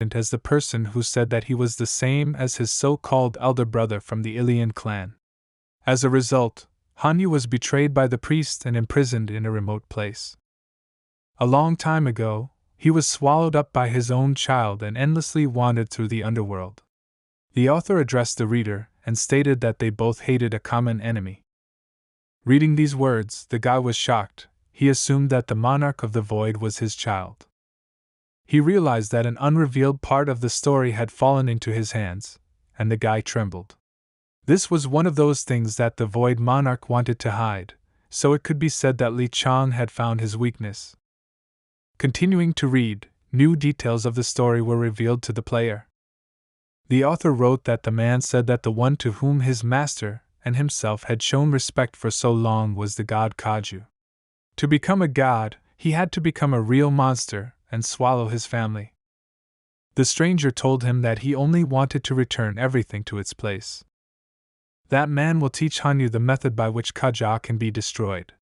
as the person who said that he was the same as his so-called elder brother from the Ilian clan. As a result, Hanyu was betrayed by the priest and imprisoned in a remote place. A long time ago, he was swallowed up by his own child and endlessly wandered through the underworld. The author addressed the reader and stated that they both hated a common enemy. Reading these words, the guy was shocked. He assumed that the monarch of the void was his child. He realized that an unrevealed part of the story had fallen into his hands, and the guy trembled. This was one of those things that the void monarch wanted to hide, so it could be said that Li Chang had found his weakness. Continuing to read, new details of the story were revealed to the player. The author wrote that the man said that the one to whom his master and himself had shown respect for so long was the god Kaju. To become a god, he had to become a real monster and swallow his family. The stranger told him that he only wanted to return everything to its place. That man will teach Hanyu the method by which Kaja can be destroyed.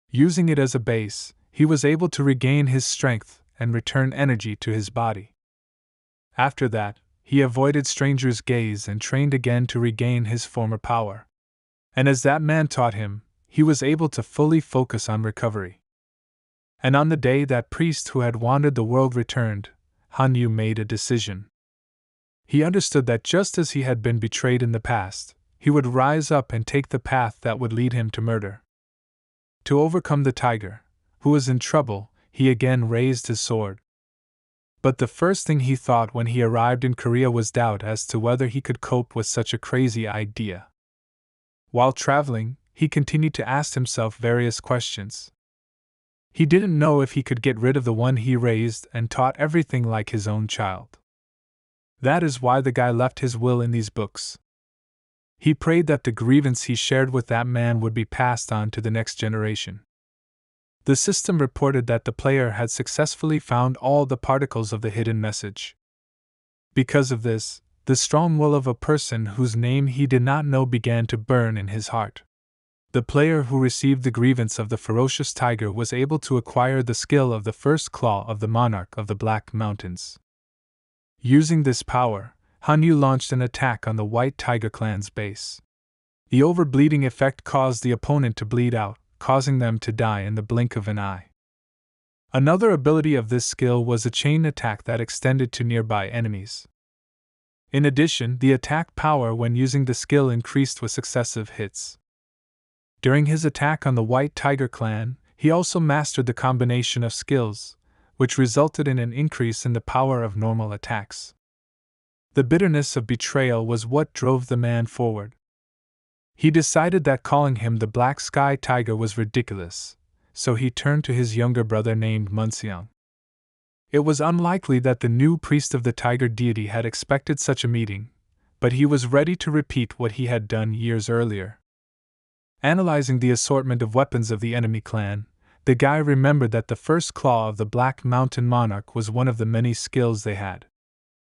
Using it as a base, he was able to regain his strength and return energy to his body. After that, he avoided strangers' gaze and trained again to regain his former power. And as that man taught him, he was able to fully focus on recovery. And on the day that priest who had wandered the world returned, Hanyu made a decision. He understood that just as he had been betrayed in the past, he would rise up and take the path that would lead him to murder. To overcome the tiger, who was in trouble, he again raised his sword. But the first thing he thought when he arrived in Korea was doubt as to whether he could cope with such a crazy idea. While traveling, he continued to ask himself various questions. He didn't know if he could get rid of the one he raised and taught everything like his own child. That is why the guy left his will in these books. He prayed that the grievance he shared with that man would be passed on to the next generation. The system reported that the player had successfully found all the particles of the hidden message. Because of this, the strong will of a person whose name he did not know began to burn in his heart. The player who received the grievance of the ferocious tiger was able to acquire the skill of the first claw of the monarch of the Black Mountains. Using this power, Hanyu launched an attack on the White Tiger clan's base. The overbleeding effect caused the opponent to bleed out, causing them to die in the blink of an eye. Another ability of this skill was a chain attack that extended to nearby enemies. In addition, the attack power when using the skill increased with successive hits. During his attack on the White Tiger clan, he also mastered the combination of skills, which resulted in an increase in the power of normal attacks. The bitterness of betrayal was what drove the man forward. He decided that calling him the Black Sky Tiger was ridiculous, so he turned to his younger brother named Munseong. It was unlikely that the new priest of the tiger deity had expected such a meeting, but he was ready to repeat what he had done years earlier. Analyzing the assortment of weapons of the enemy clan, the guy remembered that the first claw of the Black Mountain Monarch was one of the many skills they had.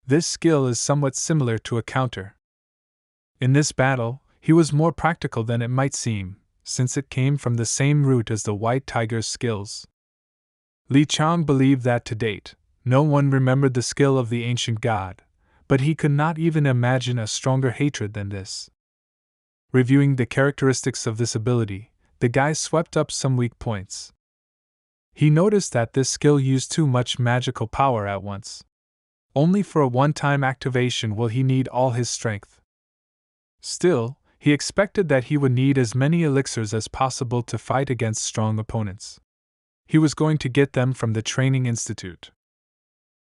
This skill is somewhat similar to a counter. In this battle, he was more practical than it might seem, since it came from the same root as the White Tiger's skills. Li Chang believed that to date, no one remembered the skill of the ancient god, but he could not even imagine a stronger hatred than this. Reviewing the characteristics of this ability, the guy swept up some weak points. He noticed that this skill used too much magical power at once. Only for a one-time activation will he need all his strength. Still, he expected that he would need as many elixirs as possible to fight against strong opponents. He was going to get them from the Training Institute.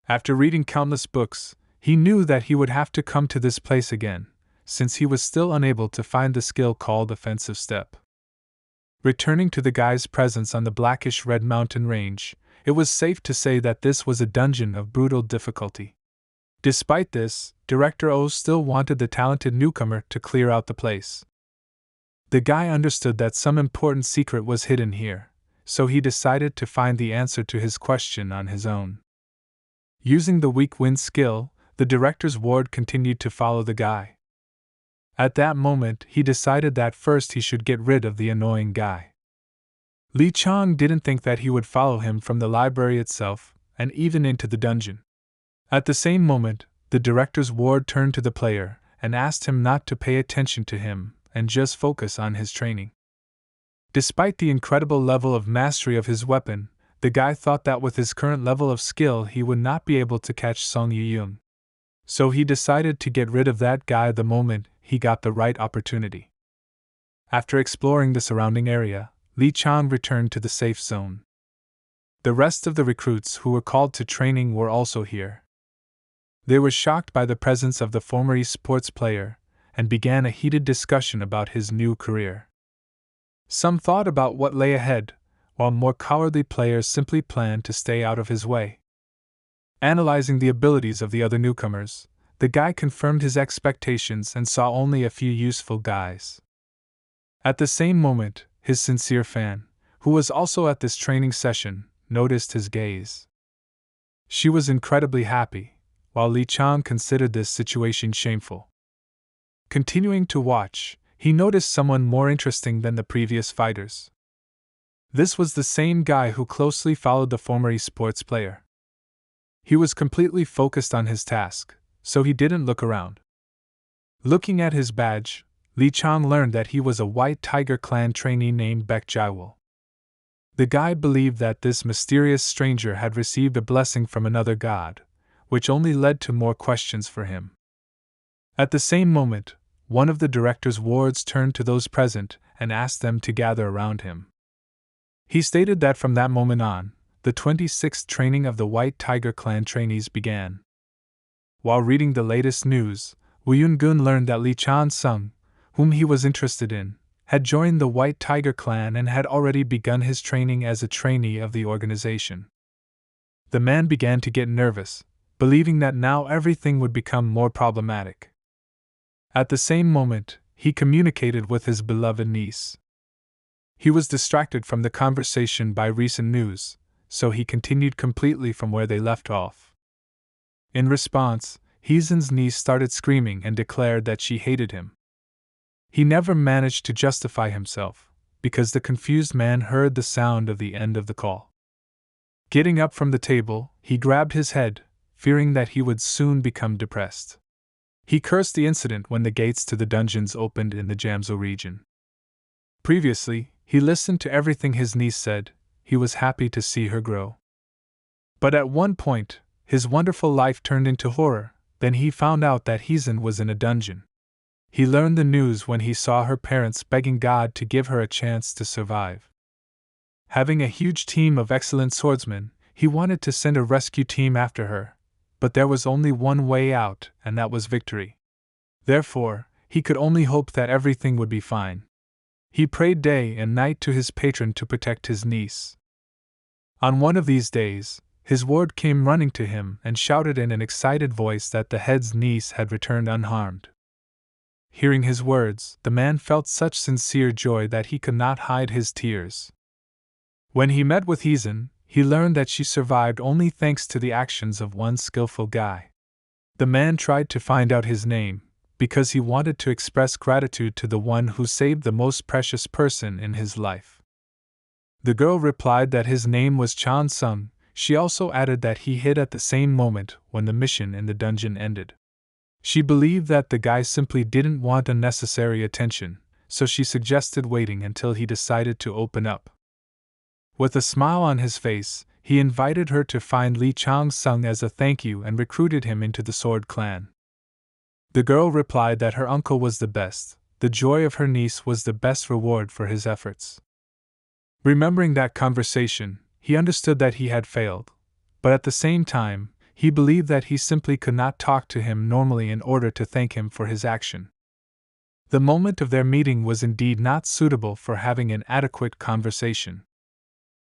After reading countless books, he knew that he would have to come to this place again, since he was still unable to find the skill called Offensive Step. Returning to the guy's presence on the blackish-red mountain range, it was safe to say that this was a dungeon of brutal difficulty. Despite this, Director O still wanted the talented newcomer to clear out the place. The guy understood that some important secret was hidden here, so he decided to find the answer to his question on his own. Using the weak wind skill, the director's ward continued to follow the guy. At that moment, he decided that first he should get rid of the annoying guy. Li Chang didn't think that he would follow him from the library itself, and even into the dungeon. At the same moment, the director's ward turned to the player and asked him not to pay attention to him and just focus on his training. Despite the incredible level of mastery of his weapon, the guy thought that with his current level of skill he would not be able to catch Song Yiyun. So he decided to get rid of that guy the moment he got the right opportunity. After exploring the surrounding area, Li Chang returned to the safe zone. The rest of the recruits who were called to training were also here. They were shocked by the presence of the former esports player and began a heated discussion about his new career. Some thought about what lay ahead, while more cowardly players simply planned to stay out of his way. Analyzing the abilities of the other newcomers, the guy confirmed his expectations and saw only a few useful guys. At the same moment, his sincere fan, who was also at this training session, noticed his gaze. She was incredibly happy, while Li Chang considered this situation shameful. Continuing to watch, he noticed someone more interesting than the previous fighters. This was the same guy who closely followed the former esports player. He was completely focused on his task, so he didn't look around. Looking at his badge, Li Chang learned that he was a White Tiger Clan trainee named Baek Jaiwol. The guy believed that this mysterious stranger had received a blessing from another god, which only led to more questions for him. At the same moment, one of the director's wards turned to those present and asked them to gather around him. He stated that from that moment on, the 26th training of the White Tiger Clan trainees began. While reading the latest news, Wu Yun-gun learned that Li Chan-sung, whom he was interested in, had joined the White Tiger Clan and had already begun his training as a trainee of the organization. The man began to get nervous, believing that now everything would become more problematic. At the same moment, he communicated with his beloved niece. He was distracted from the conversation by recent news, so he continued completely from where they left off. In response, Heezen's niece started screaming and declared that she hated him. He never managed to justify himself, because the confused man heard the sound of the end of the call. Getting up from the table, he grabbed his head, fearing that he would soon become depressed. He cursed the incident when the gates to the dungeons opened in the Jamso region. Previously, he listened to everything his niece said. He was happy to see her grow. But at one point, his wonderful life turned into horror. Then he found out that Heezen was in a dungeon. He learned the news when he saw her parents begging God to give her a chance to survive. Having a huge team of excellent swordsmen, he wanted to send a rescue team after her, but there was only one way out, and that was victory. Therefore, he could only hope that everything would be fine. He prayed day and night to his patron to protect his niece. On one of these days, his ward came running to him and shouted in an excited voice that the head's niece had returned unharmed. Hearing his words, the man felt such sincere joy that he could not hide his tears. When he met with Heezen, he learned that she survived only thanks to the actions of one skillful guy. The man tried to find out his name, because he wanted to express gratitude to the one who saved the most precious person in his life. The girl replied that his name was Chan Sung. She also added that he hid at the same moment when the mission in the dungeon ended. She believed that the guy simply didn't want unnecessary attention, so she suggested waiting until he decided to open up. With a smile on his face, he invited her to find Li Chang-sung as a thank you and recruited him into the Sword Clan. The girl replied that her uncle was the best. The joy of her niece was the best reward for his efforts. Remembering that conversation, he understood that he had failed, but at the same time, he believed that he simply could not talk to him normally in order to thank him for his action. The moment of their meeting was indeed not suitable for having an adequate conversation.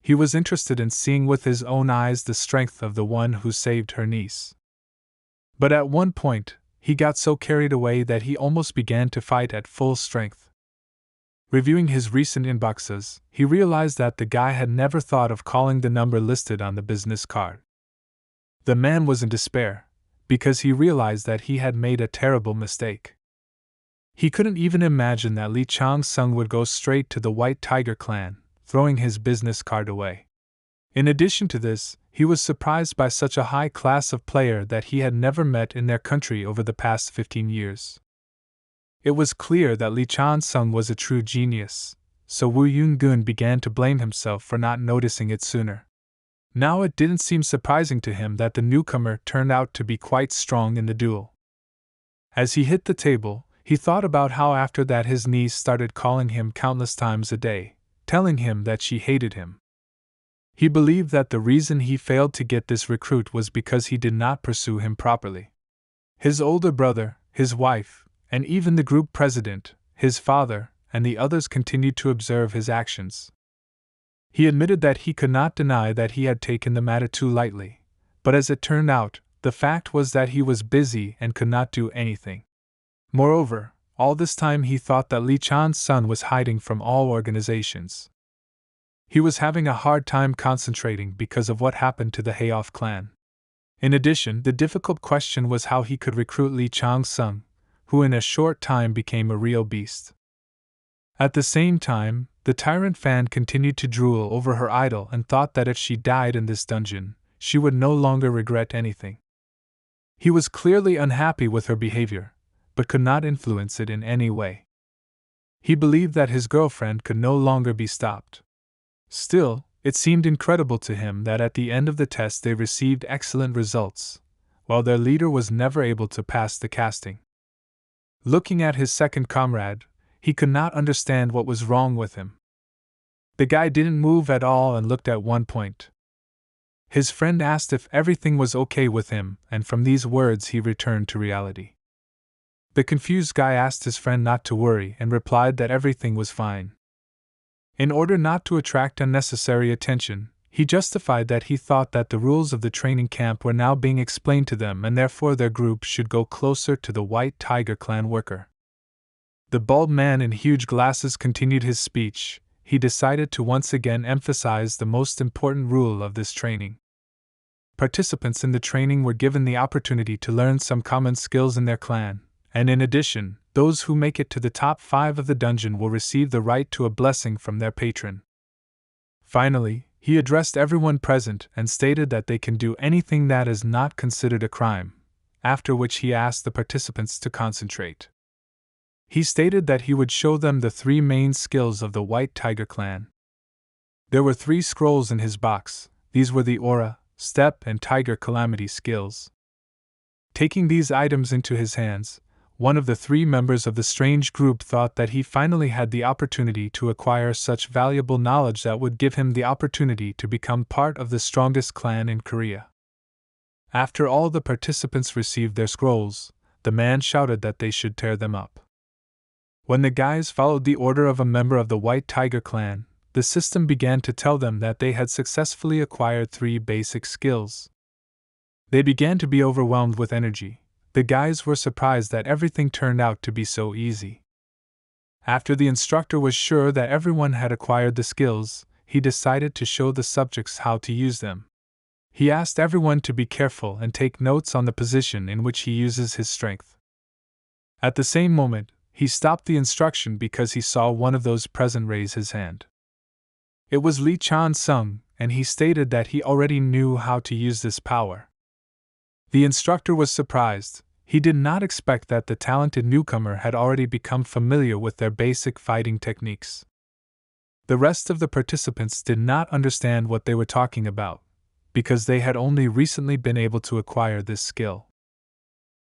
He was interested in seeing with his own eyes the strength of the one who saved her niece. But at one point, he got so carried away that he almost began to fight at full strength. Reviewing his recent inboxes, he realized that the guy had never thought of calling the number listed on the business card. The man was in despair, because he realized that he had made a terrible mistake. He couldn't even imagine that Li Chang-sung would go straight to the White Tiger Clan, throwing his business card away. In addition to this, he was surprised by such a high class of player that he had never met in their country over the past 15 years. It was clear that Lee Chan-sung was a true genius, so Woo Yoon-gun began to blame himself for not noticing it sooner. Now it didn't seem surprising to him that the newcomer turned out to be quite strong in the duel. As he hit the table, he thought about how after that his niece started calling him countless times a day, telling him that she hated him. He believed that the reason he failed to get this recruit was because he did not pursue him properly. His older brother, his wife, and even the group president, his father, and the others continued to observe his actions. He admitted that he could not deny that he had taken the matter too lightly, but as it turned out, the fact was that he was busy and could not do anything. Moreover, all this time he thought that Lee Chan's son was hiding from all organizations. He was having a hard time concentrating because of what happened to the Hayoff clan. In addition, the difficult question was how he could recruit Lee Chang-sung, who in a short time became a real beast. At the same time, the tyrant fan continued to drool over her idol and thought that if she died in this dungeon, she would no longer regret anything. He was clearly unhappy with her behavior, but could not influence it in any way. He believed that his girlfriend could no longer be stopped. Still, it seemed incredible to him that at the end of the test they received excellent results, while their leader was never able to pass the casting. Looking at his second comrade, he could not understand what was wrong with him. The guy didn't move at all and looked at one point. His friend asked if everything was okay with him, and from these words he returned to reality. The confused guy asked his friend not to worry and replied that everything was fine. In order not to attract unnecessary attention, he justified that he thought that the rules of the training camp were now being explained to them and therefore their group should go closer to the White Tiger clan worker. The bald man in huge glasses continued his speech. He decided to once again emphasize the most important rule of this training. Participants in the training were given the opportunity to learn some common skills in their clan, and in addition, those who make it to the top 5 of the dungeon will receive the right to a blessing from their patron. Finally, he addressed everyone present and stated that they can do anything that is not considered a crime, after which he asked the participants to concentrate. He stated that he would show them the 3 main skills of the White Tiger clan. There were 3 scrolls in his box. These were the Aura, Step, and Tiger Calamity skills. Taking these items into his hands, one of the 3 members of the strange group thought that he finally had the opportunity to acquire such valuable knowledge that would give him the opportunity to become part of the strongest clan in Korea. After all the participants received their scrolls, the man shouted that they should tear them up. When the guys followed the order of a member of the White Tiger clan, the system began to tell them that they had successfully acquired 3 basic skills. They began to be overwhelmed with energy. The guys were surprised that everything turned out to be so easy. After the instructor was sure that everyone had acquired the skills, he decided to show the subjects how to use them. He asked everyone to be careful and take notes on the position in which he uses his strength. At the same moment, he stopped the instruction because he saw one of those present raise his hand. It was Lee Chan-sung, and he stated that he already knew how to use this power. The instructor was surprised. He did not expect that the talented newcomer had already become familiar with their basic fighting techniques. The rest of the participants did not understand what they were talking about, because they had only recently been able to acquire this skill.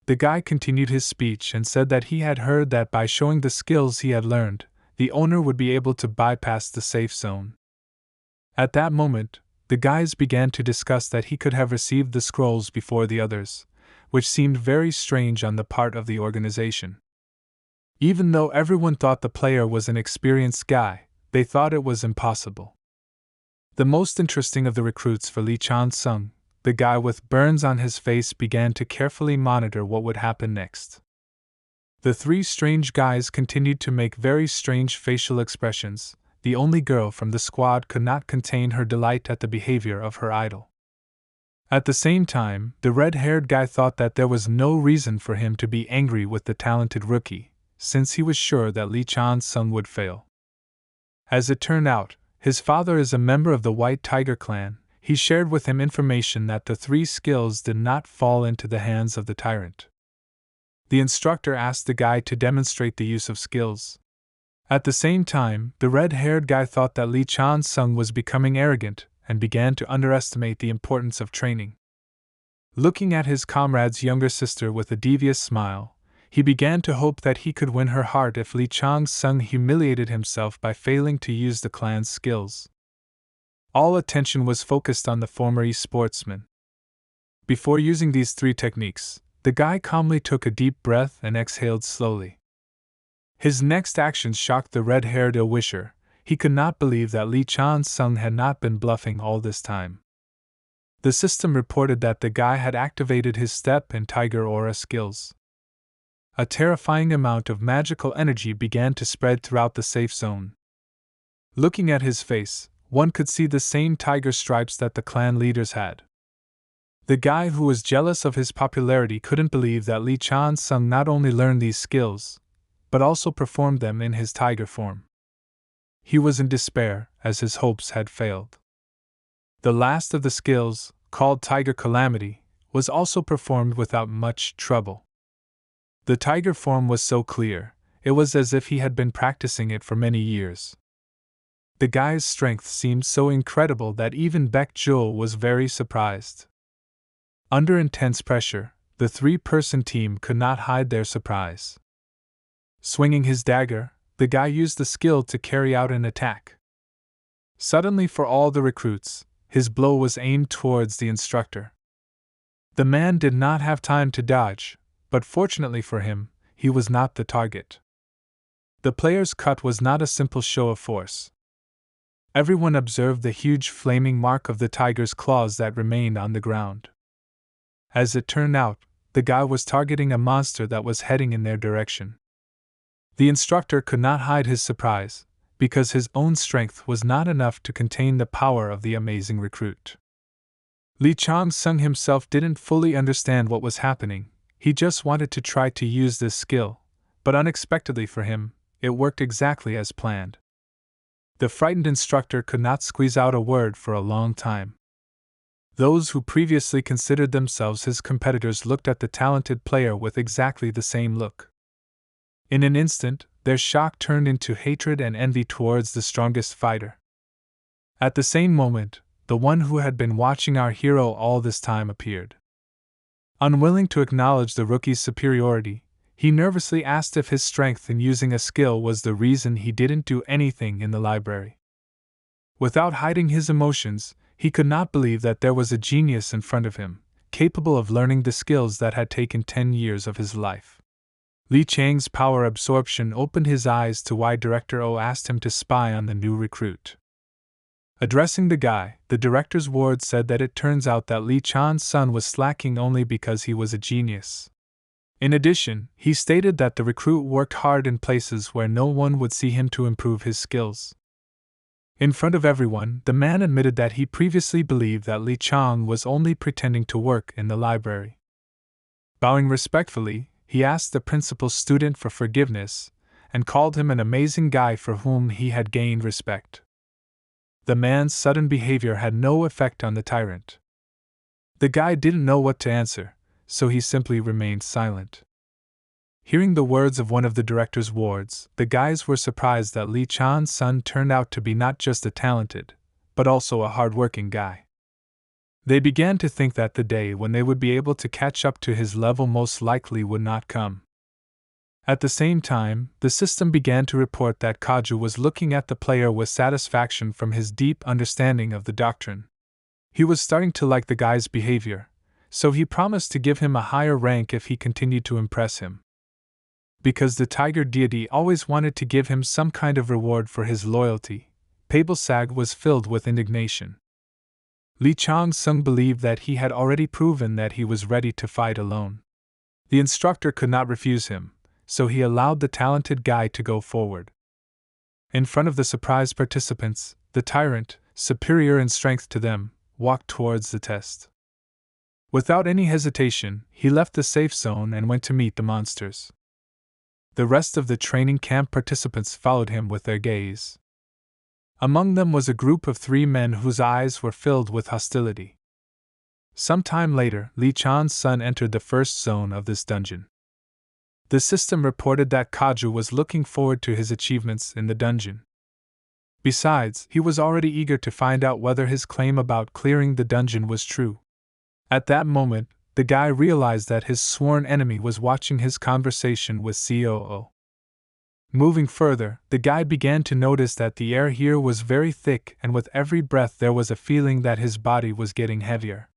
The guy continued his speech and said that he had heard that by showing the skills he had learned, the owner would be able to bypass the safe zone. At that moment, the guys began to discuss that he could have received the scrolls before the others, which seemed very strange on the part of the organization. Even though everyone thought the player was an experienced guy, they thought it was impossible. The most interesting of the recruits for Lee Chan-sung, the guy with burns on his face, began to carefully monitor what would happen next. The 3 strange guys continued to make very strange facial expressions. The only girl from the squad could not contain her delight at the behavior of her idol. At the same time, the red-haired guy thought that there was no reason for him to be angry with the talented rookie, since he was sure that Lee Chan-sung would fail. As it turned out, his father is a member of the White Tiger clan. he shared with him information that the 3 skills did not fall into the hands of the tyrant. The instructor asked the guy to demonstrate the use of skills. At the same time, the red-haired guy thought that Lee Chan-sung was becoming arrogant and began to underestimate the importance of training. Looking at his comrade's younger sister with a devious smile, he began to hope that he could win her heart if Lee Chang-sung humiliated himself by failing to use the clan's skills. All attention was focused on the former e-sportsman. Before using these 3 techniques, the guy calmly took a deep breath and exhaled slowly. His next actions shocked the red-haired ill-wisher. He could not believe that Lee Chan-sung had not been bluffing all this time. The system reported that the guy had activated his step and tiger aura skills. A terrifying amount of magical energy began to spread throughout the safe zone. Looking at his face, one could see the same tiger stripes that the clan leaders had. The guy who was jealous of his popularity couldn't believe that Lee Chan-sung not only learned these skills, but also performed them in his tiger form. He was in despair, as his hopes had failed. The last of the skills, called Tiger Calamity, was also performed without much trouble. The tiger form was so clear, it was as if he had been practicing it for many years. The guy's strength seemed so incredible that even Baek Jul was very surprised. Under intense pressure, the 3-person team could not hide their surprise. Swinging his dagger, the guy used the skill to carry out an attack. Suddenly, for all the recruits, his blow was aimed towards the instructor. The man did not have time to dodge, but fortunately for him, he was not the target. The player's cut was not a simple show of force. Everyone observed the huge flaming mark of the tiger's claws that remained on the ground. As it turned out, the guy was targeting a monster that was heading in their direction. The instructor could not hide his surprise, because his own strength was not enough to contain the power of the amazing recruit. Lee Chang-sung himself didn't fully understand what was happening. He just wanted to try to use this skill, but unexpectedly for him, it worked exactly as planned. The frightened instructor could not squeeze out a word for a long time. Those who previously considered themselves his competitors looked at the talented player with exactly the same look. In an instant, their shock turned into hatred and envy towards the strongest fighter. At the same moment, the one who had been watching our hero all this time appeared. Unwilling to acknowledge the rookie's superiority, he nervously asked if his strength in using a skill was the reason he didn't do anything in the library. Without hiding his emotions, he could not believe that there was a genius in front of him, capable of learning the skills that had taken 10 years of his life. Li Chang's power absorption opened his eyes to why Director O asked him to spy on the new recruit. Addressing the guy, the director's ward said that it turns out that Lee Chan-sun was slacking only because he was a genius. In addition, he stated that the recruit worked hard in places where no one would see him to improve his skills. In front of everyone, the man admitted that he previously believed that Li Chang was only pretending to work in the library. Bowing respectfully, he asked the principal student for forgiveness and called him an amazing guy for whom he had gained respect. The man's sudden behavior had no effect on the tyrant. The guy didn't know what to answer, so he simply remained silent. Hearing the words of one of the director's wards, the guys were surprised that Lee Chan-sun turned out to be not just a talented, but also a hard-working guy. They began to think that the day when they would be able to catch up to his level most likely would not come. At the same time, the system began to report that Kaju was looking at the player with satisfaction from his deep understanding of the doctrine. He was starting to like the guy's behavior, so he promised to give him a higher rank if he continued to impress him. Because the tiger deity always wanted to give him some kind of reward for his loyalty, Pabelsag was filled with indignation. Lee Chang-sung believed that he had already proven that he was ready to fight alone. The instructor could not refuse him, so he allowed the talented guy to go forward. In front of the surprised participants, the tyrant, superior in strength to them, walked towards the test. Without any hesitation, he left the safe zone and went to meet the monsters. The rest of the training camp participants followed him with their gaze. Among them was a group of 3 men whose eyes were filled with hostility. Some time later, Li Chan's son entered the first zone of this dungeon. The system reported that Kaju was looking forward to his achievements in the dungeon. Besides, he was already eager to find out whether his claim about clearing the dungeon was true. At that moment, the guy realized that his sworn enemy was watching his conversation with COO. Moving further, the guy began to notice that the air here was very thick, and with every breath there was a feeling that his body was getting heavier.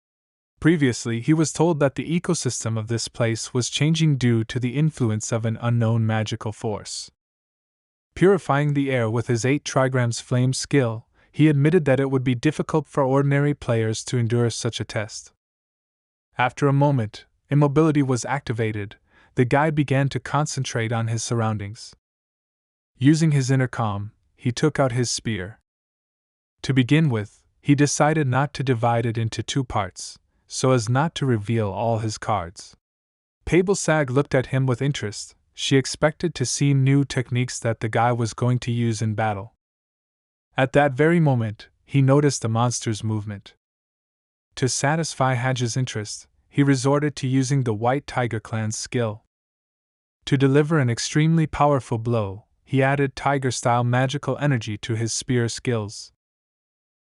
Previously, he was told that the ecosystem of this place was changing due to the influence of an unknown magical force. Purifying the air with his 8 trigrams flame skill, he admitted that it would be difficult for ordinary players to endure such a test. After a moment, immobility was activated. The guy began to concentrate on his surroundings. Using his inner calm, he took out his spear. To begin with, he decided not to divide it into 2 parts, so as not to reveal all his cards. Pablesag looked at him with interest. She expected to see new techniques that the guy was going to use in battle. At that very moment, he noticed the monster's movement. To satisfy Haj's interest, he resorted to using the White Tiger Clan's skill. To deliver an extremely powerful blow, he added tiger-style magical energy to his spear skills.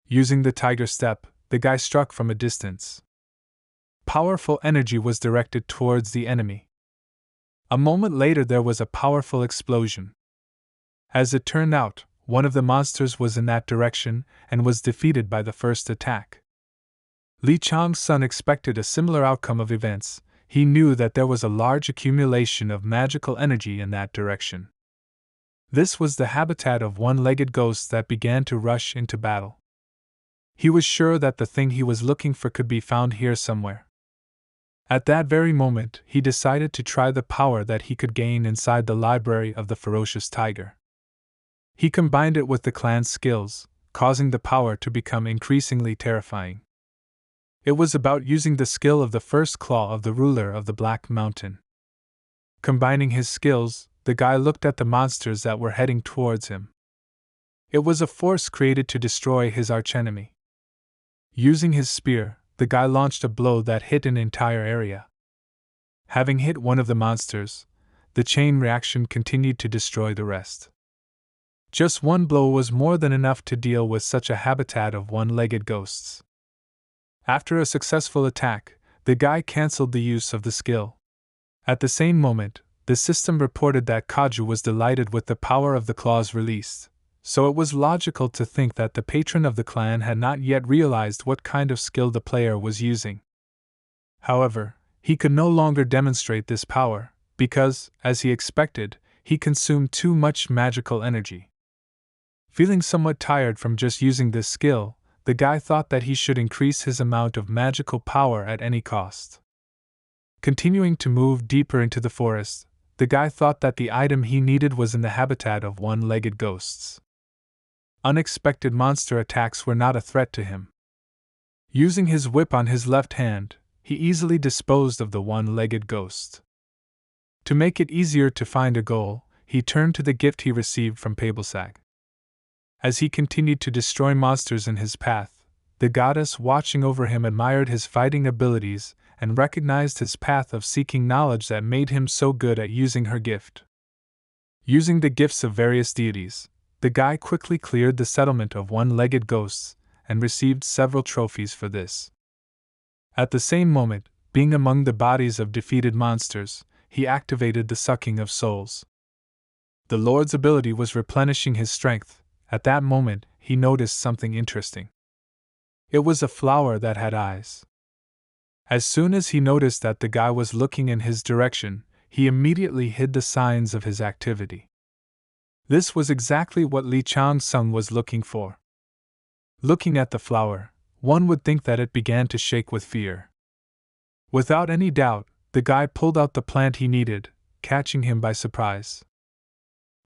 Using the tiger step, the guy struck from a distance. Powerful energy was directed towards the enemy. A moment later there was a powerful explosion. As it turned out, one of the monsters was in that direction and was defeated by the first attack. Li Chang's son expected a similar outcome of events. He knew that there was a large accumulation of magical energy in that direction. This was the habitat of one-legged ghosts that began to rush into battle. He was sure that the thing he was looking for could be found here somewhere. At that very moment, he decided to try the power that he could gain inside the library of the ferocious tiger. He combined it with the clan's skills, causing the power to become increasingly terrifying. It was about using the skill of the first claw of the ruler of the Black Mountain. Combining his skills, the guy looked at the monsters that were heading towards him. It was a force created to destroy his archenemy. Using his spear, the guy launched a blow that hit an entire area. Having hit one of the monsters, the chain reaction continued to destroy the rest. Just one blow was more than enough to deal with such a habitat of one-legged ghosts. After a successful attack, the guy cancelled the use of the skill. At the same moment, the system reported that Kaju was delighted with the power of the claws released, so it was logical to think that the patron of the clan had not yet realized what kind of skill the player was using. However, he could no longer demonstrate this power, because, as he expected, he consumed too much magical energy. Feeling somewhat tired from just using this skill, the guy thought that he should increase his amount of magical power at any cost. Continuing to move deeper into the forest, the guy thought that the item he needed was in the habitat of one-legged ghosts. Unexpected monster attacks were not a threat to him. Using his whip on his left hand, he easily disposed of the one-legged ghost. To make it easier to find a goal, he turned to the gift he received from Pablesag. As he continued to destroy monsters in his path, the goddess watching over him admired his fighting abilities and recognized his path of seeking knowledge that made him so good at using her gift. Using the gifts of various deities, the guy quickly cleared the settlement of one-legged ghosts and received several trophies for this. At the same moment, being among the bodies of defeated monsters, he activated the sucking of souls. The Lord's ability was replenishing his strength. At that moment, he noticed something interesting. It was a flower that had eyes. As soon as he noticed that the guy was looking in his direction, he immediately hid the signs of his activity. This was exactly what Li Chang's son was looking for. Looking at the flower, one would think that it began to shake with fear. Without any doubt, the guy pulled out the plant he needed, catching him by surprise.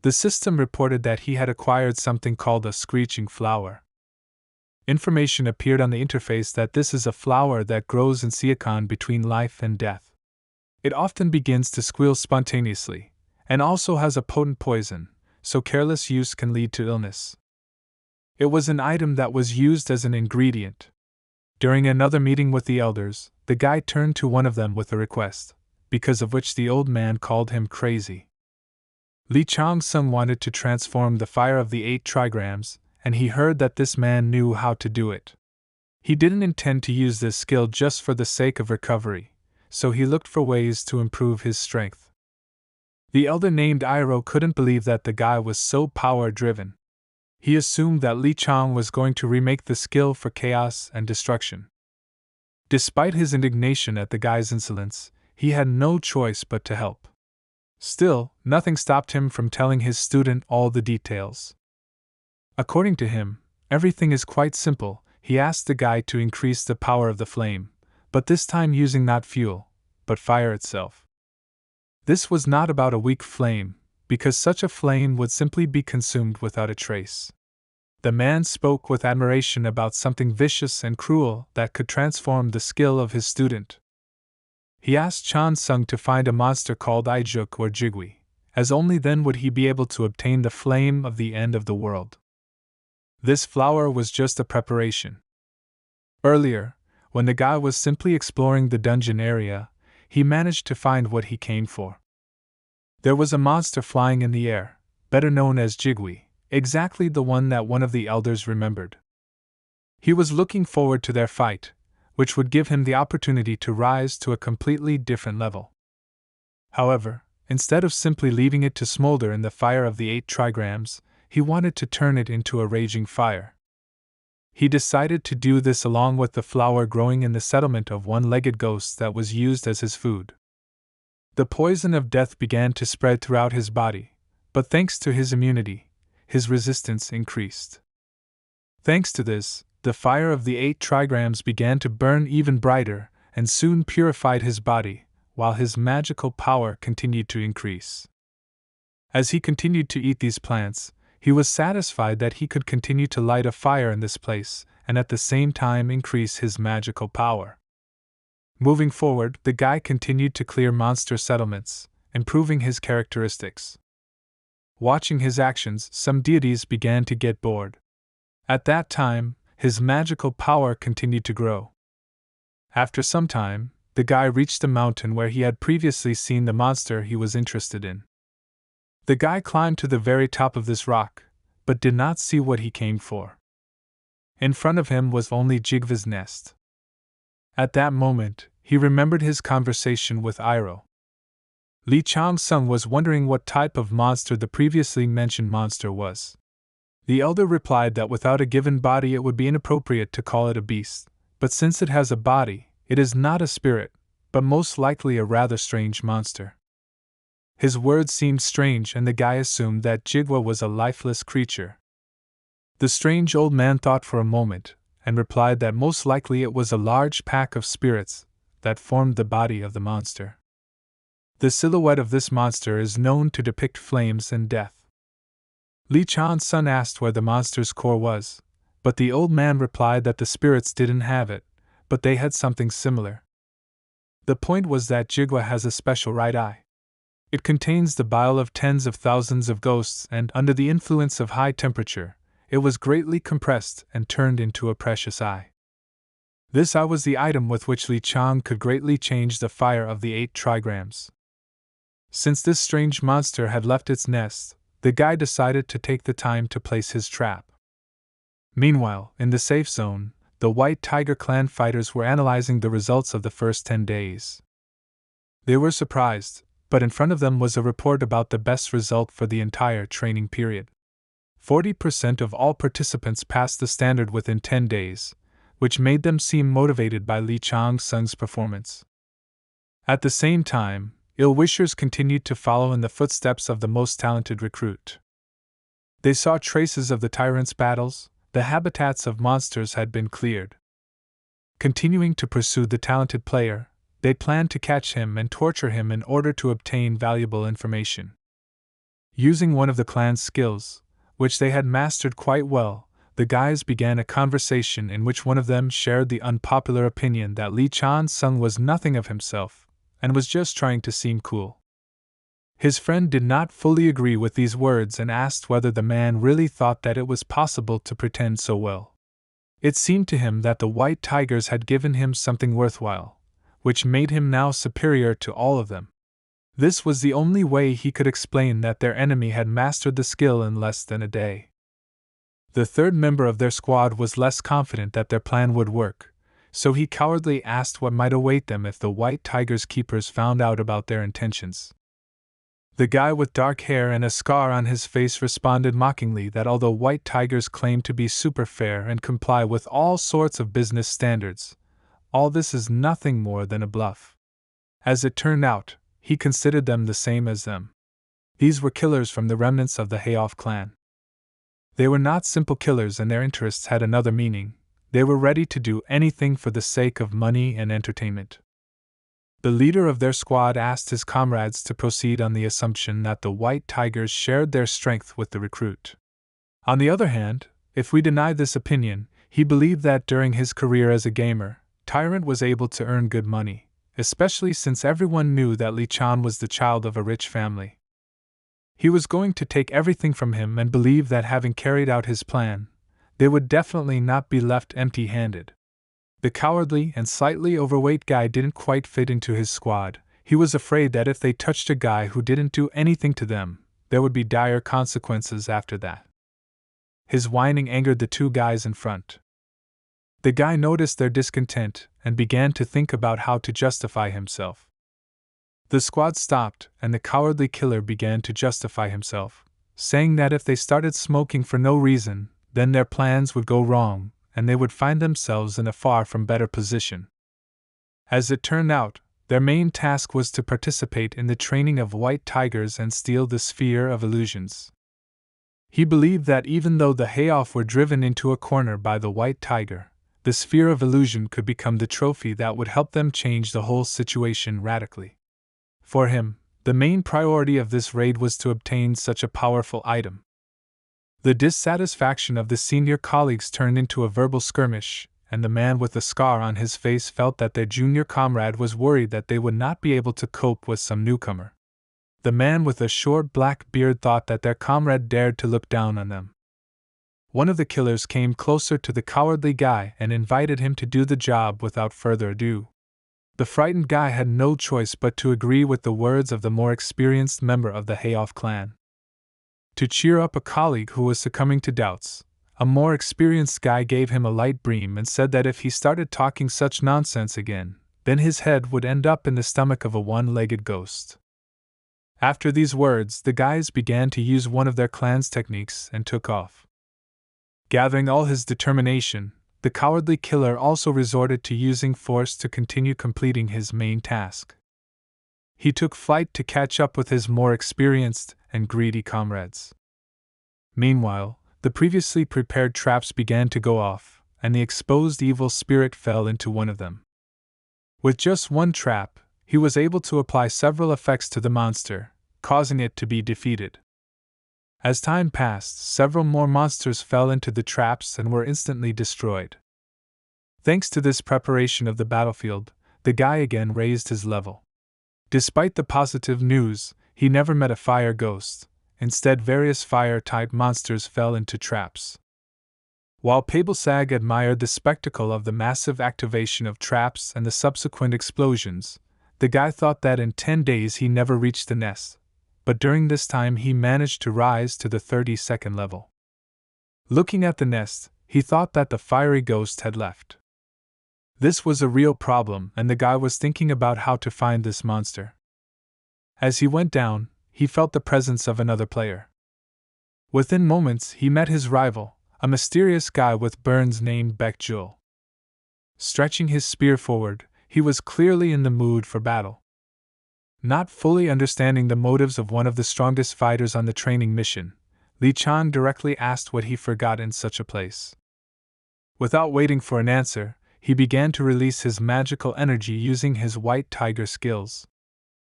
The system reported that he had acquired something called a screeching flower. Information appeared on the interface that this is a flower that grows in Siakon between life and death. It often begins to squeal spontaneously, and also has a potent poison, so careless use can lead to illness. It was an item that was used as an ingredient. During another meeting with the elders, the guy turned to one of them with a request, because of which the old man called him crazy. Li Chang-sung wanted to transform the fire of the 8 trigrams, and he heard that this man knew how to do it. He didn't intend to use this skill just for the sake of recovery, so he looked for ways to improve his strength. The elder named Iroh couldn't believe that the guy was so power-driven. He assumed that Li Chang was going to remake the skill for chaos and destruction. Despite his indignation at the guy's insolence, he had no choice but to help. Still, nothing stopped him from telling his student all the details. According to him, everything is quite simple. He asked the guy to increase the power of the flame, but this time using not fuel, but fire itself. This was not about a weak flame, because such a flame would simply be consumed without a trace. The man spoke with admiration about something vicious and cruel that could transform the skill of his student. He asked Chan Sung to find a monster called Ijuk or Jigui, as only then would he be able to obtain the flame of the end of the world. This flower was just a preparation. Earlier, when the guy was simply exploring the dungeon area, he managed to find what he came for. There was a monster flying in the air, better known as Jigui, exactly the one that one of the elders remembered. He was looking forward to their fight, which would give him the opportunity to rise to a completely different level. However, instead of simply leaving it to smolder in the fire of the 8 trigrams, he wanted to turn it into a raging fire. He decided to do this along with the flower growing in the settlement of one-legged ghosts that was used as his food. The poison of death began to spread throughout his body, but thanks to his immunity, his resistance increased. Thanks to this, the fire of the 8 trigrams began to burn even brighter and soon purified his body, while his magical power continued to increase. As he continued to eat these plants, he was satisfied that he could continue to light a fire in this place and at the same time increase his magical power. Moving forward, the guy continued to clear monster settlements, improving his characteristics. Watching his actions, some deities began to get bored. At that time, his magical power continued to grow. After some time, the guy reached a mountain where he had previously seen the monster he was interested in. The guy climbed to the very top of this rock, but did not see what he came for. In front of him was only Jigva's nest. At that moment, he remembered his conversation with Iroh. Li Chang-sung was wondering what type of monster the previously mentioned monster was. The elder replied that without a given body it would be inappropriate to call it a beast, but since it has a body, it is not a spirit, but most likely a rather strange monster. His words seemed strange and the guy assumed that Jigwa was a lifeless creature. The strange old man thought for a moment, and replied that most likely it was a large pack of spirits that formed the body of the monster. The silhouette of this monster is known to depict flames and death. Li Chang-sun asked where the monster's core was, but the old man replied that the spirits didn't have it, but they had something similar. The point was that Jigwa has a special right eye. It contains the bile of tens of thousands of ghosts, and under the influence of high temperature, it was greatly compressed and turned into a precious eye. This eye was the item with which Li Chang could greatly change the fire of the 8 trigrams. Since this strange monster had left its nest, the guy decided to take the time to place his trap. Meanwhile, in the safe zone, the White Tiger clan fighters were analyzing the results of the first 10 days. They were surprised, but in front of them was a report about the best result for the entire training period. 40% of all participants passed the standard within 10 days, which made them seem motivated by Li Chang-sung's performance. At the same time, ill-wishers continued to follow in the footsteps of the most talented recruit. They saw traces of the tyrant's battles, the habitats of monsters had been cleared. Continuing to pursue the talented player, they planned to catch him and torture him in order to obtain valuable information. Using one of the clan's skills, which they had mastered quite well, the guys began a conversation in which one of them shared the unpopular opinion that Li Chang-sung was nothing of himself, and was just trying to seem cool. His friend did not fully agree with these words and asked whether the man really thought that it was possible to pretend so well. It seemed to him that the white tigers had given him something worthwhile, which made him now superior to all of them. This was the only way he could explain that their enemy had mastered the skill in less than a day. The third member of their squad was less confident that their plan would work, so he cowardly asked what might await them if the white tiger's keepers found out about their intentions. The guy with dark hair and a scar on his face responded mockingly that although white tigers claim to be super fair and comply with all sorts of business standards, all this is nothing more than a bluff. As it turned out, he considered them the same as them. These were killers from the remnants of the Hayoff clan. They were not simple killers and their interests had another meaning. They were ready to do anything for the sake of money and entertainment. The leader of their squad asked his comrades to proceed on the assumption that the white tigers shared their strength with the recruit. On the other hand, if we deny this opinion, he believed that during his career as a gamer, Tyrant was able to earn good money, especially since everyone knew that Li Chan was the child of a rich family. He was going to take everything from him and believed that having carried out his plan, they would definitely not be left empty-handed. The cowardly and slightly overweight guy didn't quite fit into his squad. He was afraid that if they touched a guy who didn't do anything to them, there would be dire consequences after that. His whining angered the two guys in front. The guy noticed their discontent and began to think about how to justify himself. The squad stopped, and the cowardly killer began to justify himself, saying that if they started smoking for no reason, then their plans would go wrong, and they would find themselves in a far from better position. As it turned out, their main task was to participate in the training of white tigers and steal the sphere of illusions. He believed that even though the Hayoff were driven into a corner by the white tiger, the sphere of illusion could become the trophy that would help them change the whole situation radically. For him, the main priority of this raid was to obtain such a powerful item. The dissatisfaction of the senior colleagues turned into a verbal skirmish, and the man with the scar on his face felt that their junior comrade was worried that they would not be able to cope with some newcomer. The man with a short black beard thought that their comrade dared to look down on them. One of the killers came closer to the cowardly guy and invited him to do the job without further ado. The frightened guy had no choice but to agree with the words of the more experienced member of the Hayoff clan. To cheer up a colleague who was succumbing to doubts, a more experienced guy gave him a light beam and said that if he started talking such nonsense again, then his head would end up in the stomach of a one-legged ghost. After these words, the guys began to use one of their clan's techniques and took off. Gathering all his determination, the cowardly killer also resorted to using force to continue completing his main task. He took flight to catch up with his more experienced and greedy comrades. Meanwhile, the previously prepared traps began to go off, and the exposed evil spirit fell into one of them. With just one trap, he was able to apply several effects to the monster, causing it to be defeated. As time passed, several more monsters fell into the traps and were instantly destroyed. Thanks to this preparation of the battlefield, the guy again raised his level. Despite the positive news, he never met a fire ghost. Instead, various fire-type monsters fell into traps. While Pabelsag admired the spectacle of the massive activation of traps and the subsequent explosions, the guy thought that in 10 days he never reached the nest, but during this time he managed to rise to the 32nd level. Looking at the nest, he thought that the fiery ghost had left. This was a real problem, and the guy was thinking about how to find this monster. As he went down, he felt the presence of another player. Within moments, he met his rival, a mysterious guy with burns named Baekjul. Stretching his spear forward, he was clearly in the mood for battle. Not fully understanding the motives of one of the strongest fighters on the training mission, Li Chan directly asked what he forgot in such a place. Without waiting for an answer, he began to release his magical energy using his white tiger skills.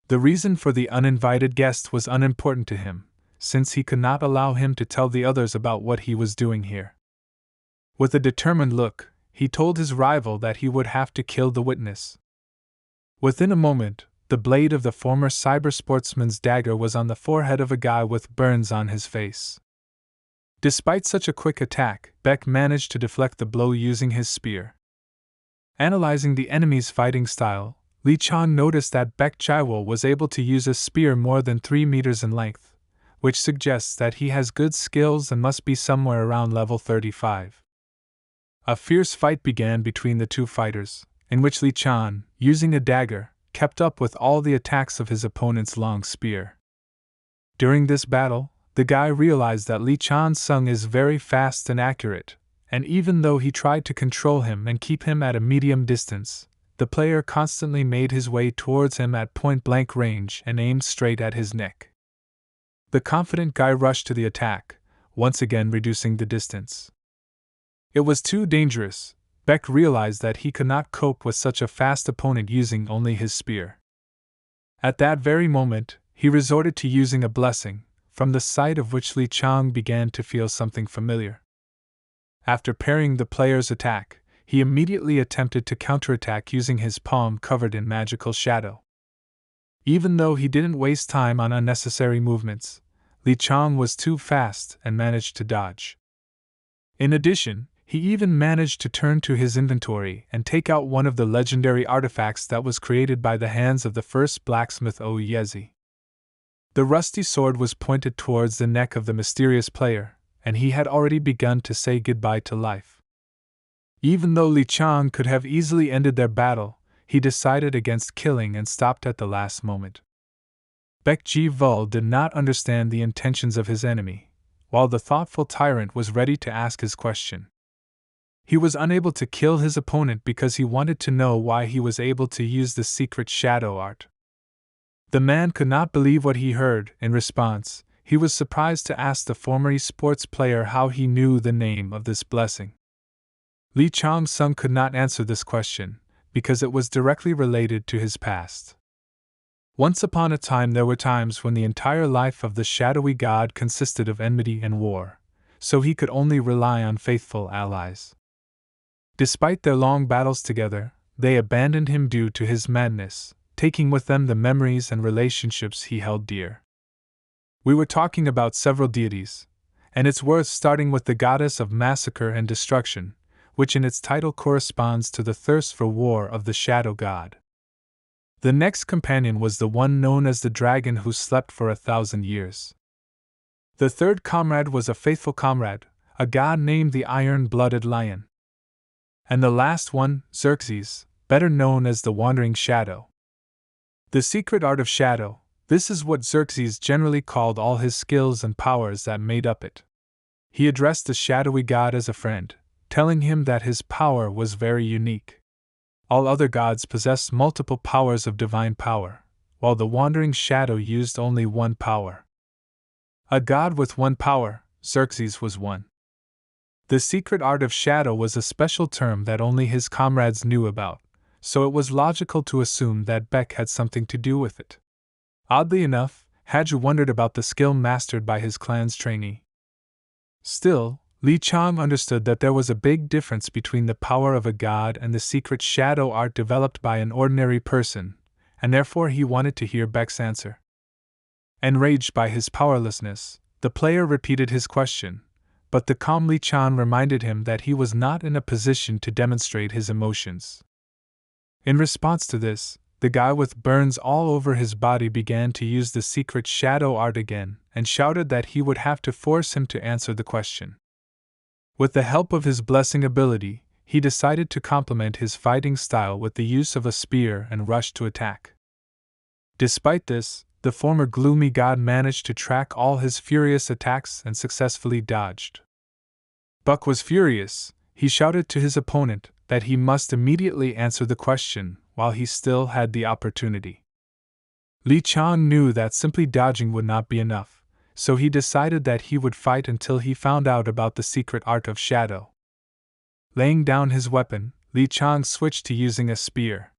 The reason for the uninvited guest was unimportant to him, since he could not allow him to tell the others about what he was doing here. With a determined look, he told his rival that he would have to kill the witness. Within a moment, the blade of the former cybersportsman's dagger was on the forehead of a guy with burns on his face. Despite such a quick attack, Beck managed to deflect the blow using his spear. Analyzing the enemy's fighting style, Li Chang noticed that Beck Jiwo was able to use a spear more than 3 meters in length, which suggests that he has good skills and must be somewhere around level 35. A fierce fight began between the two fighters, in which Li Chang, using a dagger, kept up with all the attacks of his opponent's long spear. During this battle, the guy realized that Li Chang's sung is very fast and accurate, and even though he tried to control him and keep him at a medium distance, the player constantly made his way towards him at point-blank range and aimed straight at his neck. The confident guy rushed to the attack, once again reducing the distance. It was too dangerous. Beck realized that he could not cope with such a fast opponent using only his spear. At that very moment, he resorted to using a blessing, from the sight of which Li Chang began to feel something familiar. After parrying the player's attack, he immediately attempted to counterattack using his palm covered in magical shadow. Even though he didn't waste time on unnecessary movements, Li Chang was too fast and managed to dodge. In addition, he even managed to turn to his inventory and take out one of the legendary artifacts that was created by the hands of the first blacksmith Oyezi. The rusty sword was pointed towards the neck of the mysterious player, and he had already begun to say goodbye to life. Even though Li Chang could have easily ended their battle, he decided against killing and stopped at the last moment. Baek Ji-vul did not understand the intentions of his enemy, while the thoughtful tyrant was ready to ask his question. He was unable to kill his opponent because he wanted to know why he was able to use the secret shadow art. The man could not believe what he heard. In response, he was surprised to ask the former esports player how he knew the name of this blessing. Li Chang-sung could not answer this question, because it was directly related to his past. Once upon a time there were times when the entire life of the shadowy god consisted of enmity and war, so he could only rely on faithful allies. Despite their long battles together, they abandoned him due to his madness, taking with them the memories and relationships he held dear. We were talking about several deities, and it's worth starting with the goddess of massacre and destruction, which in its title corresponds to the thirst for war of the shadow god. The next companion was the one known as the dragon who slept for 1,000 years. The third comrade was a faithful comrade, a god named the Iron-Blooded Lion. And the last one, Xerxes, better known as the Wandering Shadow. The secret art of shadow, this is what Xerxes generally called all his skills and powers that made up it. He addressed the shadowy god as a friend, telling him that his power was very unique. All other gods possessed multiple powers of divine power, while the Wandering Shadow used only one power. A god with one power, Xerxes was one. The secret art of shadow was a special term that only his comrades knew about, so it was logical to assume that Beck had something to do with it. Oddly enough, Haju wondered about the skill mastered by his clan's trainee. Still, Li Chang understood that there was a big difference between the power of a god and the secret shadow art developed by an ordinary person, and therefore he wanted to hear Beck's answer. Enraged by his powerlessness, the player repeated his question, but the calm Li Chang reminded him that he was not in a position to demonstrate his emotions. In response to this, the guy with burns all over his body began to use the secret shadow art again and shouted that he would have to force him to answer the question. With the help of his blessing ability, he decided to complement his fighting style with the use of a spear and rushed to attack. Despite this, the former gloomy god managed to track all his furious attacks and successfully dodged. Buck was furious. He shouted to his opponent that he must immediately answer the question while he still had the opportunity. Li Chang knew that simply dodging would not be enough, so he decided that he would fight until he found out about the secret art of shadow. Laying down his weapon, Li Chang switched to using a spear.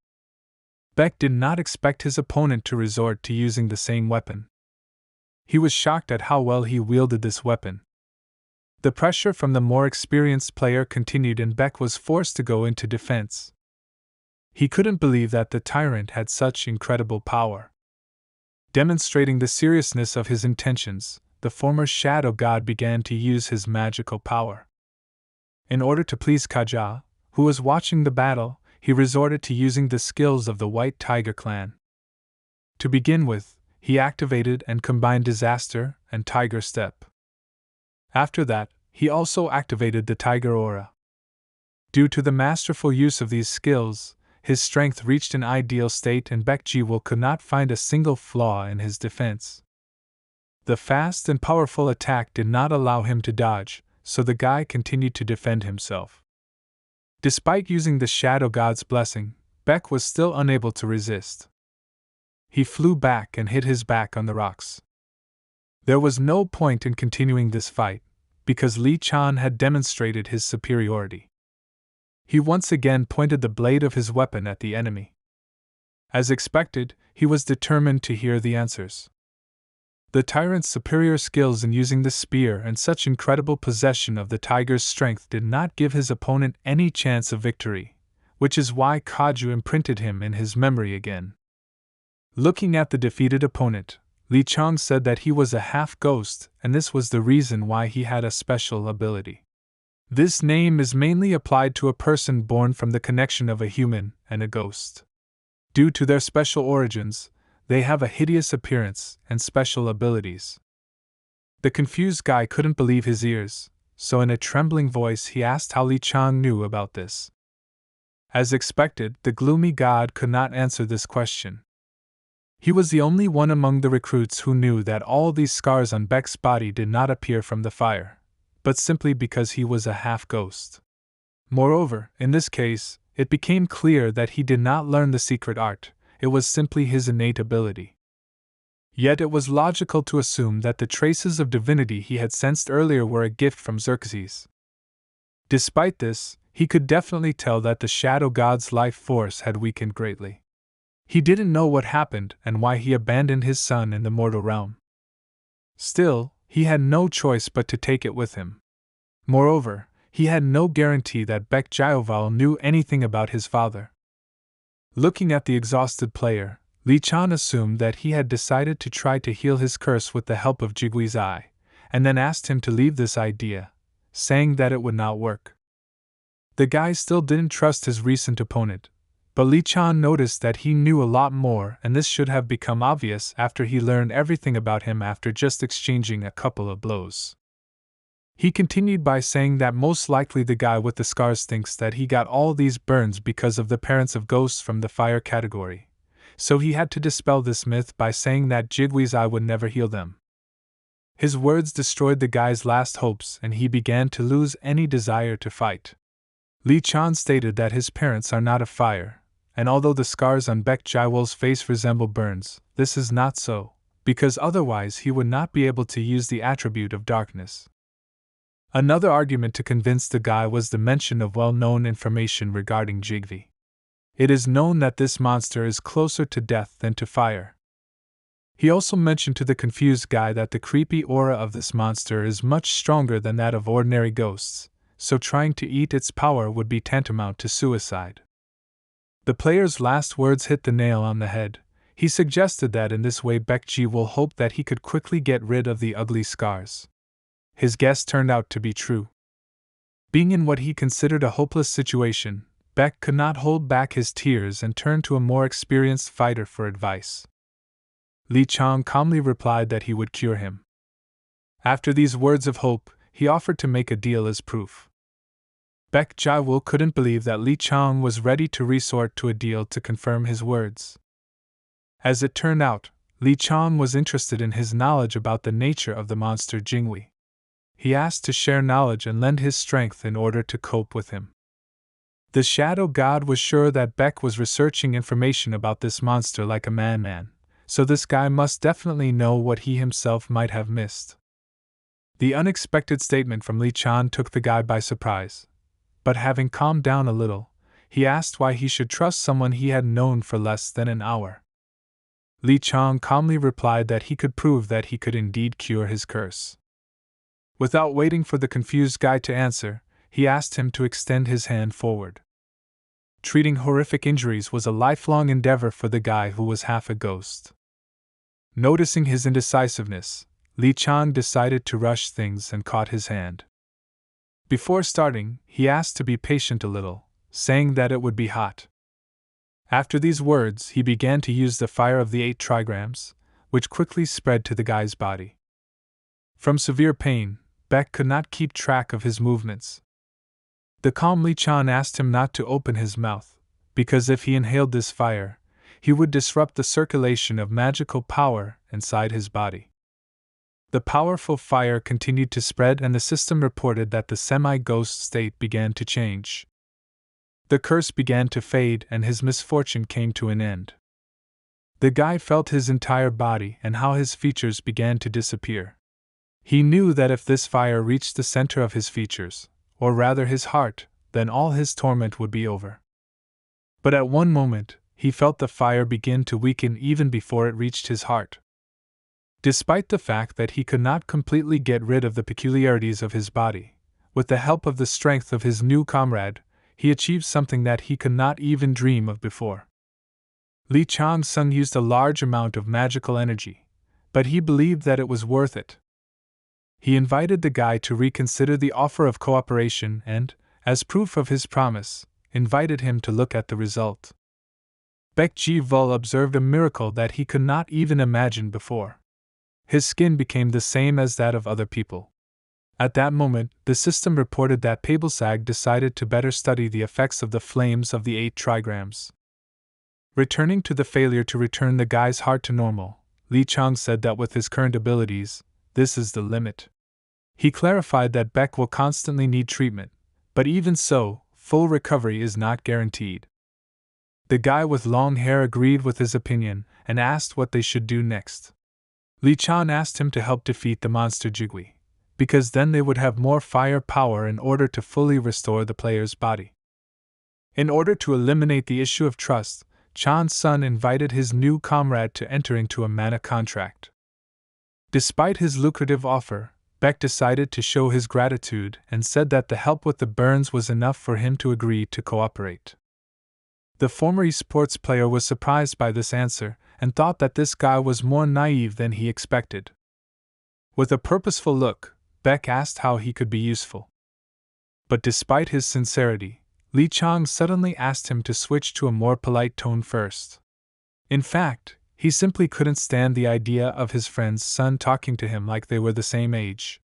Beck did not expect his opponent to resort to using the same weapon. He was shocked at how well he wielded this weapon. The pressure from the more experienced player continued and Beck was forced to go into defense. He couldn't believe that the tyrant had such incredible power. Demonstrating the seriousness of his intentions, the former shadow god began to use his magical power. In order to please Kaja, who was watching the battle, he resorted to using the skills of the White Tiger clan. To begin with, he activated and combined Disaster and Tiger Step. After that, he also activated the Tiger Aura. Due to the masterful use of these skills, his strength reached an ideal state and Baek Ji-woo could not find a single flaw in his defense. The fast and powerful attack did not allow him to dodge, so the guy continued to defend himself. Despite using the Shadow God's blessing, Baek was still unable to resist. He flew back and hit his back on the rocks. There was no point in continuing this fight, because Lee Chan had demonstrated his superiority. He once again pointed the blade of his weapon at the enemy. As expected, he was determined to hear the answers. The tyrant's superior skills in using the spear and such incredible possession of the tiger's strength did not give his opponent any chance of victory, which is why Kaju imprinted him in his memory again. Looking at the defeated opponent, Li Chang said that he was a half-ghost, and this was the reason why he had a special ability. This name is mainly applied to a person born from the connection of a human and a ghost. Due to their special origins, they have a hideous appearance and special abilities. The confused guy couldn't believe his ears, so in a trembling voice he asked how Li Chang knew about this. As expected, the gloomy god could not answer this question. He was the only one among the recruits who knew that all these scars on Baek's body did not appear from the fire, but simply because he was a half-ghost. Moreover, in this case, it became clear that he did not learn the secret art, it was simply his innate ability. Yet it was logical to assume that the traces of divinity he had sensed earlier were a gift from Xerxes. Despite this, he could definitely tell that the shadow god's life force had weakened greatly. He didn't know what happened and why he abandoned his son in the mortal realm. Still, he had no choice but to take it with him. Moreover, he had no guarantee that Baek Jioval knew anything about his father. Looking at the exhausted player, Li Chan assumed that he had decided to try to heal his curse with the help of Jigui's eye, and then asked him to leave this idea, saying that it would not work. The guy still didn't trust his recent opponent, but Li Chan noticed that he knew a lot more, and this should have become obvious after he learned everything about him after just exchanging a couple of blows. He continued by saying that most likely the guy with the scars thinks that he got all these burns because of the parents of ghosts from the fire category, so he had to dispel this myth by saying that Jigui's eye would never heal them. His words destroyed the guy's last hopes and he began to lose any desire to fight. Li Chan stated that his parents are not of fire, and although the scars on Baek Jaiwol's face resemble burns, this is not so, because otherwise he would not be able to use the attribute of darkness. Another argument to convince the guy was the mention of well-known information regarding Jigvi. It is known that this monster is closer to death than to fire. He also mentioned to the confused guy that the creepy aura of this monster is much stronger than that of ordinary ghosts, so trying to eat its power would be tantamount to suicide. The player's last words hit the nail on the head. He suggested that in this way Baek Ji will hope that he could quickly get rid of the ugly scars. His guess turned out to be true. Being in what he considered a hopeless situation, Baek could not hold back his tears and turned to a more experienced fighter for advice. Li Chang calmly replied that he would cure him. After these words of hope, he offered to make a deal as proof. Baek Jaiwol couldn't believe that Li Chang was ready to resort to a deal to confirm his words. As it turned out, Li Chang was interested in his knowledge about the nature of the monster Jingwi. He asked to share knowledge and lend his strength in order to cope with him. The shadow god was sure that Baek was researching information about this monster like a madman, so this guy must definitely know what he himself might have missed. The unexpected statement from Li Chan took the guy by surprise, but having calmed down a little, he asked why he should trust someone he had known for less than an hour. Li Chan calmly replied that he could prove that he could indeed cure his curse. Without waiting for the confused guy to answer, he asked him to extend his hand forward. Treating horrific injuries was a lifelong endeavor for the guy who was half a ghost. Noticing his indecisiveness, Li Chang decided to rush things and caught his hand. Before starting, he asked to be patient a little, saying that it would be hot. After these words, he began to use the fire of the 8 trigrams, which quickly spread to the guy's body. From severe pain, Beck could not keep track of his movements. The calm Li Chan asked him not to open his mouth, because if he inhaled this fire, he would disrupt the circulation of magical power inside his body. The powerful fire continued to spread, and the system reported that the semi-ghost state began to change. The curse began to fade, and his misfortune came to an end. The guy felt his entire body and how his features began to disappear. He knew that if this fire reached the center of his features, or rather his heart, then all his torment would be over. But at one moment, he felt the fire begin to weaken even before it reached his heart. Despite the fact that he could not completely get rid of the peculiarities of his body, with the help of the strength of his new comrade, he achieved something that he could not even dream of before. Li Chang-sung used a large amount of magical energy, but he believed that it was worth it. He invited the guy to reconsider the offer of cooperation and, as proof of his promise, invited him to look at the result. Baek Ji-vul observed a miracle that he could not even imagine before. His skin became the same as that of other people. At that moment, the system reported that Pabelsag decided to better study the effects of the flames of the 8 trigrams. Returning to the failure to return the guy's heart to normal, Li Chang said that with his current abilities, this is the limit. He clarified that Beck will constantly need treatment, but even so, full recovery is not guaranteed. The guy with long hair agreed with his opinion and asked what they should do next. Li Chan asked him to help defeat the monster Jigui, because then they would have more fire power in order to fully restore the player's body. In order to eliminate the issue of trust, Chan's son invited his new comrade to enter into a mana contract. Despite his lucrative offer, Beck decided to show his gratitude and said that the help with the burns was enough for him to agree to cooperate. The former esports player was surprised by this answer and thought that this guy was more naive than he expected. With a purposeful look, Beck asked how he could be useful. But despite his sincerity, Li Chang suddenly asked him to switch to a more polite tone first. In fact, he simply couldn't stand the idea of his friend's son talking to him like they were the same age.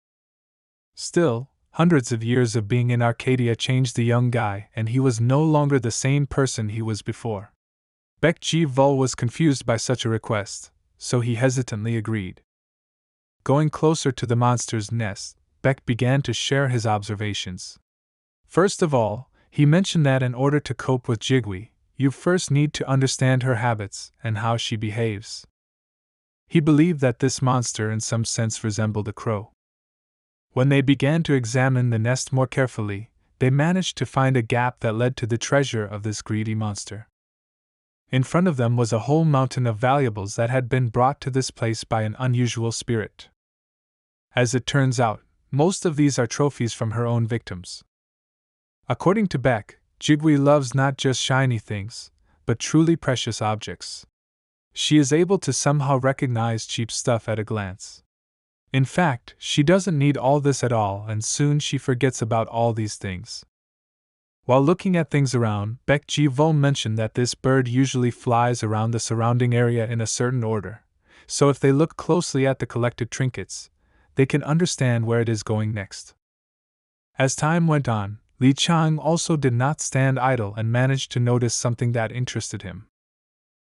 Still, hundreds of years of being in Arcadia changed the young guy, and he was no longer the same person he was before. Baek Ji-vul was confused by such a request, so he hesitantly agreed. Going closer to the monster's nest, Beck began to share his observations. First of all, he mentioned that in order to cope with Jigui, you first need to understand her habits and how she behaves. He believed that this monster in some sense resembled a crow. When they began to examine the nest more carefully, they managed to find a gap that led to the treasure of this greedy monster. In front of them was a whole mountain of valuables that had been brought to this place by an unusual spirit. As it turns out, most of these are trophies from her own victims. According to Beck, Jigui loves not just shiny things, but truly precious objects. She is able to somehow recognize cheap stuff at a glance. In fact, she doesn't need all this at all, and soon she forgets about all these things. While looking at things around, Baek Ji-vul mentioned that this bird usually flies around the surrounding area in a certain order, so if they look closely at the collected trinkets, they can understand where it is going next. As time went on, Li Chang also did not stand idle and managed to notice something that interested him.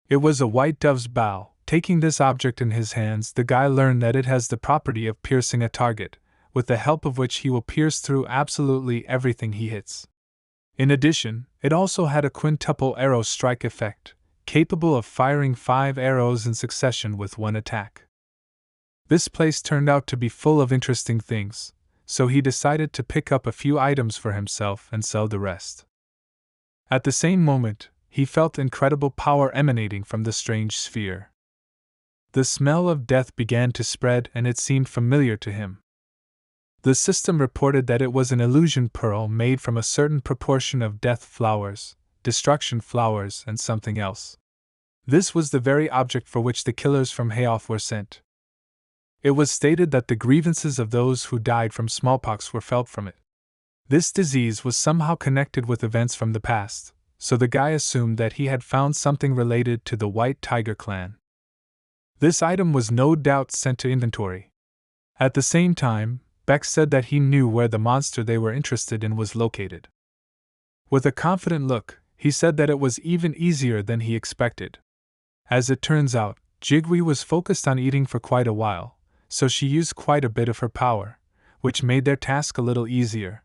It was a white dove's bow. Taking this object in his hands, the guy learned that it has the property of piercing a target, with the help of which he will pierce through absolutely everything he hits. In addition, it also had a quintuple arrow strike effect, capable of firing 5 arrows in succession with one attack. This place turned out to be full of interesting things, so he decided to pick up a few items for himself and sell the rest. At the same moment, he felt incredible power emanating from the strange sphere. The smell of death began to spread, and it seemed familiar to him. The system reported that it was an illusion pearl made from a certain proportion of death flowers, destruction, flowers, and something else. This was the very object for which the killers from Hayoff were sent. It was stated that the grievances of those who died from smallpox were felt from it. This disease was somehow connected with events from the past, so the guy assumed that he had found something related to the White Tiger clan. This item was no doubt sent to inventory. At the same time, Beck said that he knew where the monster they were interested in was located. With a confident look, he said that it was even easier than he expected. As it turns out, Jigwe was focused on eating for quite a while, so she used quite a bit of her power, which made their task a little easier.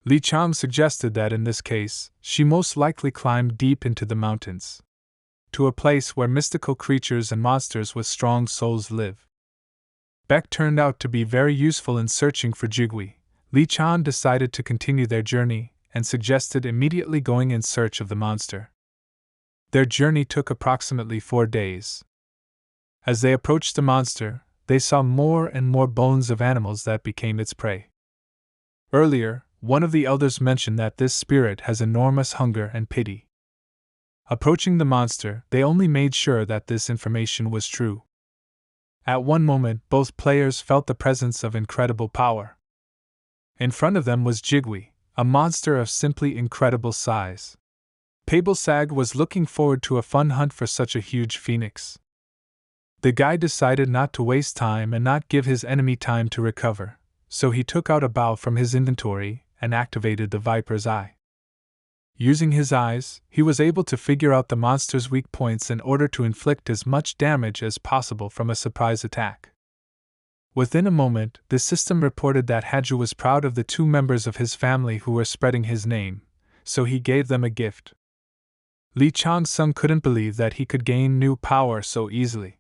Li Chang suggested that in this case, she most likely climbed deep into the mountains, to a place where mystical creatures and monsters with strong souls live. Beck turned out to be very useful in searching for Jigwe. Li Chang decided to continue their journey and suggested immediately going in search of the monster. Their journey took approximately 4 days. As they approached the monster, they saw more and more bones of animals that became its prey. Earlier, one of the elders mentioned that this spirit has enormous hunger and pity. Approaching the monster, they only made sure that this information was true. At one moment, both players felt the presence of incredible power. In front of them was Jigwe, a monster of simply incredible size. Pabelsag was looking forward to a fun hunt for such a huge phoenix. The guy decided not to waste time and not give his enemy time to recover, so he took out a bow from his inventory and activated the Viper's Eye. Using his eyes, he was able to figure out the monster's weak points in order to inflict as much damage as possible from a surprise attack. Within a moment, the system reported that Haju was proud of the 2 members of his family who were spreading his name, so he gave them a gift. Li Chang-sung couldn't believe that he could gain new power so easily.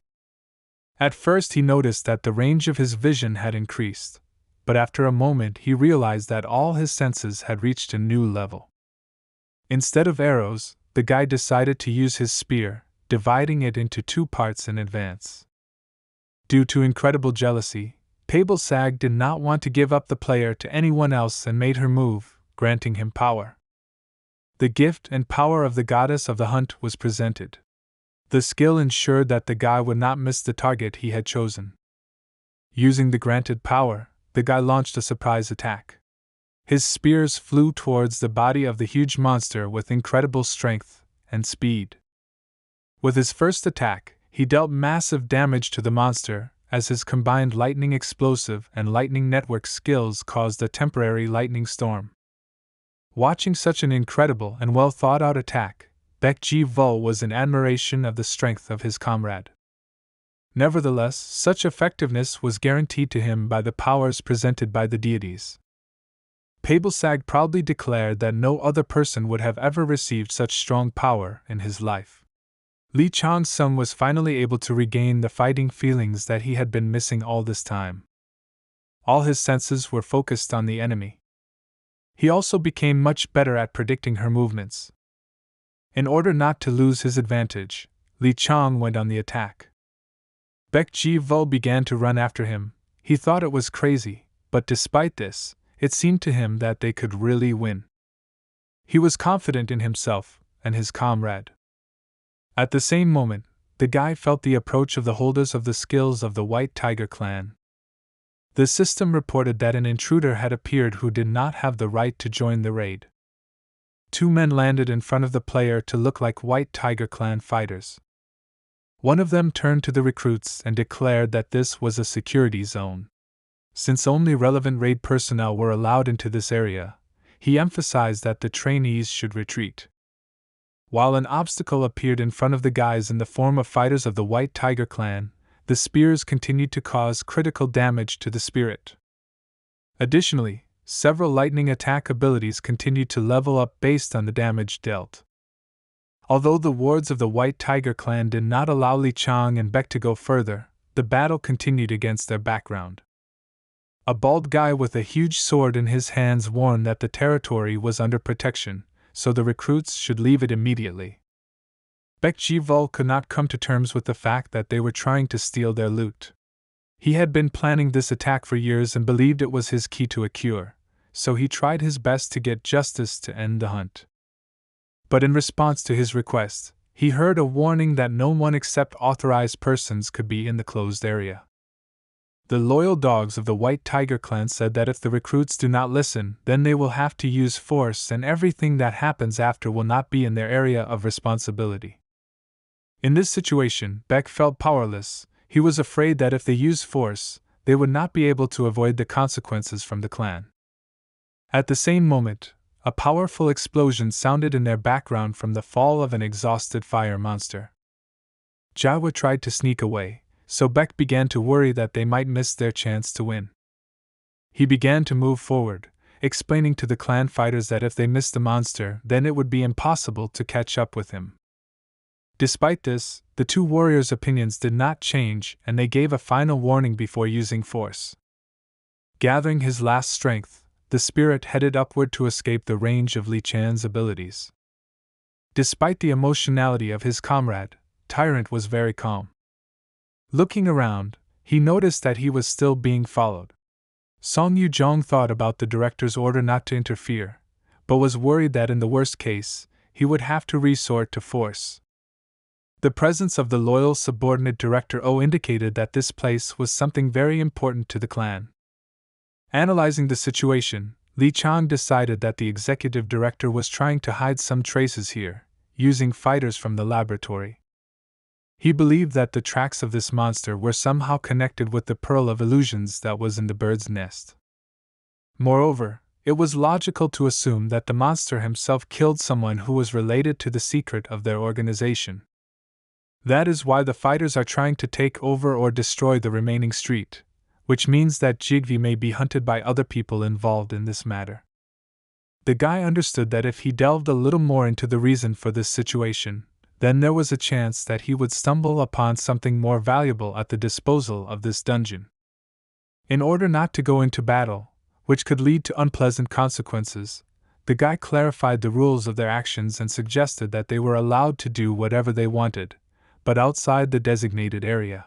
At first he noticed that the range of his vision had increased, but after a moment he realized that all his senses had reached a new level. Instead of arrows, the guy decided to use his spear, dividing it into 2 parts in advance. Due to incredible jealousy, Pabelsag did not want to give up the player to anyone else and made her move, granting him power. The gift and power of the goddess of the hunt was presented. The skill ensured that the guy would not miss the target he had chosen. Using the granted power, the guy launched a surprise attack. His spears flew towards the body of the huge monster with incredible strength and speed. With his first attack, he dealt massive damage to the monster, as his combined lightning explosive and lightning network skills caused a temporary lightning storm. Watching such an incredible and well-thought-out attack, Baek Ji-vul was in admiration of the strength of his comrade. Nevertheless, such effectiveness was guaranteed to him by the powers presented by the deities. Pabelsag proudly declared that no other person would have ever received such strong power in his life. Li Chang-sung was finally able to regain the fighting feelings that he had been missing all this time. All his senses were focused on the enemy. He also became much better at predicting her movements. In order not to lose his advantage, Li Chang went on the attack. Baek Ji-vul began to run after him. He thought it was crazy, but despite this, it seemed to him that they could really win. He was confident in himself and his comrade. At the same moment, the guy felt the approach of the holders of the skills of the White Tiger clan. The system reported that an intruder had appeared who did not have the right to join the raid. 2 men landed in front of the player to look like White Tiger clan fighters. One of them turned to the recruits and declared that this was a security zone. Since only relevant raid personnel were allowed into this area, he emphasized that the trainees should retreat. While an obstacle appeared in front of the guys in the form of fighters of the White Tiger clan, the spears continued to cause critical damage to the spirit. Additionally, several lightning attack abilities continued to level up based on the damage dealt. Although the wards of the White Tiger clan did not allow Li Chang and Baek to go further, the battle continued against their background. A bald guy with a huge sword in his hands warned that the territory was under protection, so the recruits should leave it immediately. Baek Ji-vul could not come to terms with the fact that they were trying to steal their loot. He had been planning this attack for years and believed it was his key to a cure, so he tried his best to get justice to end the hunt. But in response to his request, he heard a warning that no one except authorized persons could be in the closed area. The loyal dogs of the White Tiger clan said that if the recruits do not listen, then they will have to use force, and everything that happens after will not be in their area of responsibility. In this situation, Beck felt powerless. He was afraid that if they used force, they would not be able to avoid the consequences from the clan. At the same moment, a powerful explosion sounded in their background from the fall of an exhausted fire monster. Jawa tried to sneak away, so Beck began to worry that they might miss their chance to win. He began to move forward, explaining to the clan fighters that if they missed the monster, then it would be impossible to catch up with him. Despite this, the two warriors' opinions did not change, and they gave a final warning before using force. Gathering his last strength, the spirit headed upward to escape the range of Li Chan's abilities. Despite the emotionality of his comrade, Tyrant was very calm. Looking around, he noticed that he was still being followed. Song Yuzhong thought about the director's order not to interfere, but was worried that in the worst case, he would have to resort to force. The presence of the loyal subordinate Director O indicated that this place was something very important to the clan. Analyzing the situation, Li Chang decided that the executive director was trying to hide some traces here, using fighters from the laboratory. He believed that the tracks of this monster were somehow connected with the pearl of illusions that was in the bird's nest. Moreover, it was logical to assume that the monster himself killed someone who was related to the secret of their organization. That is why the fighters are trying to take over or destroy the remaining street, which means that Jigvi may be hunted by other people involved in this matter. The guy understood that if he delved a little more into the reason for this situation, then there was a chance that he would stumble upon something more valuable at the disposal of this dungeon. In order not to go into battle, which could lead to unpleasant consequences, the guy clarified the rules of their actions and suggested that they were allowed to do whatever they wanted, but outside the designated area.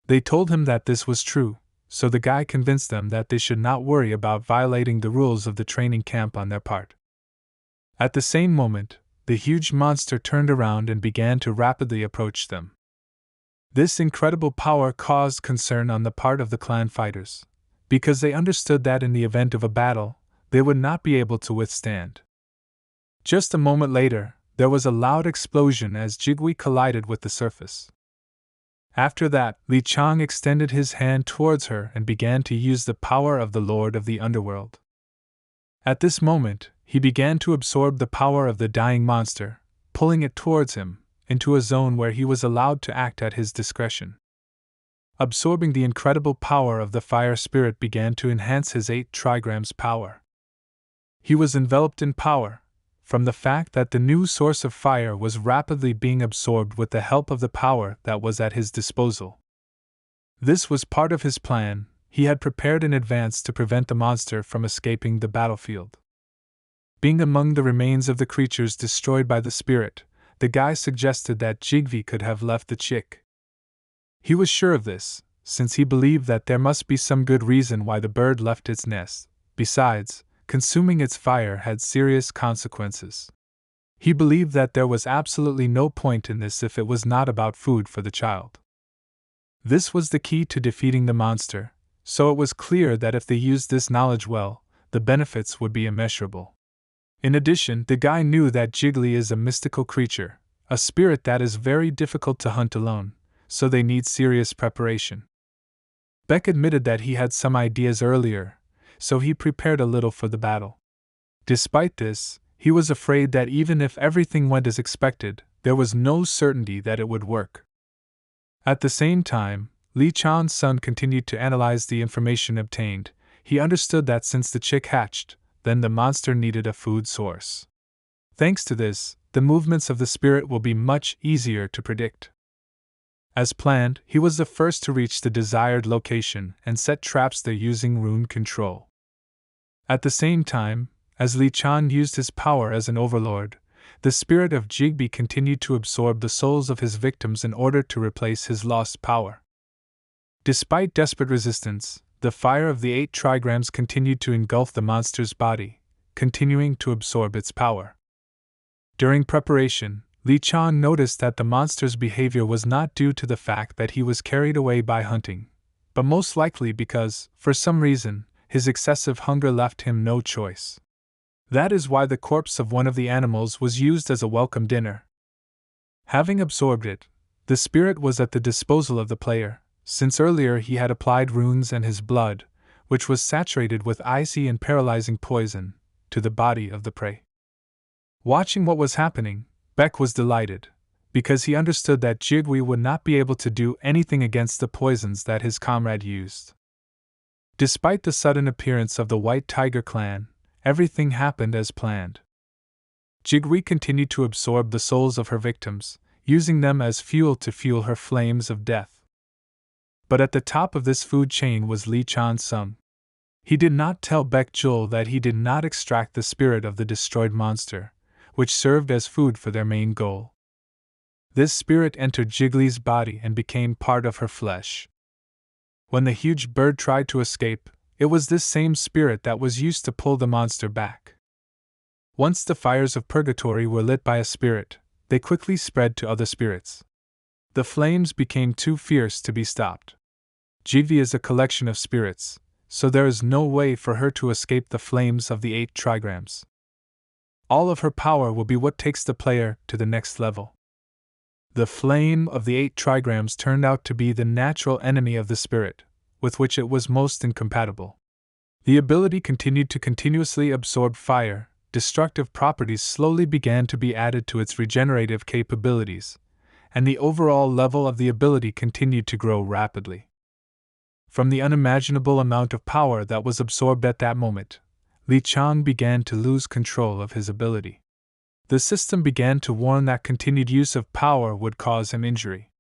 They told him that this was true, so the guy convinced them that they should not worry about violating the rules of the training camp on their part. At the same moment, the huge monster turned around and began to rapidly approach them. This incredible power caused concern on the part of the clan fighters, because they understood that in the event of a battle, they would not be able to withstand. Just a moment later, there was a loud explosion as Jigwi collided with the surface. After that, Li Chang extended his hand towards her and began to use the power of the Lord of the Underworld. At this moment, he began to absorb the power of the dying monster, pulling it towards him, into a zone where he was allowed to act at his discretion. Absorbing the incredible power of the fire spirit began to enhance his 8 trigrams power. He was enveloped in power, from the fact that the new source of fire was rapidly being absorbed with the help of the power that was at his disposal. This was part of his plan. He had prepared in advance to prevent the monster from escaping the battlefield. Being among the remains of the creatures destroyed by the spirit, the guy suggested that Jigvi could have left the chick. He was sure of this, since he believed that there must be some good reason why the bird left its nest. Besides, consuming its fire had serious consequences. He believed that there was absolutely no point in this if it was not about food for the child. This was the key to defeating the monster, so it was clear that if they used this knowledge well, the benefits would be immeasurable. In addition, the guy knew that Jiggly is a mystical creature, a spirit that is very difficult to hunt alone, so they need serious preparation. Beck admitted that he had some ideas earlier, so he prepared a little for the battle. Despite this, he was afraid that even if everything went as expected, there was no certainty that it would work. At the same time, Li Chan's son continued to analyze the information obtained. He understood that since the chick hatched, then the monster needed a food source. Thanks to this, the movements of the spirit will be much easier to predict. As planned, he was the first to reach the desired location and set traps there using rune control. At the same time, as Li Chan used his power as an overlord, the spirit of Jigbi continued to absorb the souls of his victims in order to replace his lost power. Despite desperate resistance, the fire of the 8 trigrams continued to engulf the monster's body, continuing to absorb its power. During preparation, Li Chan noticed that the monster's behavior was not due to the fact that he was carried away by hunting, but most likely because, for some reason, his excessive hunger left him no choice. That is why the corpse of one of the animals was used as a welcome dinner. Having absorbed it, the spirit was at the disposal of the player, since earlier he had applied runes and his blood, which was saturated with icy and paralyzing poison, to the body of the prey. Watching what was happening, Beck was delighted, because he understood that Jigwe would not be able to do anything against the poisons that his comrade used. Despite the sudden appearance of the White Tiger clan, everything happened as planned. Jigwe continued to absorb the souls of her victims, using them as fuel to fuel her flames of death. But at the top of this food chain was Li Chan-sung. He did not tell Baek Jul that he did not extract the spirit of the destroyed monster, which served as food for their main goal. This spirit entered Jiggly's body and became part of her flesh. When the huge bird tried to escape, it was this same spirit that was used to pull the monster back. Once the fires of purgatory were lit by a spirit, they quickly spread to other spirits. The flames became too fierce to be stopped. Jigvi is a collection of spirits, so there is no way for her to escape the flames of the 8 trigrams. All of her power will be what takes the player to the next level. The flame of the 8 trigrams turned out to be the natural enemy of the spirit, with which it was most incompatible. The ability continued to continuously absorb fire, destructive properties slowly began to be added to its regenerative capabilities, and the overall level of the ability continued to grow rapidly. From the unimaginable amount of power that was absorbed at that moment, Li Chang began to lose control of his ability. The system began to warn that continued use of power would cause him injury.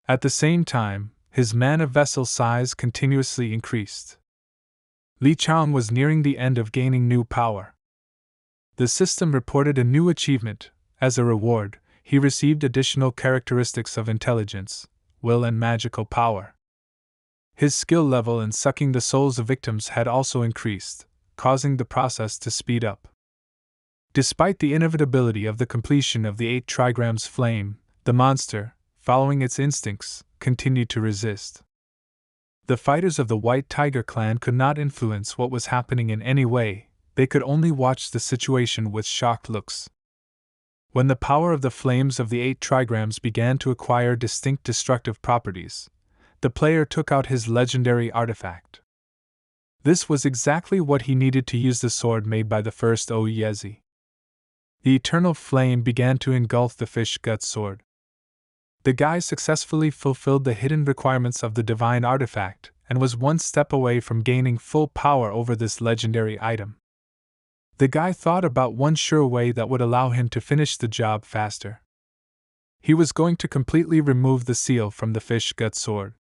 At the same time, his mana vessel size continuously increased. Li Chang was nearing the end of gaining new power. The system reported a new achievement. As a reward, he received additional characteristics of intelligence, will, and magical power. His skill level in sucking the souls of victims had also increased, causing the process to speed up. Despite the inevitability of the completion of the 8 trigrams flame, the monster, following its instincts, continued to resist. The fighters of the White Tiger clan could not influence what was happening in any way, they could only watch the situation with shocked looks. When the power of the flames of the 8 trigrams began to acquire distinct destructive properties, the player took out his legendary artifact. This was exactly what he needed to use the sword made by the first Oyezi. The eternal flame began to engulf the fish gut sword. The guy successfully fulfilled the hidden requirements of the divine artifact and was one step away from gaining full power over this legendary item. The guy thought about one sure way that would allow him to finish the job faster. He was going to completely remove the seal from the fish gut sword.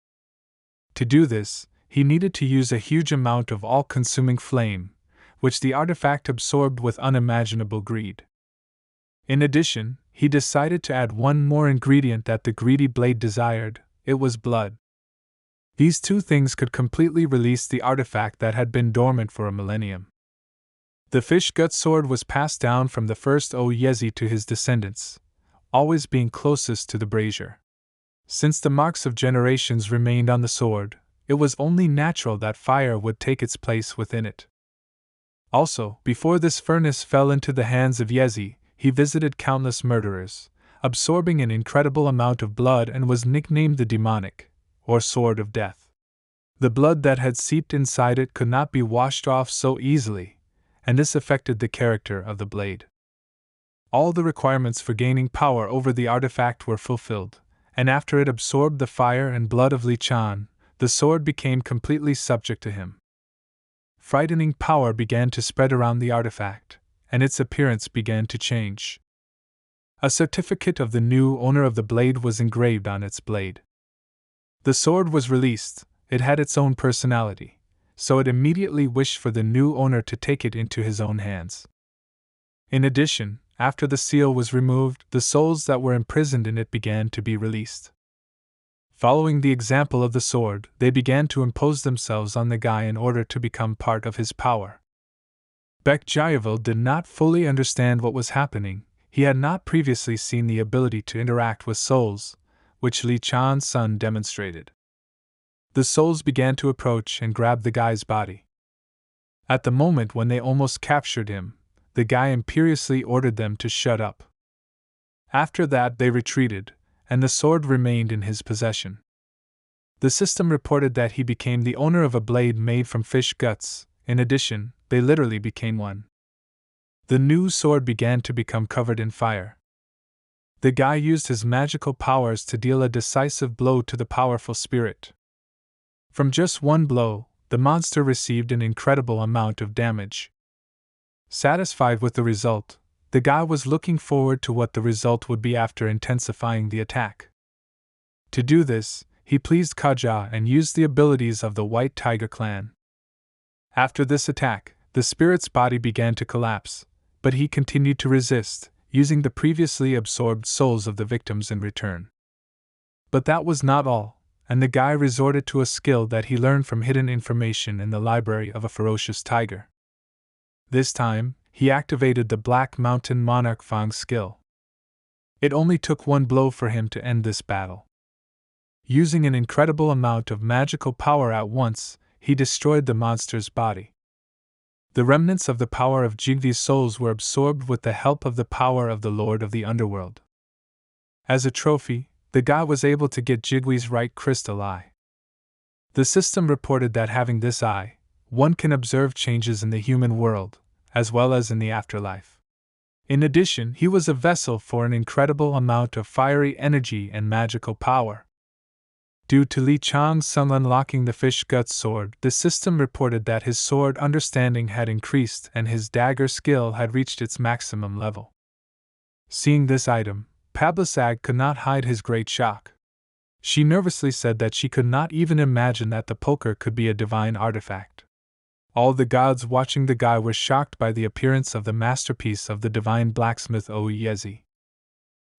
To do this, he needed to use a huge amount of all-consuming flame, which the artifact absorbed with unimaginable greed. In addition, he decided to add one more ingredient that the greedy blade desired. It was blood. These two things could completely release the artifact that had been dormant for a millennium. The fish gut sword was passed down from the first Oyezi to his descendants, always being closest to the brazier. Since the marks of generations remained on the sword, it was only natural that fire would take its place within it. Also, before this furnace fell into the hands of Yezi, he visited countless murderers, absorbing an incredible amount of blood, and was nicknamed the demonic, or sword of death. The blood that had seeped inside it could not be washed off so easily, and this affected the character of the blade. All the requirements for gaining power over the artifact were fulfilled, and after it absorbed the fire and blood of Li Chan, the sword became completely subject to him. Frightening power began to spread around the artifact, and its appearance began to change. A certificate of the new owner of the blade was engraved on its blade. The sword was released, it had its own personality, so it immediately wished for the new owner to take it into his own hands. In addition, after the seal was removed, the souls that were imprisoned in it began to be released. Following the example of the sword, they began to impose themselves on the guy in order to become part of his power. Baek Jayavil did not fully understand what was happening. He had not previously seen the ability to interact with souls, which Li Chan's son demonstrated. The souls began to approach and grab the guy's body. At the moment when they almost captured him, the guy imperiously ordered them to shut up. After that, they retreated, and the sword remained in his possession. The system reported that he became the owner of a blade made from fish guts. In addition, they literally became one. The new sword began to become covered in fire. The guy used his magical powers to deal a decisive blow to the powerful spirit. From just one blow, the monster received an incredible amount of damage. Satisfied with the result, the guy was looking forward to what the result would be after intensifying the attack. To do this, he pleased Kaja and used the abilities of the White Tiger clan. After this attack, the spirit's body began to collapse, but he continued to resist, using the previously absorbed souls of the victims in return. But that was not all, and the guy resorted to a skill that he learned from hidden information in the library of a ferocious tiger. This time, he activated the Black Mountain Monarch Fang skill. It only took one blow for him to end this battle. Using an incredible amount of magical power at once, he destroyed the monster's body. The remnants of the power of Jigvi's souls were absorbed with the help of the power of the Lord of the Underworld. As a trophy, the guy was able to get Jigvi's right crystal eye. The system reported that having this eye, one can observe changes in the human world, as well as in the afterlife. In addition, he was a vessel for an incredible amount of fiery energy and magical power. Due to Li Chang's son unlocking the fish guts sword, the system reported that his sword understanding had increased and his dagger skill had reached its maximum level. Seeing this item, Pablasag could not hide his great shock. She nervously said that she could not even imagine that the poker could be a divine artifact. All the gods watching the guy were shocked by the appearance of the masterpiece of the divine blacksmith Oyezi.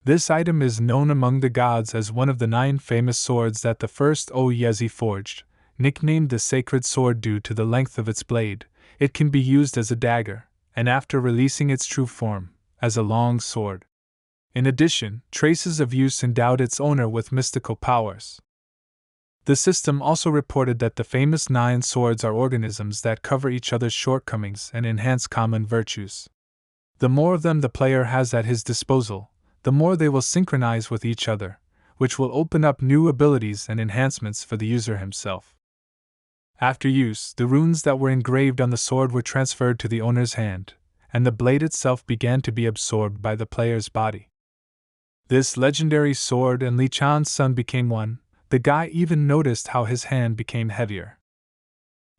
This item is known among the gods as one of the 9 famous swords that the first Oyezi forged. Nicknamed the sacred sword due to the length of its blade, it can be used as a dagger, and after releasing its true form, as a long sword. In addition, traces of use endowed its owner with mystical powers. The system also reported that the famous 9 swords are organisms that cover each other's shortcomings and enhance common virtues. The more of them the player has at his disposal, the more they will synchronize with each other, which will open up new abilities and enhancements for the user himself. After use, the runes that were engraved on the sword were transferred to the owner's hand, and the blade itself began to be absorbed by the player's body. This legendary sword and Li Chan's son became one. The guy even noticed how his hand became heavier.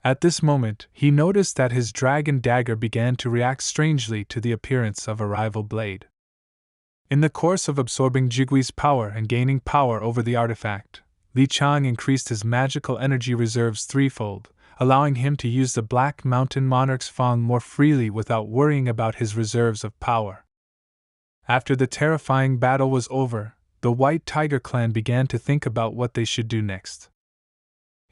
At this moment, he noticed that his dragon dagger began to react strangely to the appearance of a rival blade. In the course of absorbing Jigwi's power and gaining power over the artifact, Li Chang increased his magical energy reserves threefold, allowing him to use the Black Mountain Monarch's Fang more freely without worrying about his reserves of power. After the terrifying battle was over, the White Tiger clan began to think about what they should do next.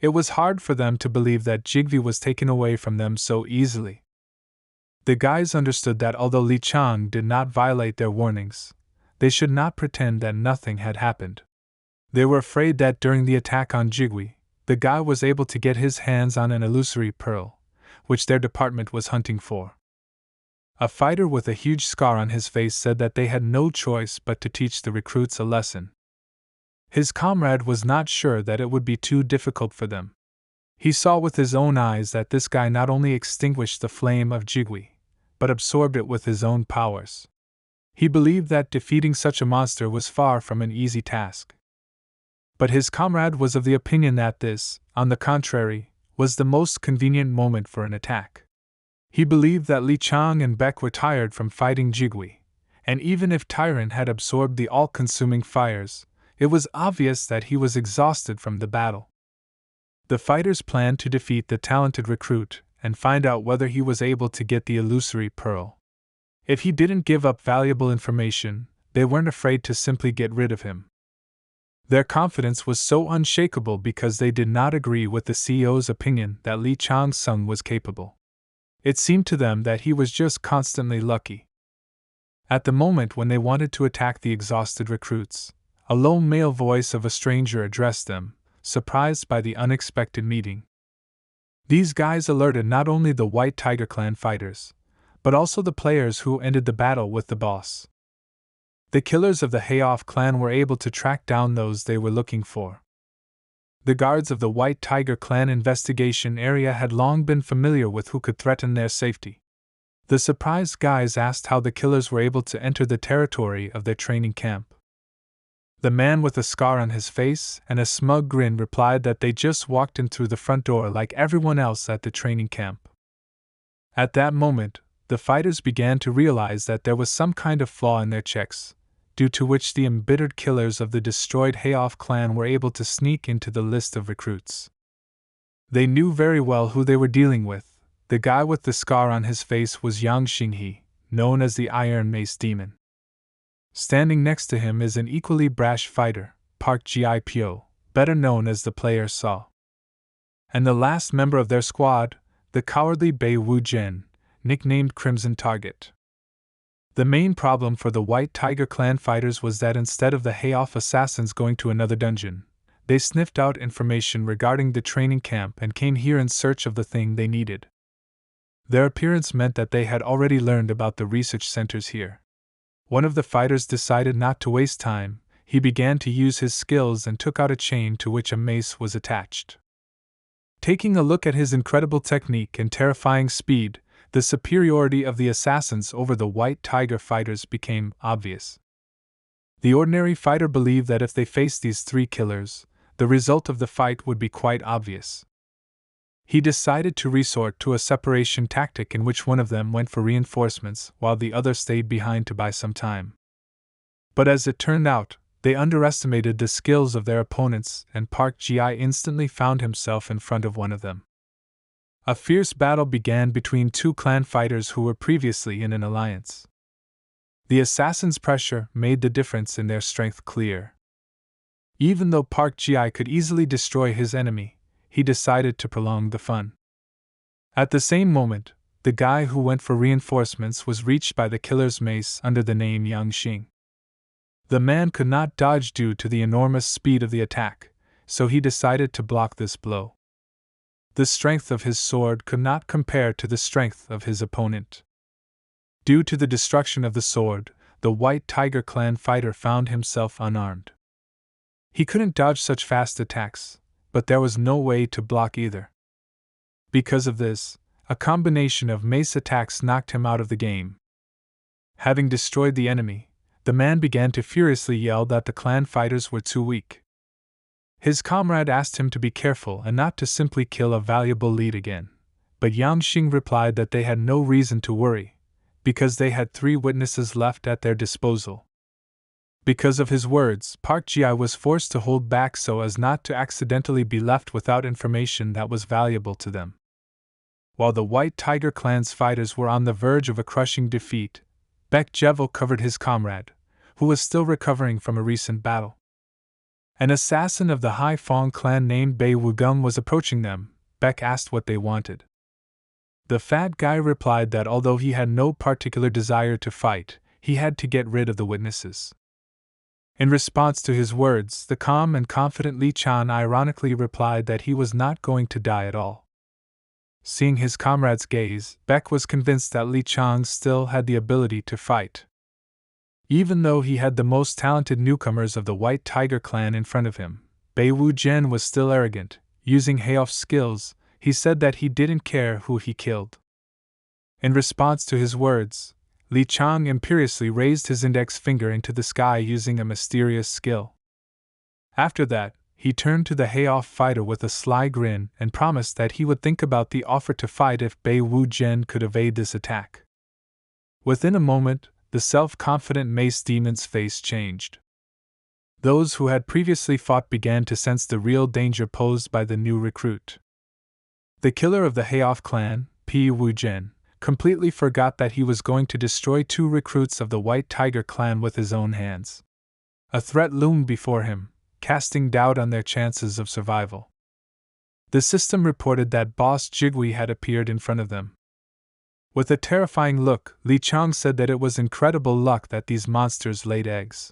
It was hard for them to believe that Jigvi was taken away from them so easily. The guys understood that although Li Chang did not violate their warnings, they should not pretend that nothing had happened. They were afraid that during the attack on Jigwi, the guy was able to get his hands on an illusory pearl, which their department was hunting for. A fighter with a huge scar on his face said that they had no choice but to teach the recruits a lesson. His comrade was not sure that it would be too difficult for them. He saw with his own eyes that this guy not only extinguished the flame of Jigwi, but absorbed it with his own powers. He believed that defeating such a monster was far from an easy task. But his comrade was of the opinion that this, on the contrary, was the most convenient moment for an attack. He believed that Li Chang and Beck were tired from fighting Jigwi, and even if Tyrant had absorbed the all-consuming fires, it was obvious that he was exhausted from the battle. The fighters planned to defeat the talented recruit and find out whether he was able to get the illusory pearl. If he didn't give up valuable information, they weren't afraid to simply get rid of him. Their confidence was so unshakable because they did not agree with the CEO's opinion that Li Chang's son was capable. It seemed to them that he was just constantly lucky. At the moment when they wanted to attack the exhausted recruits, a low male voice of a stranger addressed them, surprised by the unexpected meeting. These guys alerted not only the White Tiger Clan fighters, but also the players who ended the battle with the boss. The killers of the Hayoff clan were able to track down those they were looking for. The guards of the White Tiger Clan investigation area had long been familiar with who could threaten their safety. The surprised guys asked how the killers were able to enter the territory of their training camp. The man with a scar on his face and a smug grin replied that they just walked in through the front door like everyone else at the training camp. At that moment, the fighters began to realize that there was some kind of flaw in their checks, due to which the embittered killers of the destroyed Hayoff clan were able to sneak into the list of recruits. They knew very well who they were dealing with. The guy with the scar on his face was Yang Xinghe, known as the Iron Mace Demon. Standing next to him is an equally brash fighter, Park-2, better known as the Player Saw. And the last member of their squad, the cowardly Bei Wu-Jen, nicknamed Crimson Target. The main problem for the White Tiger Clan fighters was that instead of the Hayoff assassins going to another dungeon, they sniffed out information regarding the training camp and came here in search of the thing they needed. Their appearance meant that they had already learned about the research centers here. One of the fighters decided not to waste time. He began to use his skills and took out a chain to which a mace was attached. Taking a look at his incredible technique and terrifying speed, the superiority of the assassins over the White Tiger fighters became obvious. The ordinary fighter believed that if they faced these three killers, the result of the fight would be quite obvious. He decided to resort to a separation tactic in which one of them went for reinforcements while the other stayed behind to buy some time. But as it turned out, they underestimated the skills of their opponents, and Park-2 instantly found himself in front of one of them. A fierce battle began between two clan fighters who were previously in an alliance. The assassins' pressure made the difference in their strength clear. Even though Park-2 could easily destroy his enemy, he decided to prolong the fun. At the same moment, the guy who went for reinforcements was reached by the killer's mace under the name Yang Xing. The man could not dodge due to the enormous speed of the attack, so he decided to block this blow. The strength of his sword could not compare to the strength of his opponent. Due to the destruction of the sword, the White Tiger Clan fighter found himself unarmed. He couldn't dodge such fast attacks, but there was no way to block either. Because of this, a combination of mace attacks knocked him out of the game. Having destroyed the enemy, the man began to furiously yell that the clan fighters were too weak. His comrade asked him to be careful and not to simply kill a valuable lead again, but Yang Xing replied that they had no reason to worry, because they had 3 witnesses left at their disposal. Because of his words, Park-2 was forced to hold back so as not to accidentally be left without information that was valuable to them. While the White Tiger Clan's fighters were on the verge of a crushing defeat, Baek Jevel covered his comrade, who was still recovering from a recent battle. An assassin of the Hai Fong clan named Bei Wugum was approaching them. Baek asked what they wanted. The fat guy replied that although he had no particular desire to fight, he had to get rid of the witnesses. In response to his words, the calm and confident Li Chan ironically replied that he was not going to die at all. Seeing his comrade's gaze, Baek was convinced that Li Chan still had the ability to fight. Even though he had the most talented newcomers of the White Tiger Clan in front of him, Bei Wu-Jen was still arrogant. Using Hayoff's skills, he said that he didn't care who he killed. In response to his words, Li Chang imperiously raised his index finger into the sky using a mysterious skill. After that, he turned to the Hayoff fighter with a sly grin and promised that he would think about the offer to fight if Bei Wu-Jen could evade this attack. Within a moment, the self-confident mace demon's face changed. Those who had previously fought began to sense the real danger posed by the new recruit. The killer of the Hayoff clan, Bei Wu-Jen, completely forgot that he was going to destroy 2 recruits of the White Tiger Clan with his own hands. A threat loomed before him, casting doubt on their chances of survival. The system reported that Boss Jigui had appeared in front of them. With a terrifying look, Li Chang said that it was incredible luck that these monsters laid eggs.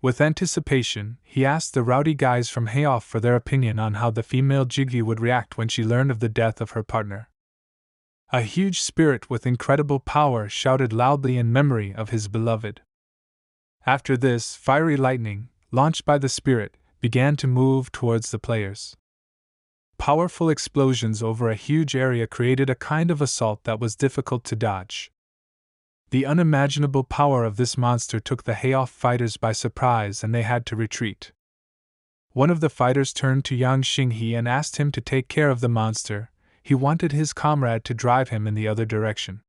With anticipation, he asked the rowdy guys from Hayoff for their opinion on how the female Jigvi would react when she learned of the death of her partner. A huge spirit with incredible power shouted loudly in memory of his beloved. After this, fiery lightning, launched by the spirit, began to move towards the players. Powerful explosions over a huge area created a kind of assault that was difficult to dodge. The unimaginable power of this monster took the Hayoff fighters by surprise and they had to retreat. One of the fighters turned to Yang Xinghe and asked him to take care of the monster. He wanted his comrade to drive him in the other direction.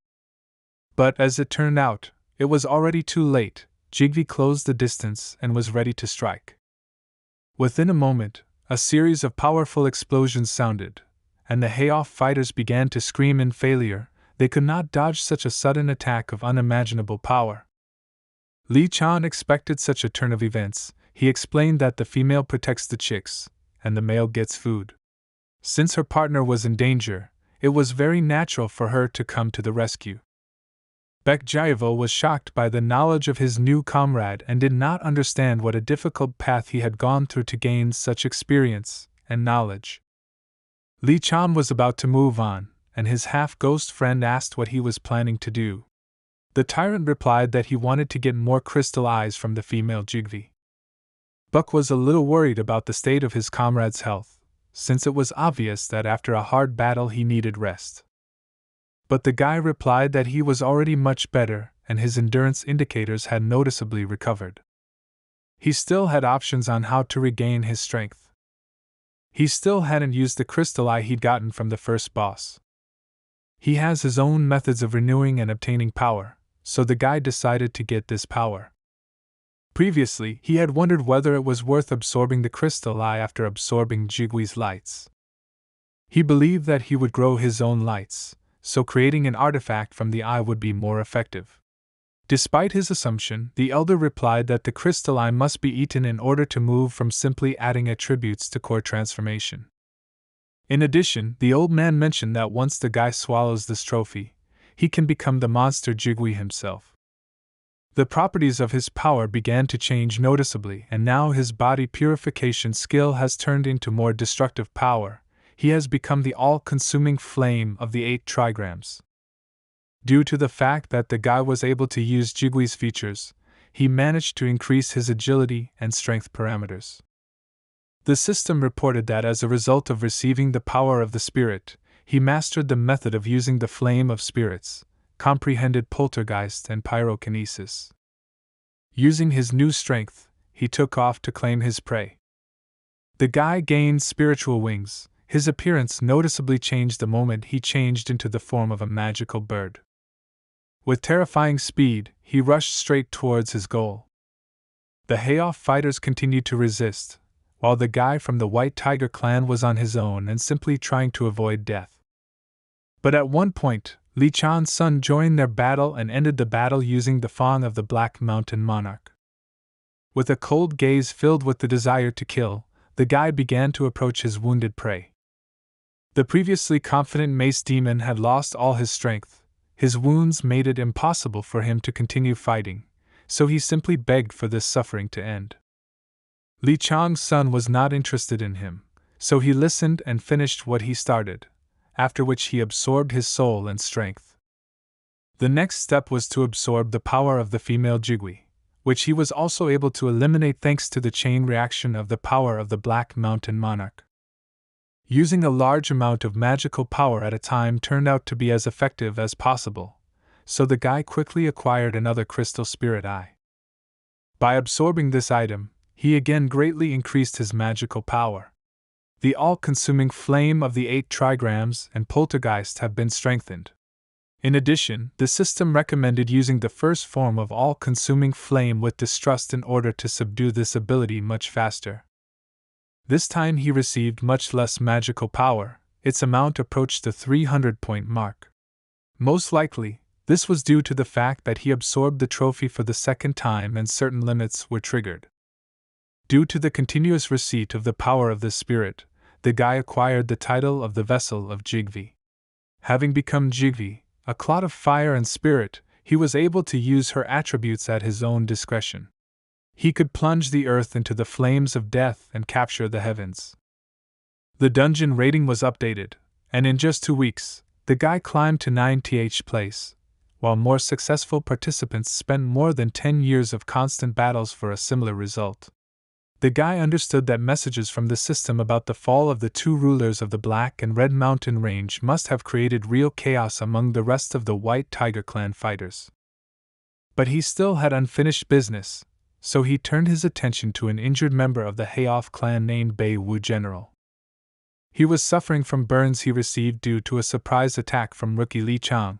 But as it turned out, it was already too late. Jigvi closed the distance and was ready to strike. Within a moment, a series of powerful explosions sounded, and the Hayoff fighters began to scream in failure. They could not dodge such a sudden attack of unimaginable power. Li Chan expected such a turn of events. He explained that the female protects the chicks, and the male gets food. Since her partner was in danger, it was very natural for her to come to the rescue. Baek Jaivo was shocked by the knowledge of his new comrade and did not understand what a difficult path he had gone through to gain such experience and knowledge. Li Chan was about to move on, and his half-ghost friend asked what he was planning to do. The tyrant replied that he wanted to get more crystal eyes from the female Jigvi. Buck was a little worried about the state of his comrade's health, since it was obvious that after a hard battle he needed rest. But the guy replied that he was already much better and his endurance indicators had noticeably recovered. He still had options on how to regain his strength. He still hadn't used the crystal eye he'd gotten from the first boss. He has his own methods of renewing and obtaining power, so the guy decided to get this power. Previously, he had wondered whether it was worth absorbing the crystal eye after absorbing Jigwi's lights. He believed that he would grow his own lights, so creating an artifact from the eye would be more effective. Despite his assumption, the elder replied that the crystal eye must be eaten in order to move from simply adding attributes to core transformation. In addition, the old man mentioned that once the guy swallows this trophy, he can become the monster Jigwi himself. The properties of his power began to change noticeably, and now his body purification skill has turned into more destructive power. He has become the all-consuming flame of the 8 trigrams. Due to the fact that the guy was able to use Jigwi's features, he managed to increase his agility and strength parameters. The system reported that as a result of receiving the power of the spirit, he mastered the method of using the flame of spirits, comprehended poltergeist and pyrokinesis. Using his new strength, he took off to claim his prey. The guy gained spiritual wings. His appearance noticeably changed the moment he changed into the form of a magical bird. With terrifying speed, he rushed straight towards his goal. The Hayoff fighters continued to resist, while the guy from the White Tiger clan was on his own and simply trying to avoid death. But at one point, Li Chan's son joined their battle and ended the battle using the Fang of the Black Mountain Monarch. With a cold gaze filled with the desire to kill, the guy began to approach his wounded prey. The previously confident mace demon had lost all his strength. His wounds made it impossible for him to continue fighting, so he simply begged for this suffering to end. Li Chang's son was not interested in him, so he listened and finished what he started, after which he absorbed his soul and strength. The next step was to absorb the power of the female Jigwi, which he was also able to eliminate thanks to the chain reaction of the power of the Black Mountain Monarch. Using a large amount of magical power at a time turned out to be as effective as possible, so the guy quickly acquired another crystal spirit eye. By absorbing this item, he again greatly increased his magical power. The all-consuming flame of the 8 trigrams and poltergeist have been strengthened. In addition, the system recommended using the first form of all-consuming flame with distrust in order to subdue this ability much faster. This time he received much less magical power. Its amount approached the 300-point mark. Most likely, this was due to the fact that he absorbed the trophy for the second time and certain limits were triggered. Due to the continuous receipt of the power of this spirit, the guy acquired the title of the Vessel of Jigvi. Having become Jigvi, a clot of fire and spirit, he was able to use her attributes at his own discretion. He could plunge the earth into the flames of death and capture the heavens. The dungeon rating was updated, and in just 2 weeks, the guy climbed to 9th place, while more successful participants spent more than 10 years of constant battles for a similar result. The guy understood that messages from the system about the fall of the two rulers of the Black and Red Mountain Range must have created real chaos among the rest of the White Tiger clan fighters. But he still had unfinished business, so he turned his attention to an injured member of the Hayoff clan named Bei Wu General. He was suffering from burns he received due to a surprise attack from rookie Li Chang.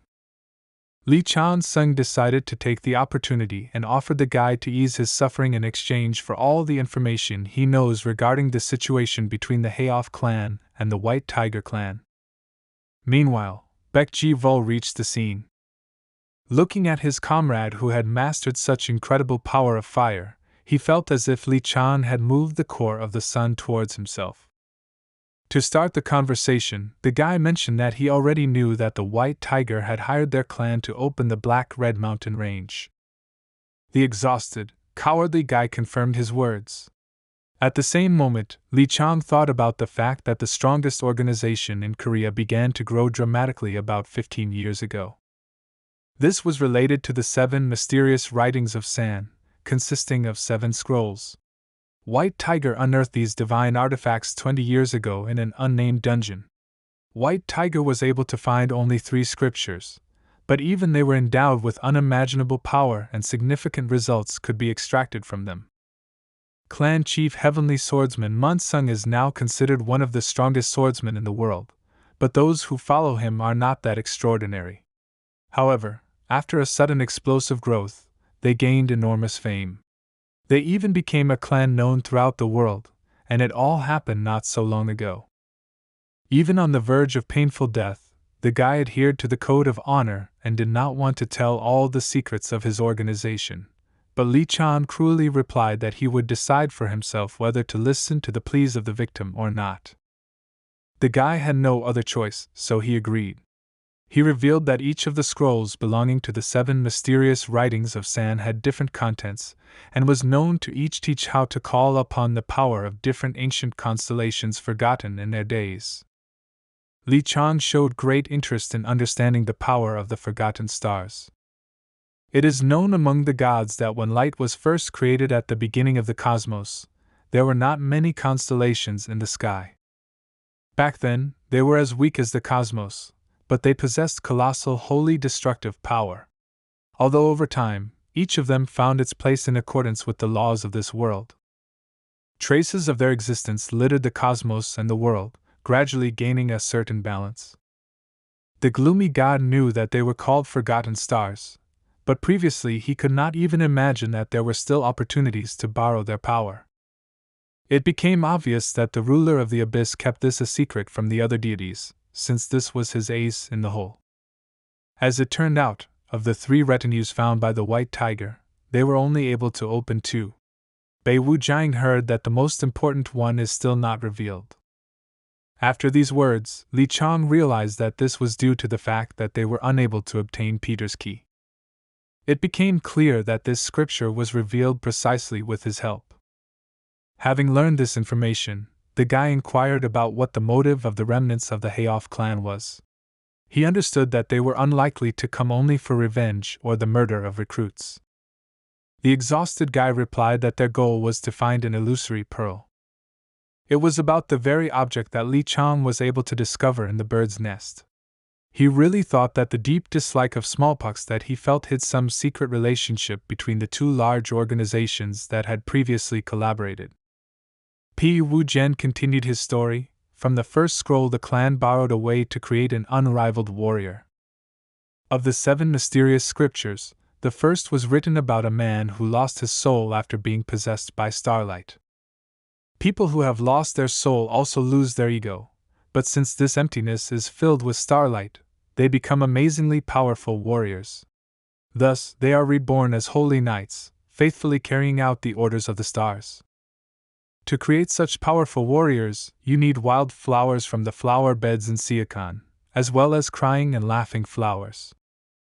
Li Chang-sung decided to take the opportunity and offered the guy to ease his suffering in exchange for all the information he knows regarding the situation between the Hayoff clan and the White Tiger clan. Meanwhile, Baek Ji-vul reached the scene. Looking at his comrade who had mastered such incredible power of fire, he felt as if Li Chan had moved the core of the sun towards himself. To start the conversation, the guy mentioned that he already knew that the White Tiger had hired their clan to open the Black Red Mountain Range. The exhausted, cowardly guy confirmed his words. At the same moment, Li Chang thought about the fact that the strongest organization in Korea began to grow dramatically about 15 years ago. This was related to the 7 mysterious writings of San, consisting of 7 scrolls. White Tiger unearthed these divine artifacts 20 years ago in an unnamed dungeon. White Tiger was able to find only 3 scriptures, but even they were endowed with unimaginable power and significant results could be extracted from them. Clan Chief Heavenly Swordsman Mun-sung is now considered one of the strongest swordsmen in the world, but those who follow him are not that extraordinary. However, after a sudden explosive growth, they gained enormous fame. They even became a clan known throughout the world, and it all happened not so long ago. Even on the verge of painful death, the guy adhered to the code of honor and did not want to tell all the secrets of his organization, but Li Chan cruelly replied that he would decide for himself whether to listen to the pleas of the victim or not. The guy had no other choice, so he agreed. He revealed that each of the scrolls belonging to the 7 mysterious writings of San had different contents, and was known to each teach how to call upon the power of different ancient constellations forgotten in their days. Li Chang showed great interest in understanding the power of the forgotten stars. It is known among the gods that when light was first created at the beginning of the cosmos, there were not many constellations in the sky. Back then, they were as weak as the cosmos, but they possessed colossal, wholly destructive power. Although over time, each of them found its place in accordance with the laws of this world. Traces of their existence littered the cosmos and the world, gradually gaining a certain balance. The gloomy god knew that they were called forgotten stars, but previously he could not even imagine that there were still opportunities to borrow their power. It became obvious that the ruler of the abyss kept this a secret from the other deities, since this was his ace in the hole. As it turned out, of the 3 retinues found by the White Tiger, they were only able to open 2. Bei Wu Jiang heard that the most important one is still not revealed. After these words, Li Chang realized that this was due to the fact that they were unable to obtain Peter's key. It became clear that this scripture was revealed precisely with his help. Having learned this information, the guy inquired about what the motive of the remnants of the Hayoff clan was. He understood that they were unlikely to come only for revenge or the murder of recruits. The exhausted guy replied that their goal was to find an illusory pearl. It was about the very object that Li Chang was able to discover in the bird's nest. He really thought that the deep dislike of smallpox that he felt hid some secret relationship between the 2 large organizations that had previously collaborated. P. Wu Jian continued his story. From the first scroll, the clan borrowed a way to create an unrivaled warrior. Of the 7 mysterious scriptures, the first was written about a man who lost his soul after being possessed by starlight. People who have lost their soul also lose their ego, but since this emptiness is filled with starlight, they become amazingly powerful warriors. Thus, they are reborn as holy knights, faithfully carrying out the orders of the stars. To create such powerful warriors, you need wild flowers from the flower beds in Siakan, as well as crying and laughing flowers.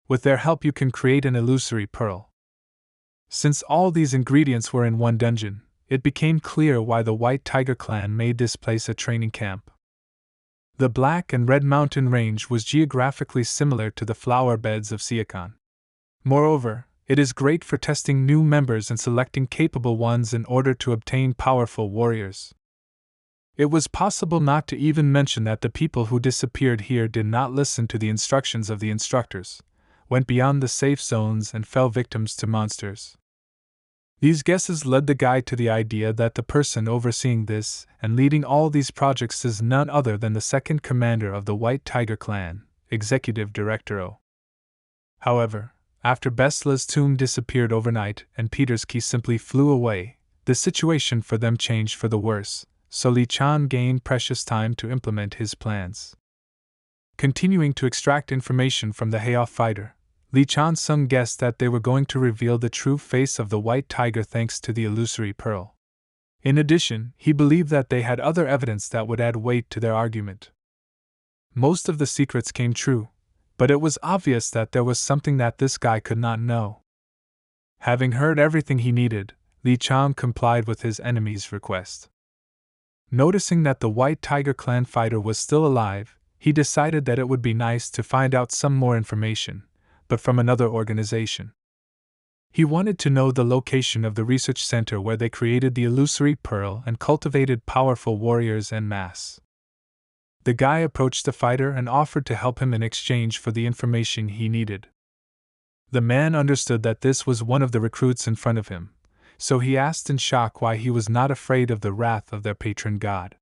With their help, you can create an illusory pearl. Since all these ingredients were in one dungeon, it became clear why the White Tiger clan made this place a training camp. The Black and Red Mountain Range was geographically similar to the flower beds of Siakan. Moreover, it is great for testing new members and selecting capable ones in order to obtain powerful warriors. It was possible not to even mention that the people who disappeared here did not listen to the instructions of the instructors, went beyond the safe zones, and fell victims to monsters. These guesses led the guide to the idea that the person overseeing this and leading all these projects is none other than the second commander of the White Tiger clan, Executive Director O. However, after Besla's tomb disappeared overnight and Peter's key simply flew away, the situation for them changed for the worse, so Li Chan gained precious time to implement his plans. Continuing to extract information from the Heof fighter, Li Chan-sung guessed that they were going to reveal the true face of the White Tiger thanks to the illusory pearl. In addition, he believed that they had other evidence that would add weight to their argument. Most of the secrets came true, but it was obvious that there was something that this guy could not know. Having heard everything he needed, Li Chan complied with his enemy's request. Noticing that the White Tiger clan fighter was still alive, he decided that it would be nice to find out some more information, but from another organization. He wanted to know the location of the research center where they created the illusory pearl and cultivated powerful warriors en masse. The guy approached the fighter and offered to help him in exchange for the information he needed. The man understood that this was one of the recruits in front of him, so he asked in shock why he was not afraid of the wrath of their patron god.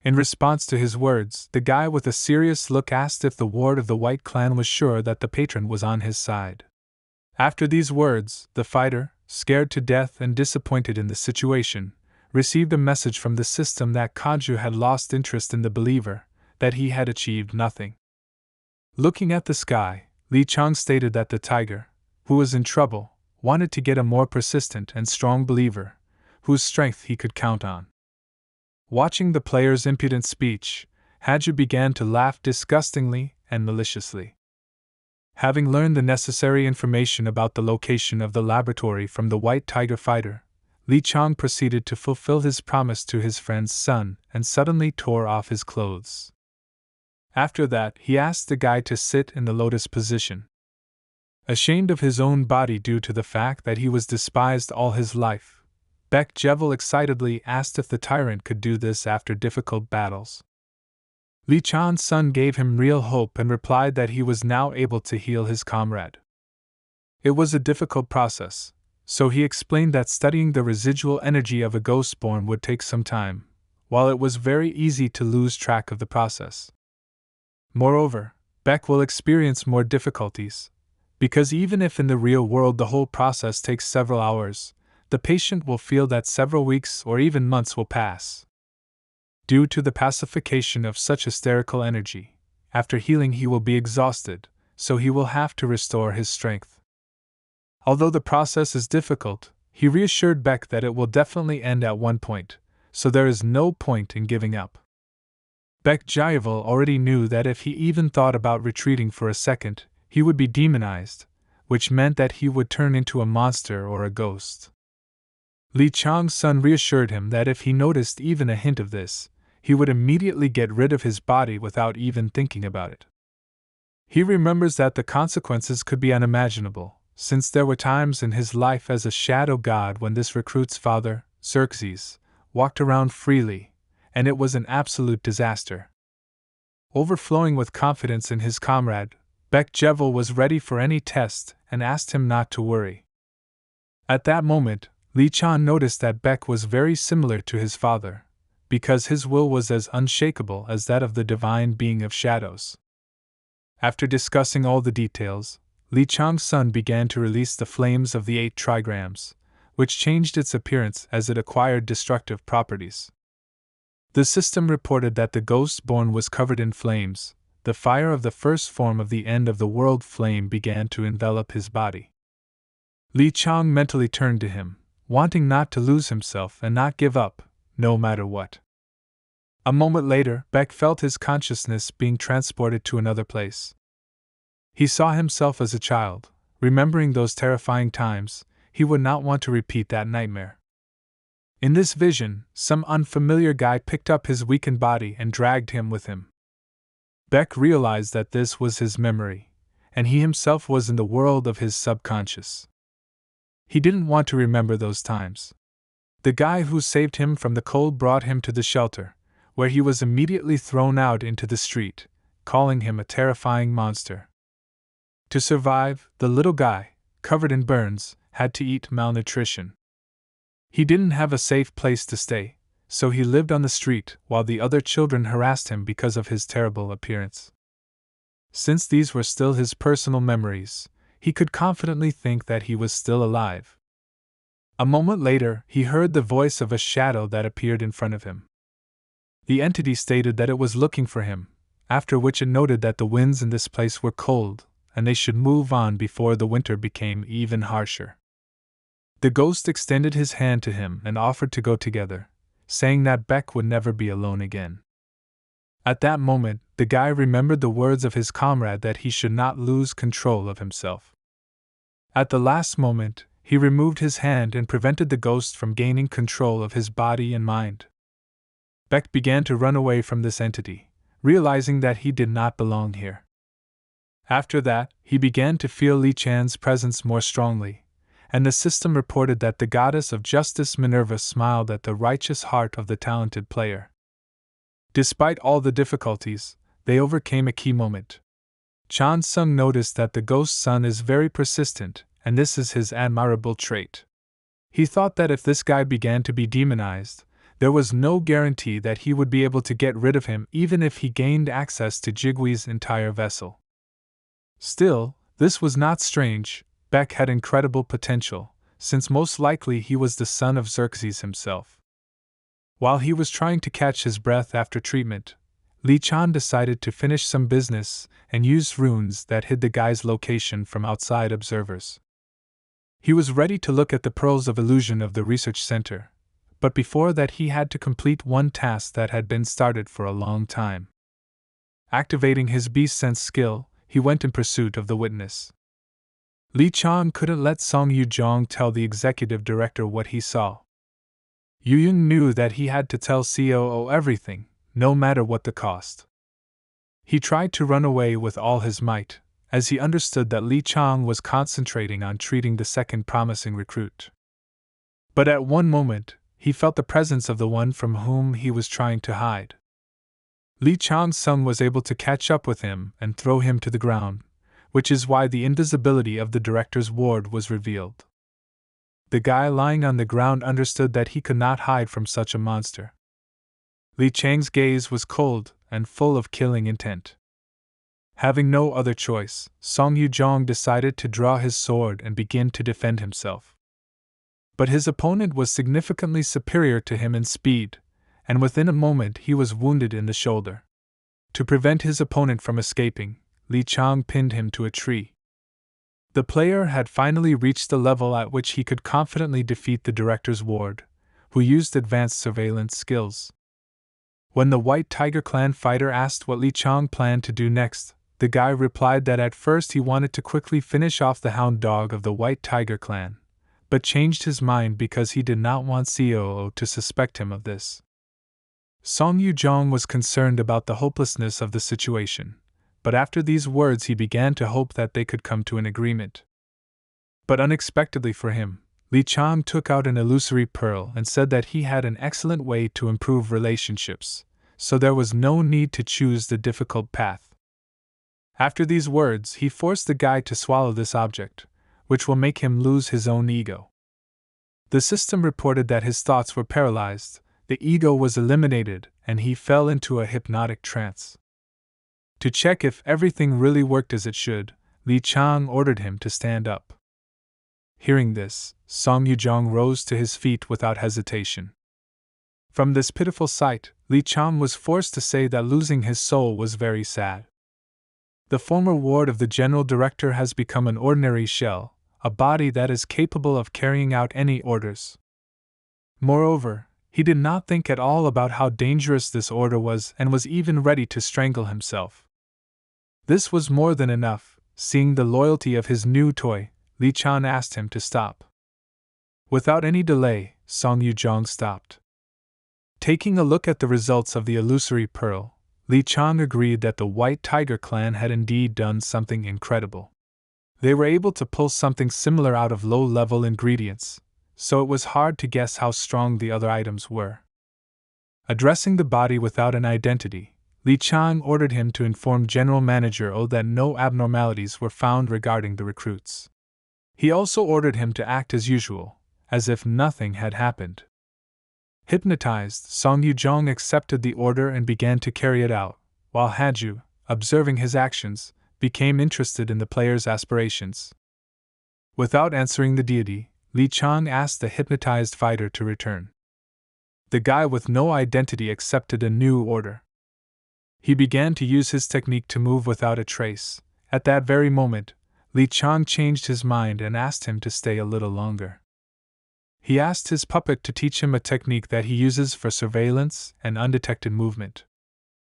In response to his words, the guy with a serious look asked if the ward of the White Clan was sure that the patron was on his side. After these words, the fighter, scared to death and disappointed in the situation, received a message from the system that Kaju had lost interest in the believer, that he had achieved nothing. Looking at the sky, Li Chang stated that the tiger, who was in trouble, wanted to get a more persistent and strong believer, whose strength he could count on. Watching the player's impudent speech, Haju began to laugh disgustingly and maliciously. Having learned the necessary information about the location of the laboratory from the White Tiger fighter, Li Chang proceeded to fulfill his promise to his friend's son and suddenly tore off his clothes. After that, he asked the guy to sit in the lotus position. Ashamed of his own body due to the fact that he was despised all his life, Baek Jevel excitedly asked if the tyrant could do this after difficult battles. Li Chan's son gave him real hope and replied that he was now able to heal his comrade. It was a difficult process, so he explained that studying the residual energy of a ghost-born would take some time, while it was very easy to lose track of the process. Moreover, Baek will experience more difficulties, because even if in the real world the whole process takes several hours, the patient will feel that several weeks or even months will pass. Due to the pacification of such hysterical energy, after healing he will be exhausted, so he will have to restore his strength. Although the process is difficult, he reassured Baek that it will definitely end at one point, so there is no point in giving up. Baek Jevel already knew that if he even thought about retreating for a second, he would be demonized, which meant that he would turn into a monster or a ghost. Li Chang's son reassured him that if he noticed even a hint of this, he would immediately get rid of his body without even thinking about it. He remembers that the consequences could be unimaginable, since there were times in his life as a shadow god when this recruit's father, Xerxes, walked around freely, and it was an absolute disaster. Overflowing with confidence in his comrade, Baek Jevel was ready for any test and asked him not to worry. At that moment, Li Chan noticed that Baek was very similar to his father, because his will was as unshakable as that of the divine being of shadows. After discussing all the details, Li Chang's son began to release the flames of the 8 trigrams, which changed its appearance as it acquired destructive properties. The system reported that the ghost-born was covered in flames. The fire of the first form of the end of the world flame began to envelop his body. Li Chang mentally turned to him, wanting not to lose himself and not give up, no matter what. A moment later, Beck felt his consciousness being transported to another place. He saw himself as a child. Remembering those terrifying times, he would not want to repeat that nightmare. In this vision, some unfamiliar guy picked up his weakened body and dragged him with him. Beck realized that this was his memory, and he himself was in the world of his subconscious. He didn't want to remember those times. The guy who saved him from the cold brought him to the shelter, where he was immediately thrown out into the street, calling him a terrifying monster. To survive, the little guy, covered in burns, had to eat malnutrition. He didn't have a safe place to stay, so he lived on the street while the other children harassed him because of his terrible appearance. Since these were still his personal memories, he could confidently think that he was still alive. A moment later, he heard the voice of a shadow that appeared in front of him. The entity stated that it was looking for him, after which it noted that the winds in this place were cold, and they should move on before the winter became even harsher. The ghost extended his hand to him and offered to go together, saying that Beck would never be alone again. At that moment, the guy remembered the words of his comrade that he should not lose control of himself. At the last moment, he removed his hand and prevented the ghost from gaining control of his body and mind. Beck began to run away from this entity, realizing that he did not belong here. After that, he began to feel Li Chan's presence more strongly, and the system reported that the goddess of justice Minerva smiled at the righteous heart of the talented player. Despite all the difficulties, they overcame a key moment. Chan Sung noticed that the ghost son is very persistent, and this is his admirable trait. He thought that if this guy began to be demonized, there was no guarantee that he would be able to get rid of him even if he gained access to Jigwee's entire vessel. Still, this was not strange. Beck had incredible potential, since most likely he was the son of Xerxes himself. While he was trying to catch his breath after treatment, Li Chan decided to finish some business and use runes that hid the guy's location from outside observers. He was ready to look at the pearls of illusion of the research center, but before that he had to complete one task that had been started for a long time. Activating his beast sense skill, he went in pursuit of the witness. Li Chang couldn't let Song Yujong tell the executive director what he saw. Yu Ying knew that he had to tell COO everything, no matter what the cost. He tried to run away with all his might, as he understood that Li Chang was concentrating on treating the second promising recruit. But at one moment, he felt the presence of the one from whom he was trying to hide. Li Chang's son was able to catch up with him and throw him to the ground, which is why the invisibility of the director's ward was revealed. The guy lying on the ground understood that he could not hide from such a monster. Li Chang's gaze was cold and full of killing intent. Having no other choice, Song Yujong decided to draw his sword and begin to defend himself. But his opponent was significantly superior to him in speed, and within a moment he was wounded in the shoulder. To prevent his opponent from escaping, Li Chang pinned him to a tree. The player had finally reached the level at which he could confidently defeat the director's ward, who used advanced surveillance skills. When the White Tiger Clan fighter asked what Li Chang planned to do next, the guy replied that at first he wanted to quickly finish off the hound dog of the White Tiger Clan, but changed his mind because he did not want COO to suspect him of this. Song Yujong was concerned about the hopelessness of the situation, but after these words he began to hope that they could come to an agreement. But unexpectedly for him, Li Chang took out an illusory pearl and said that he had an excellent way to improve relationships, so there was no need to choose the difficult path. After these words, he forced the guy to swallow this object, which will make him lose his own ego. The system reported that his thoughts were paralyzed, the ego was eliminated, and he fell into a hypnotic trance. To check if everything really worked as it should, Li Chang ordered him to stand up. Hearing this, Song Yujong rose to his feet without hesitation. From this pitiful sight, Li Chang was forced to say that losing his soul was very sad. The former ward of the general director has become an ordinary shell, a body that is capable of carrying out any orders. Moreover, He did not think at all about how dangerous this order was and was even ready to strangle himself. This was more than enough. Seeing the loyalty of his new toy, Li Chan asked him to stop. Without any delay, Song Yujong stopped. Taking a look at the results of the illusory pearl, Li Chang agreed that the White Tiger clan had indeed done something incredible. They were able to pull something similar out of low-level ingredients, so it was hard to guess how strong the other items were. Addressing the body without an identity, Li Chang ordered him to inform General Manager O that no abnormalities were found regarding the recruits. He also ordered him to act as usual, as if nothing had happened. Hypnotized, Song Yujong accepted the order and began to carry it out, while Haju, observing his actions, became interested in the player's aspirations. Without answering the deity, Li Chang asked the hypnotized fighter to return. The guy with no identity accepted a new order. He began to use his technique to move without a trace. At that very moment, Li Chang changed his mind and asked him to stay a little longer. He asked his puppet to teach him a technique that he uses for surveillance and undetected movement.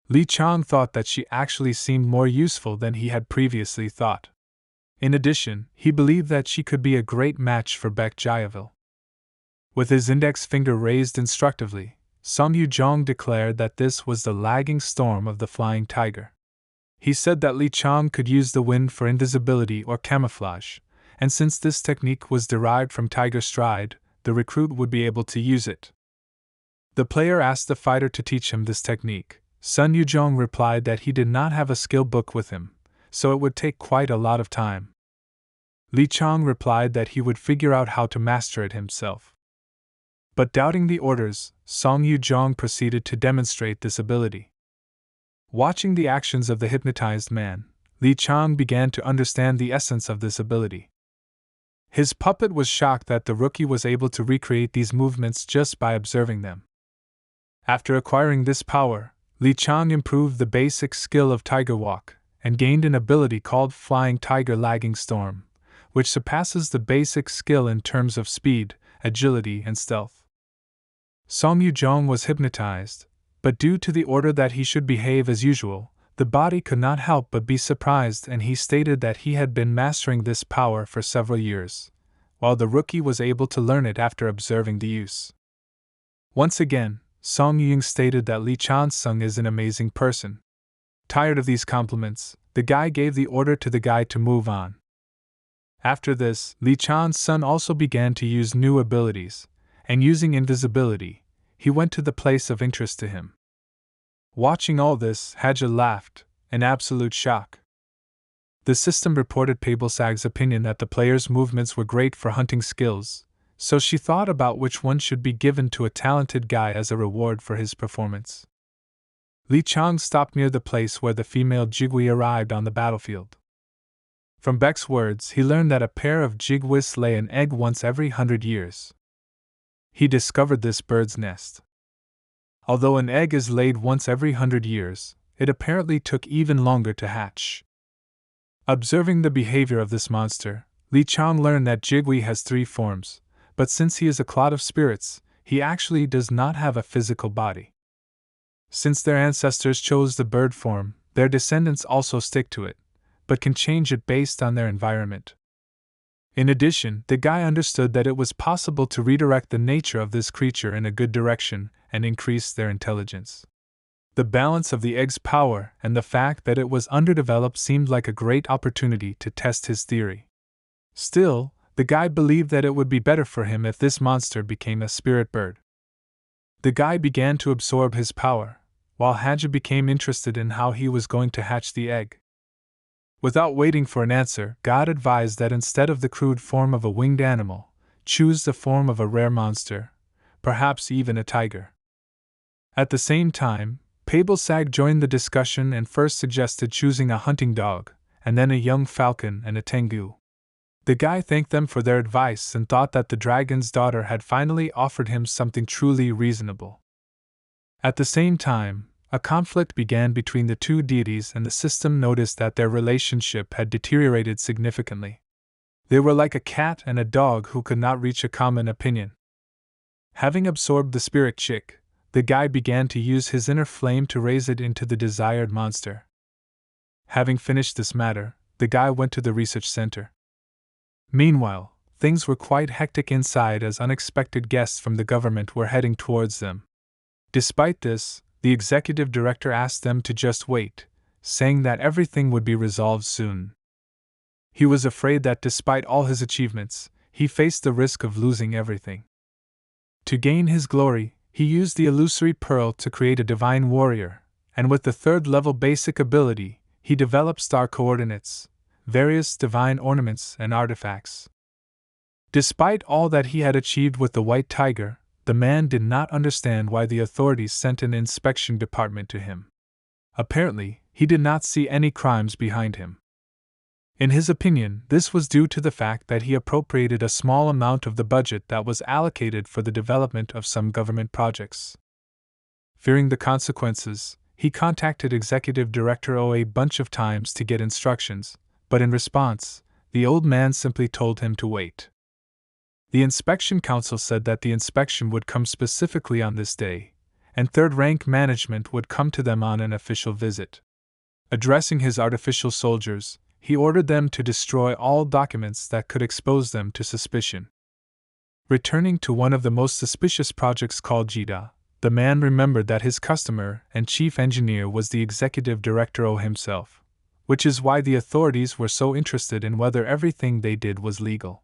Li Chang thought that she actually seemed more useful than he had previously thought. In addition, he believed that she could be a great match for Baek Jayavil. With his index finger raised instructively, Song Yujong declared that this was the lagging storm of the flying tiger. He said that Li Chang could use the wind for invisibility or camouflage, and since this technique was derived from tiger stride, the recruit would be able to use it. The player asked the fighter to teach him this technique. Sun Yujong replied that he did not have a skill book with him, so it would take quite a lot of time. Li Chang replied that he would figure out how to master it himself. But doubting the orders, Song Yujong proceeded to demonstrate this ability. Watching the actions of the hypnotized man, Li Chang began to understand the essence of this ability. His puppet was shocked that the rookie was able to recreate these movements just by observing them. After acquiring this power, Li Chang improved the basic skill of Tiger Walk and gained an ability called Flying Tiger Lagging Storm, which surpasses the basic skill in terms of speed, agility, and stealth. Song Yujong was hypnotized, but due to the order that he should behave as usual, the body could not help but be surprised, and he stated that he had been mastering this power for several years, while the rookie was able to learn it after observing the use. Once again, Song Ying stated that Li Chansung is an amazing person. Tired of these compliments, the guy gave the order to the guy to move on. After this, Li Chan's son also began to use new abilities, and using invisibility, he went to the place of interest to him. Watching all this, Haja laughed, in absolute shock. The system reported Pablesag's opinion that the player's movements were great for hunting skills, so she thought about which one should be given to a talented guy as a reward for his performance. Li Chang stopped near the place where the female Jigui arrived on the battlefield. From Beck's words, he learned that a pair of jigwis lay an egg once every 100 years. He discovered this bird's nest. Although an egg is laid once every 100 years, it apparently took even longer to hatch. Observing the behavior of this monster, Li Chang learned that Jigui has 3 forms, but since he is a clod of spirits, he actually does not have a physical body. Since their ancestors chose the bird form, their descendants also stick to it, but can change it based on their environment. In addition, the guy understood that it was possible to redirect the nature of this creature in a good direction and increase their intelligence. The balance of the egg's power and the fact that it was underdeveloped seemed like a great opportunity to test his theory. Still, the guy believed that it would be better for him if this monster became a spirit bird. The guy began to absorb his power, while Haja became interested in how he was going to hatch the egg. Without waiting for an answer, God advised that instead of the crude form of a winged animal, choose the form of a rare monster, perhaps even a tiger. At the same time, Pablesag joined the discussion and first suggested choosing a hunting dog, and then a young falcon and a tengu. The guy thanked them for their advice and thought that the dragon's daughter had finally offered him something truly reasonable. At the same time, a conflict began between the two deities, and the system noticed that their relationship had deteriorated significantly. They were like a cat and a dog who could not reach a common opinion. Having absorbed the spirit chick, the guy began to use his inner flame to raise it into the desired monster. Having finished this matter, the guy went to the research center. Meanwhile, things were quite hectic inside as unexpected guests from the government were heading towards them. Despite this, the executive director asked them to just wait, saying that everything would be resolved soon. He was afraid that despite all his achievements, he faced the risk of losing everything. To gain his glory, he used the illusory pearl to create a divine warrior, and with the third-level basic ability, he developed star coordinates, various divine ornaments and artifacts. Despite all that he had achieved with the white tiger, the man did not understand why the authorities sent an inspection department to him. Apparently, he did not see any crimes behind him. In his opinion, this was due to the fact that he appropriated a small amount of the budget that was allocated for the development of some government projects. Fearing the consequences, he contacted Executive Director O a bunch of times to get instructions, but in response, the old man simply told him to wait. The inspection council said that the inspection would come specifically on this day, and third-rank management would come to them on an official visit. Addressing his artificial soldiers, he ordered them to destroy all documents that could expose them to suspicion. Returning to one of the most suspicious projects called JIDA, the man remembered that his customer and chief engineer was the executive director O himself, which is why the authorities were so interested in whether everything they did was legal.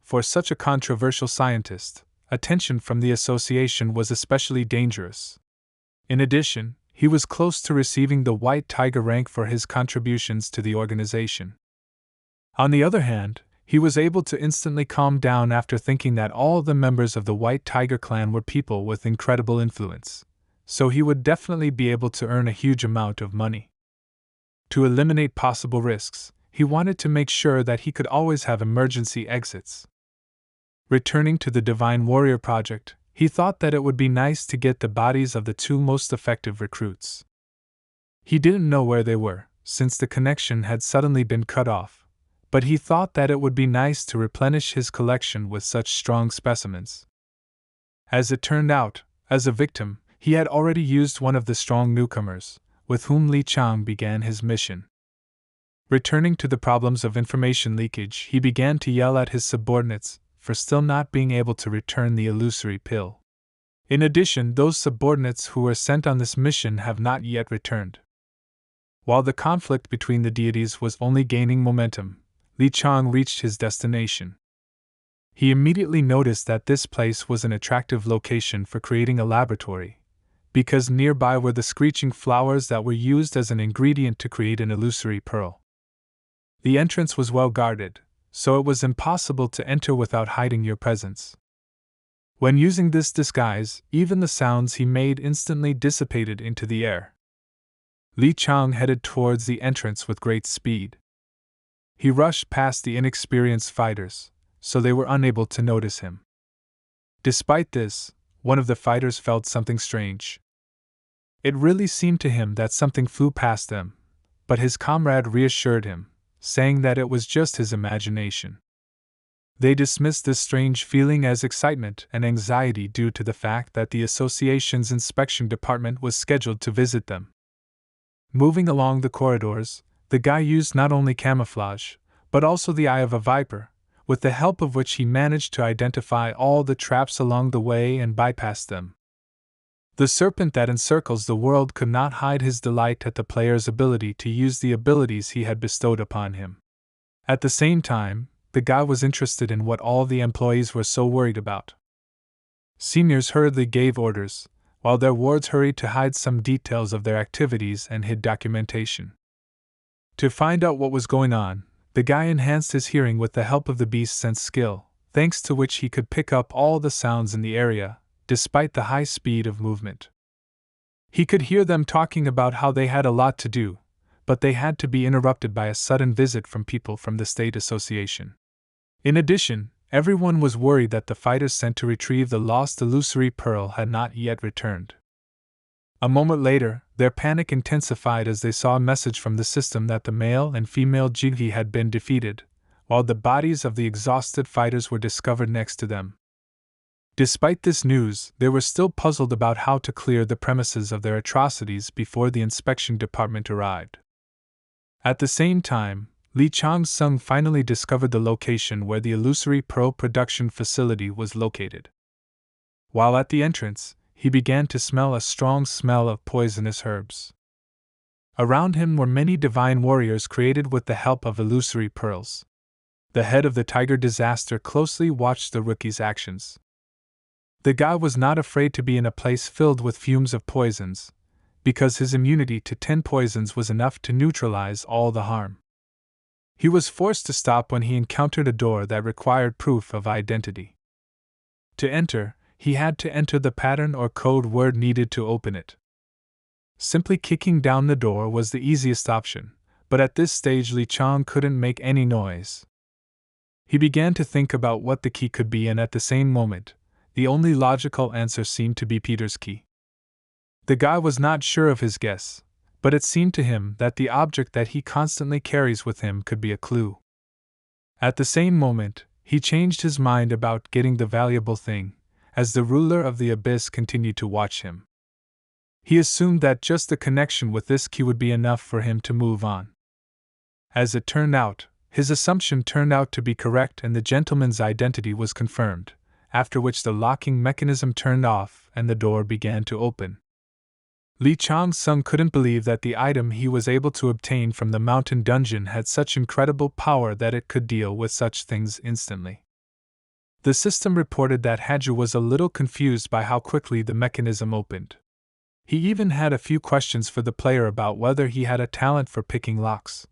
For such a controversial scientist, attention from the association was especially dangerous. In addition, he was close to receiving the White Tiger rank for his contributions to the organization. On the other hand, he was able to instantly calm down after thinking that all the members of the White Tiger clan were people with incredible influence, so he would definitely be able to earn a huge amount of money. To eliminate possible risks, he wanted to make sure that he could always have emergency exits. Returning to the Divine Warrior project, he thought that it would be nice to get the bodies of the two most effective recruits. He didn't know where they were, since the connection had suddenly been cut off, but he thought that it would be nice to replenish his collection with such strong specimens. As it turned out, as a victim, he had already used one of the strong newcomers, with whom Li Chang began his mission. Returning to the problems of information leakage, he began to yell at his subordinates for still not being able to return the illusory pill. In addition, those subordinates who were sent on this mission have not yet returned. While the conflict between the deities was only gaining momentum, Li Chang reached his destination. He immediately noticed that this place was an attractive location for creating a laboratory, because nearby were the screeching flowers that were used as an ingredient to create an illusory pearl. The entrance was well guarded, so it was impossible to enter without hiding your presence. When using this disguise, even the sounds he made instantly dissipated into the air. Li Chang headed towards the entrance with great speed. He rushed past the inexperienced fighters, so they were unable to notice him. Despite this, one of the fighters felt something strange. It really seemed to him that something flew past them, but his comrade reassured him, saying that it was just his imagination. They dismissed this strange feeling as excitement and anxiety due to the fact that the association's inspection department was scheduled to visit them. Moving along the corridors, the guy used not only camouflage, but also the eye of a viper, with the help of which he managed to identify all the traps along the way and bypass them. The serpent that encircles the world could not hide his delight at the player's ability to use the abilities he had bestowed upon him. At the same time, the guy was interested in what all the employees were so worried about. Seniors hurriedly gave orders, while their wards hurried to hide some details of their activities and hid documentation. To find out what was going on, the guy enhanced his hearing with the help of the beast's sense skill, thanks to which he could pick up all the sounds in the area, despite the high speed of movement. He could hear them talking about how they had a lot to do, but they had to be interrupted by a sudden visit from people from the State Association. In addition, everyone was worried that the fighters sent to retrieve the lost illusory pearl had not yet returned. A moment later, their panic intensified as they saw a message from the system that the male and female Jighi had been defeated, while the bodies of the exhausted fighters were discovered next to them. Despite this news, they were still puzzled about how to clear the premises of their atrocities before the inspection department arrived. At the same time, Lee Chang-sung finally discovered the location where the illusory pearl production facility was located. While at the entrance, he began to smell a strong smell of poisonous herbs. Around him were many divine warriors created with the help of illusory pearls. The head of the Tiger Disaster closely watched the rookie's actions. The guy was not afraid to be in a place filled with fumes of poisons, because his immunity to 10 poisons was enough to neutralize all the harm. He was forced to stop when he encountered a door that required proof of identity. To enter, he had to enter the pattern or code word needed to open it. Simply kicking down the door was the easiest option, but at this stage Lee Chang couldn't make any noise. He began to think about what the key could be, and at the same moment, the only logical answer seemed to be Peter's key. The guy was not sure of his guess, but it seemed to him that the object that he constantly carries with him could be a clue. At the same moment, he changed his mind about getting the valuable thing, as the ruler of the abyss continued to watch him. He assumed that just the connection with this key would be enough for him to move on. As it turned out, his assumption turned out to be correct, and the gentleman's identity was confirmed, after which the locking mechanism turned off and the door began to open. Lee Chang-sung couldn't believe that the item he was able to obtain from the mountain dungeon had such incredible power that it could deal with such things instantly. The system reported that Haju was a little confused by how quickly the mechanism opened. He even had a few questions for the player about whether he had a talent for picking locks.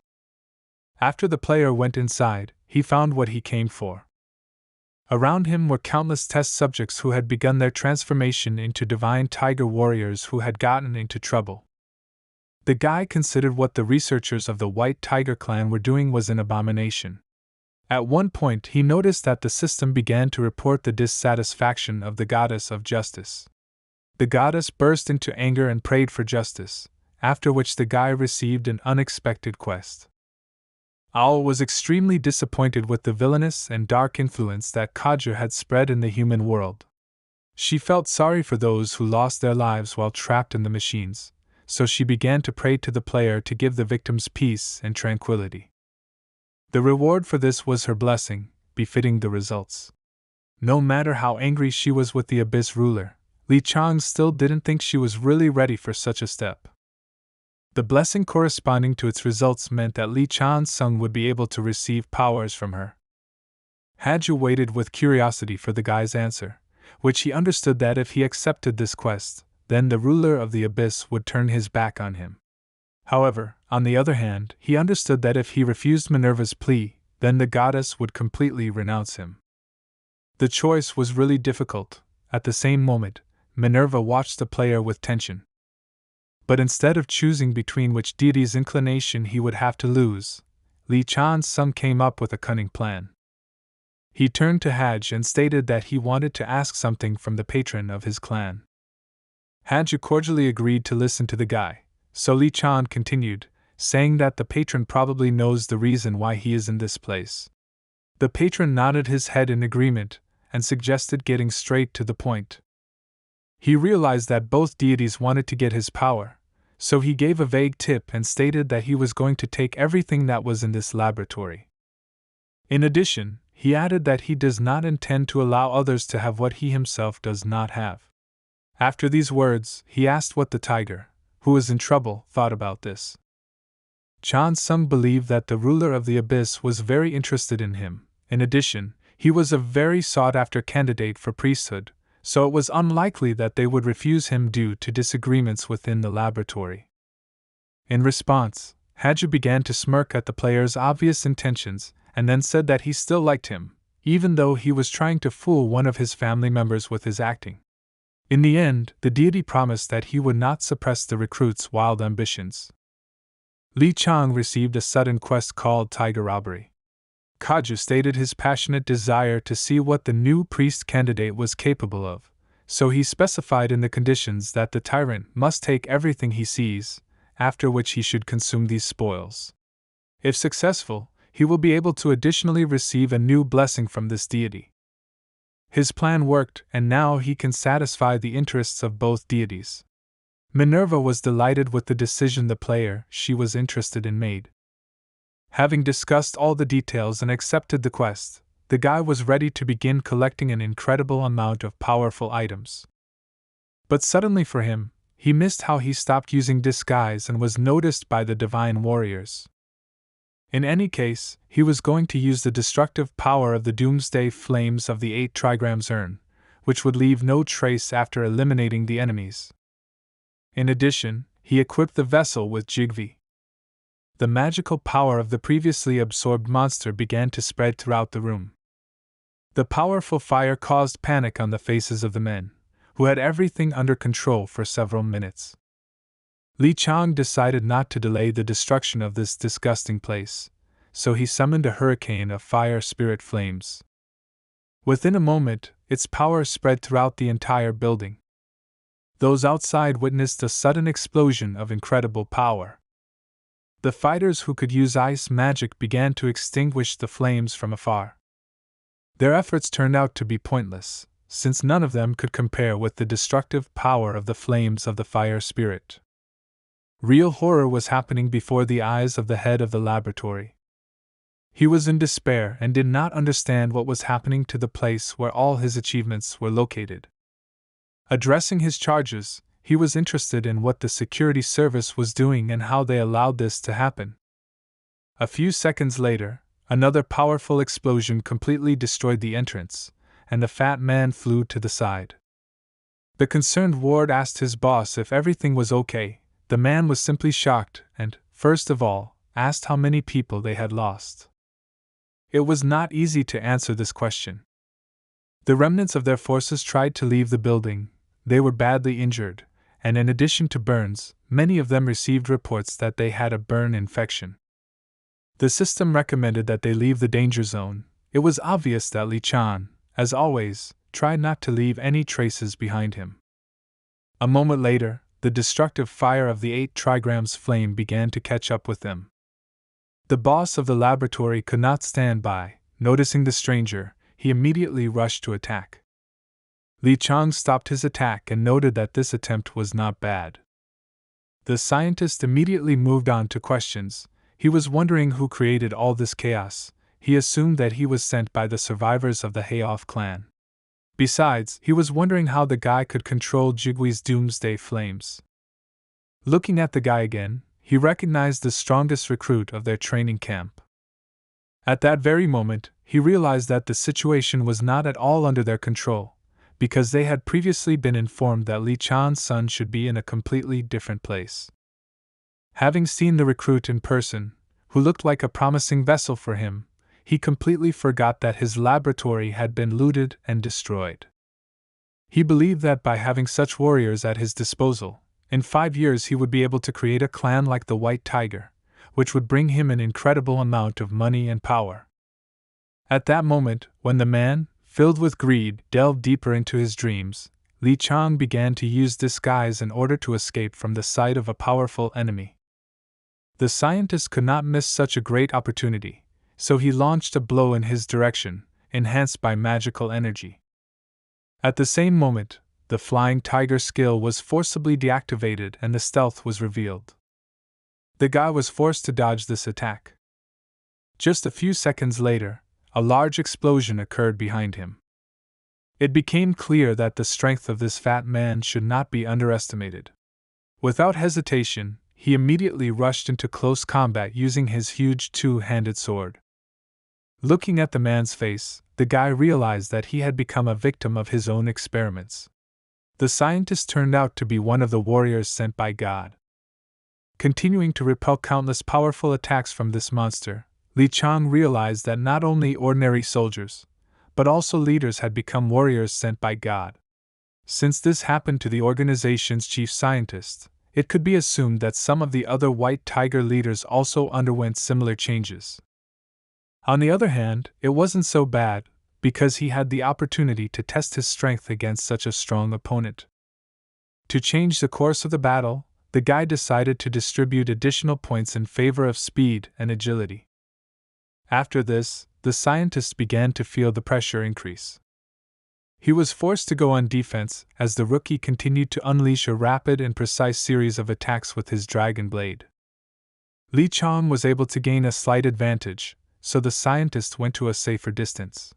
After the player went inside, he found what he came for. Around him were countless test subjects who had begun their transformation into divine tiger warriors who had gotten into trouble. The guy considered what the researchers of the White Tiger clan were doing was an abomination. At one point, he noticed that the system began to report the dissatisfaction of the goddess of justice. The goddess burst into anger and prayed for justice, after which the guy received an unexpected quest. Owl was extremely disappointed with the villainous and dark influence that Kaja had spread in the human world. She felt sorry for those who lost their lives while trapped in the machines, so she began to pray to the player to give the victims peace and tranquility. The reward for this was her blessing, befitting the results. No matter how angry she was with the Abyss ruler, Lee Chang still didn't think she was really ready for such a step. The blessing corresponding to its results meant that Lee Chang-sung would be able to receive powers from her. Haju waited with curiosity for the guy's answer, which he understood that if he accepted this quest, then the ruler of the abyss would turn his back on him. However, on the other hand, he understood that if he refused Minerva's plea, then the goddess would completely renounce him. The choice was really difficult. At the same moment, Minerva watched the player with tension. But instead of choosing between which deity's inclination he would have to lose, Lee Chang-sung came up with a cunning plan. He turned to Haj and stated that he wanted to ask something from the patron of his clan. Haj cordially agreed to listen to the guy, so Lee Chang continued, saying that the patron probably knows the reason why he is in this place. The patron nodded his head in agreement and suggested getting straight to the point. He realized that both deities wanted to get his power, so he gave a vague tip and stated that he was going to take everything that was in this laboratory. In addition, he added that he does not intend to allow others to have what he himself does not have. After these words, he asked what the tiger, who was in trouble, thought about this. Chang-sung believed that the ruler of the abyss was very interested in him. In addition, he was a very sought-after candidate for priesthood, so it was unlikely that they would refuse him due to disagreements within the laboratory. In response, Haju began to smirk at the player's obvious intentions and then said that he still liked him, even though he was trying to fool one of his family members with his acting. In the end, the deity promised that he would not suppress the recruits' wild ambitions. Lee Chang received a sudden quest called Tiger Robbery. Kaju stated his passionate desire to see what the new priest candidate was capable of, so he specified in the conditions that the tyrant must take everything he sees, after which he should consume these spoils. If successful, he will be able to additionally receive a new blessing from this deity. His plan worked, and now he can satisfy the interests of both deities. Minerva was delighted with the decision the player she was interested in made. Having discussed all the details and accepted the quest, the guy was ready to begin collecting an incredible amount of powerful items. But suddenly for him, he missed how he stopped using disguise and was noticed by the divine warriors. In any case, he was going to use the destructive power of the doomsday flames of the 8 trigrams urn, which would leave no trace after eliminating the enemies. In addition, he equipped the vessel with Jigvi. The magical power of the previously absorbed monster began to spread throughout the room. The powerful fire caused panic on the faces of the men, who had everything under control for several minutes. Li Chang decided not to delay the destruction of this disgusting place, so he summoned a hurricane of fire spirit flames. Within a moment, its power spread throughout the entire building. Those outside witnessed a sudden explosion of incredible power. The fighters who could use ice magic began to extinguish the flames from afar. Their efforts turned out to be pointless, since none of them could compare with the destructive power of the flames of the fire spirit. Real horror was happening before the eyes of the head of the laboratory. He was in despair and did not understand what was happening to the place where all his achievements were located. Addressing his charges, he was interested in what the security service was doing and how they allowed this to happen. A few seconds later, another powerful explosion completely destroyed the entrance, and the fat man flew to the side. The concerned ward asked his boss if everything was okay. The man was simply shocked and, first of all, asked how many people they had lost. It was not easy to answer this question. The remnants of their forces tried to leave the building. They were badly injured, and in addition to burns, many of them received reports that they had a burn infection. The system recommended that they leave the danger zone. It was obvious that Li Chan, as always, tried not to leave any traces behind him. A moment later, the destructive fire of the 8 trigrams flame began to catch up with them. The boss of the laboratory could not stand by. Noticing the stranger, he immediately rushed to attack. Li Chang stopped his attack and noted that this attempt was not bad. The scientist immediately moved on to questions. He was wondering who created all this chaos. He assumed that he was sent by the survivors of the Hayoff clan. Besides, he was wondering how the guy could control Jigwi's doomsday flames. Looking at the guy again, he recognized the strongest recruit of their training camp. At that very moment, he realized that the situation was not at all under their control, because they had previously been informed that Li Chan's son should be in a completely different place. Having seen the recruit in person, who looked like a promising vessel for him, he completely forgot that his laboratory had been looted and destroyed. He believed that by having such warriors at his disposal, in 5 years he would be able to create a clan like the White Tiger, which would bring him an incredible amount of money and power. At that moment, when the man, filled with greed, delved deeper into his dreams, Li Chang began to use disguise in order to escape from the sight of a powerful enemy. The scientist could not miss such a great opportunity, so he launched a blow in his direction, enhanced by magical energy. At the same moment, the Flying Tiger skill was forcibly deactivated and the stealth was revealed. The guy was forced to dodge this attack. Just a few seconds later, a large explosion occurred behind him. It became clear that the strength of this fat man should not be underestimated. Without hesitation, he immediately rushed into close combat using his huge 2-handed sword. Looking at the man's face, the guy realized that he had become a victim of his own experiments. The scientist turned out to be one of the warriors sent by God. Continuing to repel countless powerful attacks from this monster, Li Chang realized that not only ordinary soldiers, but also leaders had become warriors sent by God. Since this happened to the organization's chief scientist, it could be assumed that some of the other White Tiger leaders also underwent similar changes. On the other hand, it wasn't so bad, because he had the opportunity to test his strength against such a strong opponent. To change the course of the battle, the guy decided to distribute additional points in favor of speed and agility. After this, the scientist began to feel the pressure increase. He was forced to go on defense as the rookie continued to unleash a rapid and precise series of attacks with his dragon blade. Li Chang was able to gain a slight advantage, so the scientist went to a safer distance.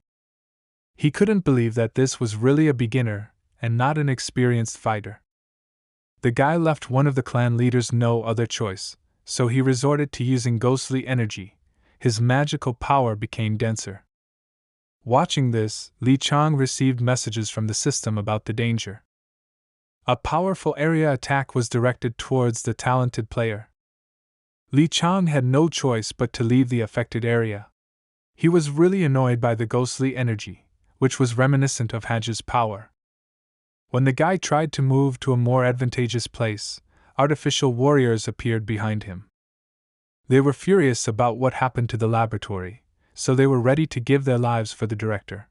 He couldn't believe that this was really a beginner and not an experienced fighter. The guy left one of the clan leaders no other choice, so he resorted to using ghostly energy. His magical power became denser. Watching this, Li Chang received messages from the system about the danger. A powerful area attack was directed towards the talented player. Li Chang had no choice but to leave the affected area. He was really annoyed by the ghostly energy, which was reminiscent of Haj's power. When the guy tried to move to a more advantageous place, artificial warriors appeared behind him. They were furious about what happened to the laboratory, so they were ready to give their lives for the director.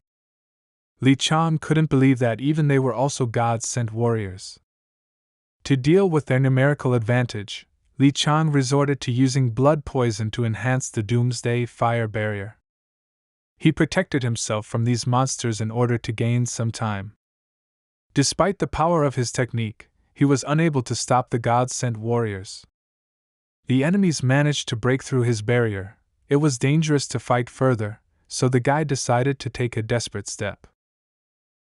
Li Chang couldn't believe that even they were also God-sent warriors. To deal with their numerical advantage, Li Chang resorted to using blood poison to enhance the Doomsday Fire barrier. He protected himself from these monsters in order to gain some time. Despite the power of his technique, he was unable to stop the God-sent warriors. The enemies managed to break through his barrier. It was dangerous to fight further, so the guy decided to take a desperate step.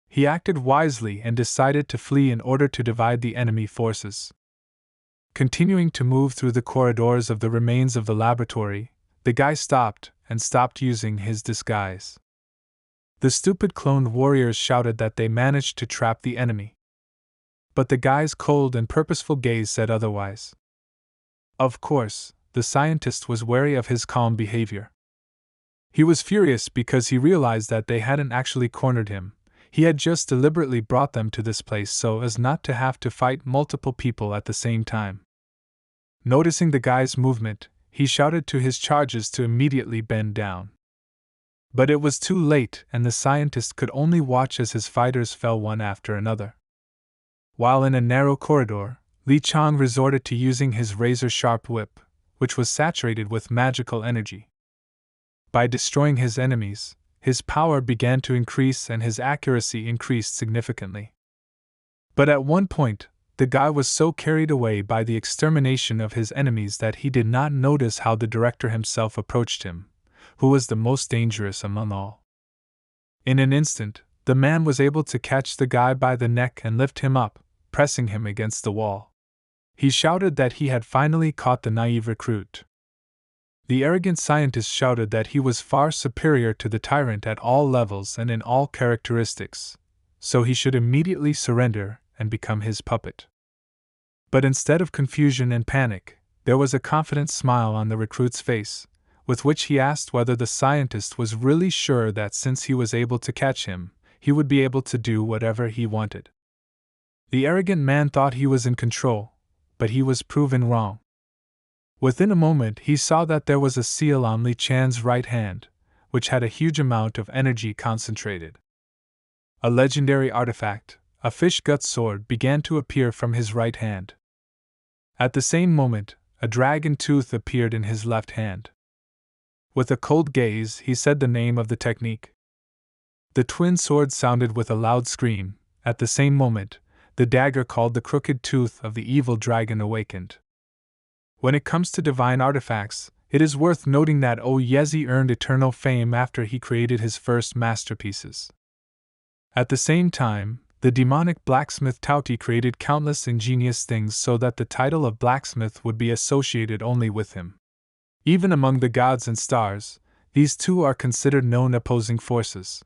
He acted wisely and decided to flee in order to divide the enemy forces. Continuing to move through the corridors of the remains of the laboratory, the guy stopped using his disguise. The stupid cloned warriors shouted that they managed to trap the enemy. But the guy's cold and purposeful gaze said otherwise. Of course, the scientist was wary of his calm behavior. He was furious because he realized that they hadn't actually cornered him. He had just deliberately brought them to this place so as not to have to fight multiple people at the same time. Noticing the guy's movement, he shouted to his charges to immediately bend down. But it was too late, and the scientist could only watch as his fighters fell one after another. While in a narrow corridor, Li Chang resorted to using his razor-sharp whip, which was saturated with magical energy. By destroying his enemies, his power began to increase and his accuracy increased significantly. But at one point, the guy was so carried away by the extermination of his enemies that he did not notice how the director himself approached him, who was the most dangerous among all. In an instant, the man was able to catch the guy by the neck and lift him up, pressing him against the wall. He shouted that he had finally caught the naive recruit. The arrogant scientist shouted that he was far superior to the tyrant at all levels and in all characteristics, so he should immediately surrender and become his puppet. But instead of confusion and panic, there was a confident smile on the recruit's face, with which he asked whether the scientist was really sure that since he was able to catch him, he would be able to do whatever he wanted. The arrogant man thought he was in control, but he was proven wrong. Within a moment he saw that there was a seal on Li Chan's right hand, which had a huge amount of energy concentrated. A legendary artifact, a fish gut sword, began to appear from his right hand. At the same moment, a dragon tooth appeared in his left hand. With a cold gaze, he said the name of the technique. The twin swords sounded with a loud scream. At the same moment, the dagger called the crooked tooth of the evil dragon awakened. When it comes to divine artifacts, it is worth noting that Yezi earned eternal fame after he created his first masterpieces. At the same time, the demonic blacksmith Tauti created countless ingenious things so that the title of blacksmith would be associated only with him. Even among the gods and stars, these two are considered known opposing forces.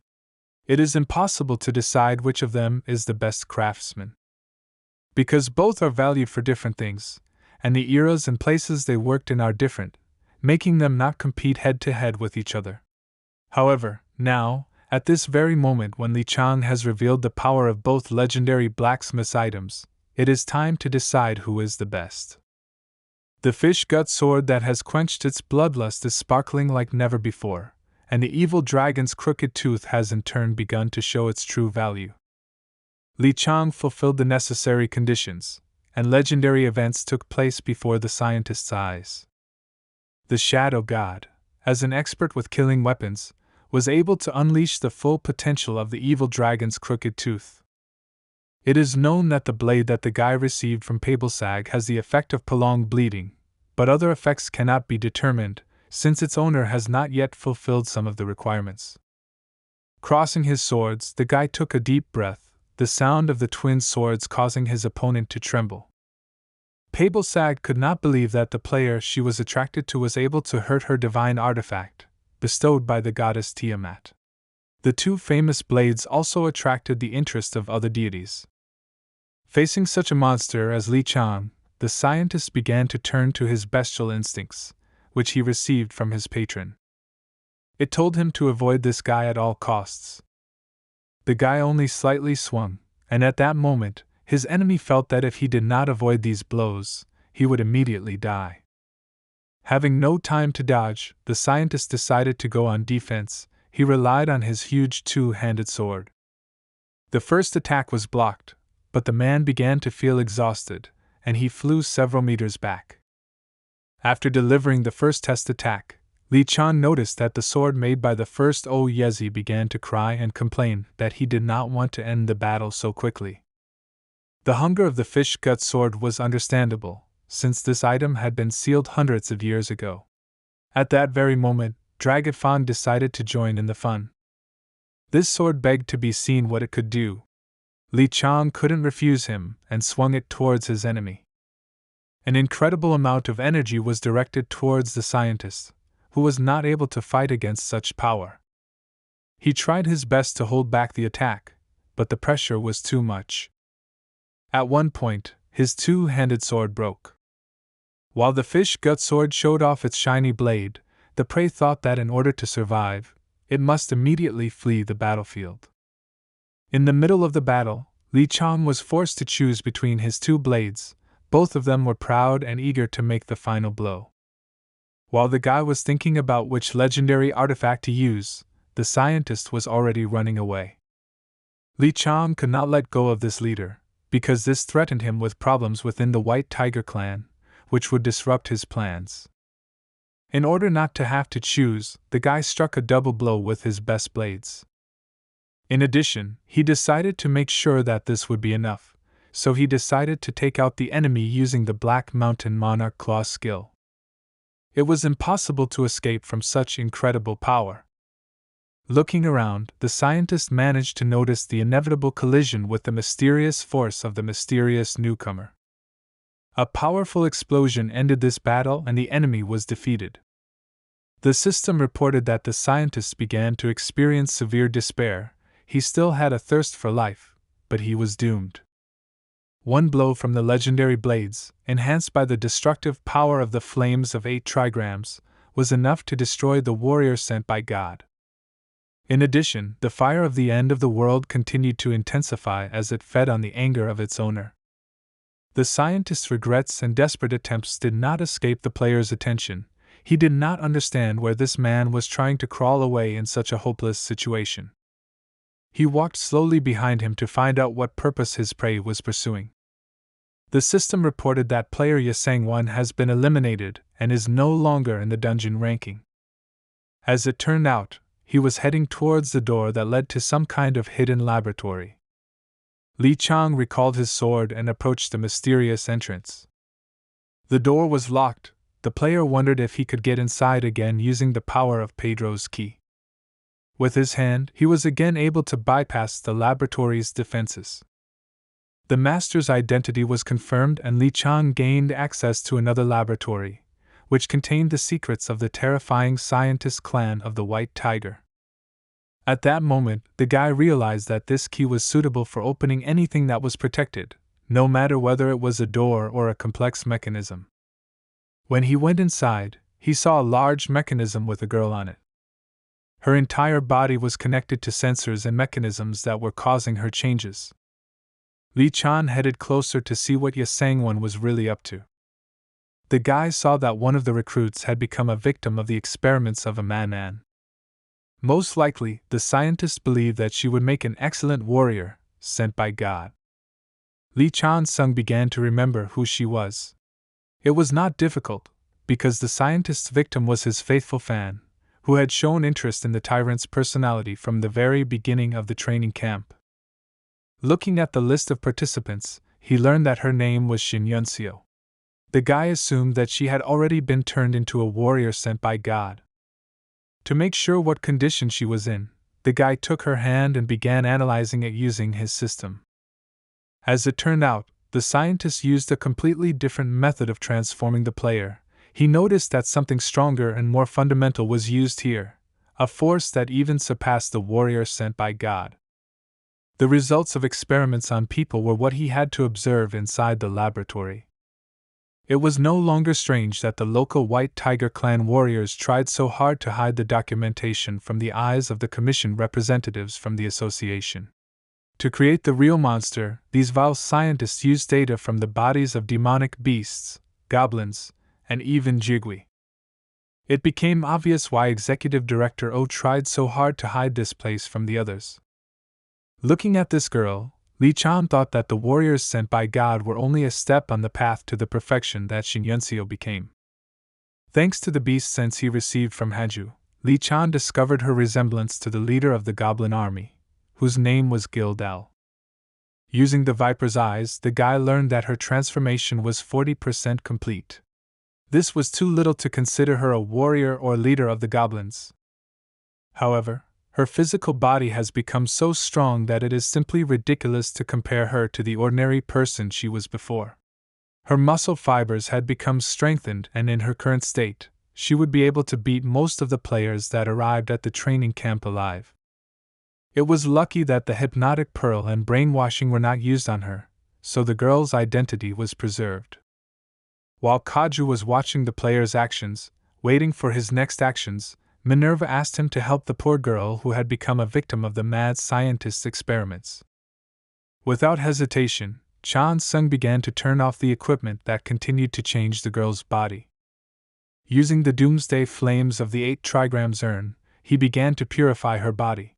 It is impossible to decide which of them is the best craftsman. Because both are valued for different things, and the eras and places they worked in are different, making them not compete head-to-head with each other. However, now, at this very moment when Li Chang has revealed the power of both legendary blacksmith's items, it is time to decide who is the best. The fish gut sword that has quenched its bloodlust is sparkling like never before, and the evil dragon's crooked tooth has in turn begun to show its true value. Li Chang fulfilled the necessary conditions, and legendary events took place before the scientist's eyes. The Shadow God, as an expert with killing weapons, was able to unleash the full potential of the evil dragon's crooked tooth. It is known that the blade that the guy received from Pabelsag has the effect of prolonged bleeding, but other effects cannot be determined, since its owner has not yet fulfilled some of the requirements. Crossing his swords, the guy took a deep breath, the sound of the twin swords causing his opponent to tremble. Pabelsag could not believe that the player she was attracted to was able to hurt her divine artifact, bestowed by the goddess Tiamat. The two famous blades also attracted the interest of other deities. Facing such a monster as Li Chang, the scientist began to turn to his bestial instincts, which he received from his patron. It told him to avoid this guy at all costs. The guy only slightly swung, and at that moment, his enemy felt that if he did not avoid these blows, he would immediately die. Having no time to dodge, the scientist decided to go on defense. He relied on his huge two-handed sword. The first attack was blocked, but the man began to feel exhausted, and he flew several meters back. After delivering the first test attack, Li Chan noticed that the sword made by the first Yezi began to cry and complain that he did not want to end the battle so quickly. The hunger of the fish gut sword was understandable, since this item had been sealed hundreds of years ago. At that very moment, Dragafan decided to join in the fun. This sword begged to be seen what it could do. Li Chang couldn't refuse him and swung it towards his enemy. An incredible amount of energy was directed towards the scientist, who was not able to fight against such power. He tried his best to hold back the attack, but the pressure was too much. At one point, his two-handed sword broke. While the fish gut sword showed off its shiny blade, the prey thought that in order to survive, it must immediately flee the battlefield. In the middle of the battle, Li Chang was forced to choose between his two blades. Both of them were proud and eager to make the final blow. While the guy was thinking about which legendary artifact to use, the scientist was already running away. Li Chang could not let go of this leader, because this threatened him with problems within the White Tiger clan, which would disrupt his plans. In order not to have to choose, the guy struck a double blow with his best blades. In addition, he decided to make sure that this would be enough, so he decided to take out the enemy using the Black Mountain Monarch Claw skill. It was impossible to escape from such incredible power. Looking around, the scientist managed to notice the inevitable collision with the mysterious force of the mysterious newcomer. A powerful explosion ended this battle and the enemy was defeated. The system reported that the scientist began to experience severe despair. He still had a thirst for life, but he was doomed. One blow from the legendary blades, enhanced by the destructive power of the flames of 8 trigrams, was enough to destroy the warrior sent by God. In addition, the fire of the end of the world continued to intensify as it fed on the anger of its owner. The scientist's regrets and desperate attempts did not escape the player's attention. He did not understand where this man was trying to crawl away in such a hopeless situation. He walked slowly behind him to find out what purpose his prey was pursuing. The system reported that player Yasang-1 has been eliminated and is no longer in the dungeon ranking. As it turned out, he was heading towards the door that led to some kind of hidden laboratory. Li Chang recalled his sword and approached the mysterious entrance. The door was locked. The player wondered if he could get inside again using the power of Pedro's key. With his hand, he was again able to bypass the laboratory's defenses. The master's identity was confirmed and Li Chang gained access to another laboratory, which contained the secrets of the terrifying scientist clan of the White Tiger. At that moment, the guy realized that this key was suitable for opening anything that was protected, no matter whether it was a door or a complex mechanism. When he went inside, he saw a large mechanism with a girl on it. Her entire body was connected to sensors and mechanisms that were causing her changes. Li Chan headed closer to see what Yasang-1 was really up to. The guy saw that one of the recruits had become a victim of the experiments of a man. Most likely, the scientist believed that she would make an excellent warrior, sent by God. Li Chan-sung began to remember who she was. It was not difficult, because the scientist's victim was his faithful fan, who had shown interest in the tyrant's personality from the very beginning of the training camp. Looking at the list of participants, he learned that her name was Shin Yunseo. The guy assumed that she had already been turned into a warrior sent by God. To make sure what condition she was in, the guy took her hand and began analyzing it using his system. As it turned out, the scientist used a completely different method of transforming the player. He noticed that something stronger and more fundamental was used here, a force that even surpassed the warrior sent by God. The results of experiments on people were what he had to observe inside the laboratory. It was no longer strange that the local White Tiger Clan warriors tried so hard to hide the documentation from the eyes of the commissioned representatives from the association. To create the real monster, these vile scientists used data from the bodies of demonic beasts, goblins, and even Jigui. It became obvious why Executive Director O tried so hard to hide this place from the others. Looking at this girl, Li Chan thought that the warriors sent by God were only a step on the path to the perfection that Shin Yunseo became. Thanks to the beast sense he received from Haju, Li Chan discovered her resemblance to the leader of the goblin army, whose name was Gildal. Using the viper's eyes, the guy learned that her transformation was 40% complete. This was too little to consider her a warrior or leader of the goblins. However, her physical body has become so strong that it is simply ridiculous to compare her to the ordinary person she was before. Her muscle fibers had become strengthened, and in her current state, she would be able to beat most of the players that arrived at the training camp alive. It was lucky that the hypnotic pearl and brainwashing were not used on her, so the girl's identity was preserved. While Kaju was watching the player's actions, waiting for his next actions, Minerva asked him to help the poor girl who had become a victim of the mad scientist's experiments. Without hesitation, Chan Sung began to turn off the equipment that continued to change the girl's body. Using the doomsday flames of the 8 trigrams urn, he began to purify her body.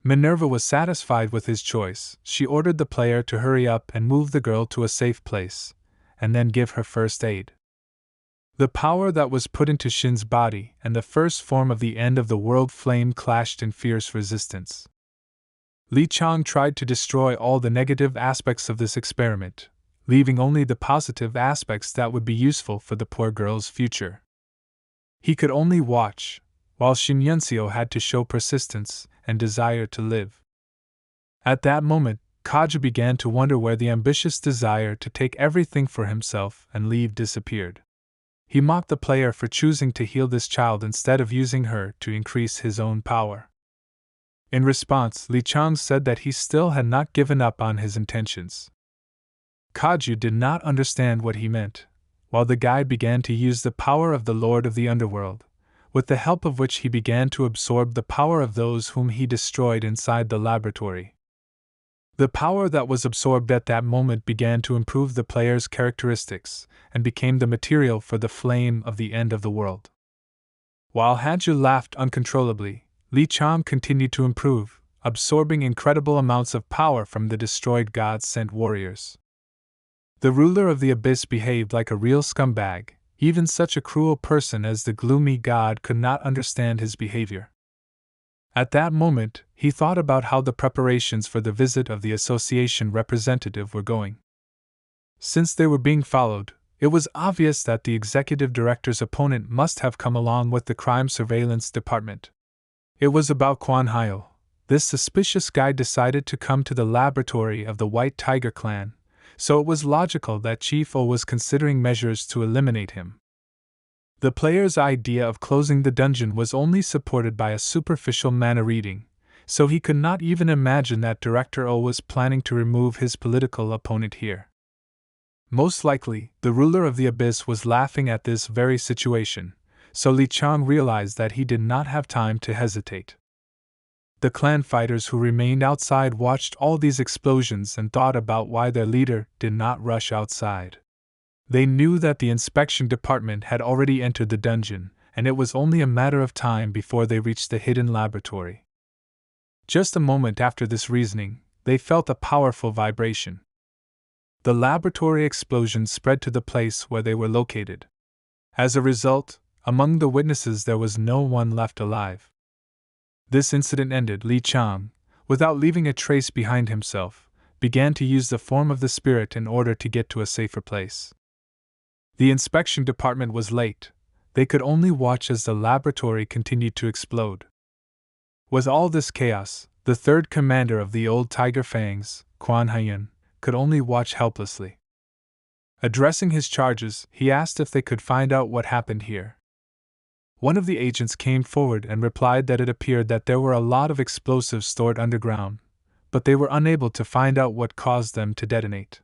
Minerva was satisfied with his choice. She ordered the player to hurry up and move the girl to a safe place, and then give her first aid. The power that was put into Shin's body and the first form of the end of the world flame clashed in fierce resistance. Li Chang tried to destroy all the negative aspects of this experiment, leaving only the positive aspects that would be useful for the poor girl's future. He could only watch, while Shin Yunseo had to show persistence and desire to live. At that moment, Kaju began to wonder where the ambitious desire to take everything for himself and leave disappeared. He mocked the player for choosing to heal this child instead of using her to increase his own power. In response, Li Chang said that he still had not given up on his intentions. Kaju did not understand what he meant, while the guide began to use the power of the Lord of the Underworld, with the help of which he began to absorb the power of those whom he destroyed inside the laboratory. The power that was absorbed at that moment began to improve the player's characteristics and became the material for the flame of the end of the world. While Haju laughed uncontrollably, Li Chang continued to improve, absorbing incredible amounts of power from the destroyed God-sent warriors. The ruler of the abyss behaved like a real scumbag. Even such a cruel person as the gloomy god could not understand his behavior. At that moment, he thought about how the preparations for the visit of the association representative were going. Since they were being followed, it was obvious that the executive director's opponent must have come along with the crime surveillance department. It was about Quan Hyo. This suspicious guy decided to come to the laboratory of the White Tiger Clan, so it was logical that Chief O was considering measures to eliminate him. The player's idea of closing the dungeon was only supported by a superficial mana reading, so he could not even imagine that Director O was planning to remove his political opponent here. Most likely, the ruler of the abyss was laughing at this very situation, so Li Chang realized that he did not have time to hesitate. The clan fighters who remained outside watched all these explosions and thought about why their leader did not rush outside. They knew that the inspection department had already entered the dungeon, and it was only a matter of time before they reached the hidden laboratory. Just a moment after this reasoning, they felt a powerful vibration. The laboratory explosion spread to the place where they were located. As a result, Among the witnesses there was no one left alive. This incident ended. Li Chang, without leaving a trace behind himself, began to use the form of the spirit in order to get to a safer place. The inspection department was late. They could only watch as the laboratory continued to explode. With all this chaos, the third commander of the old Tiger Fangs, Quan Haiyun, could only watch helplessly. Addressing his charges, he asked if they could find out what happened here. One of the agents came forward and replied that it appeared that there were a lot of explosives stored underground, but they were unable to find out what caused them to detonate.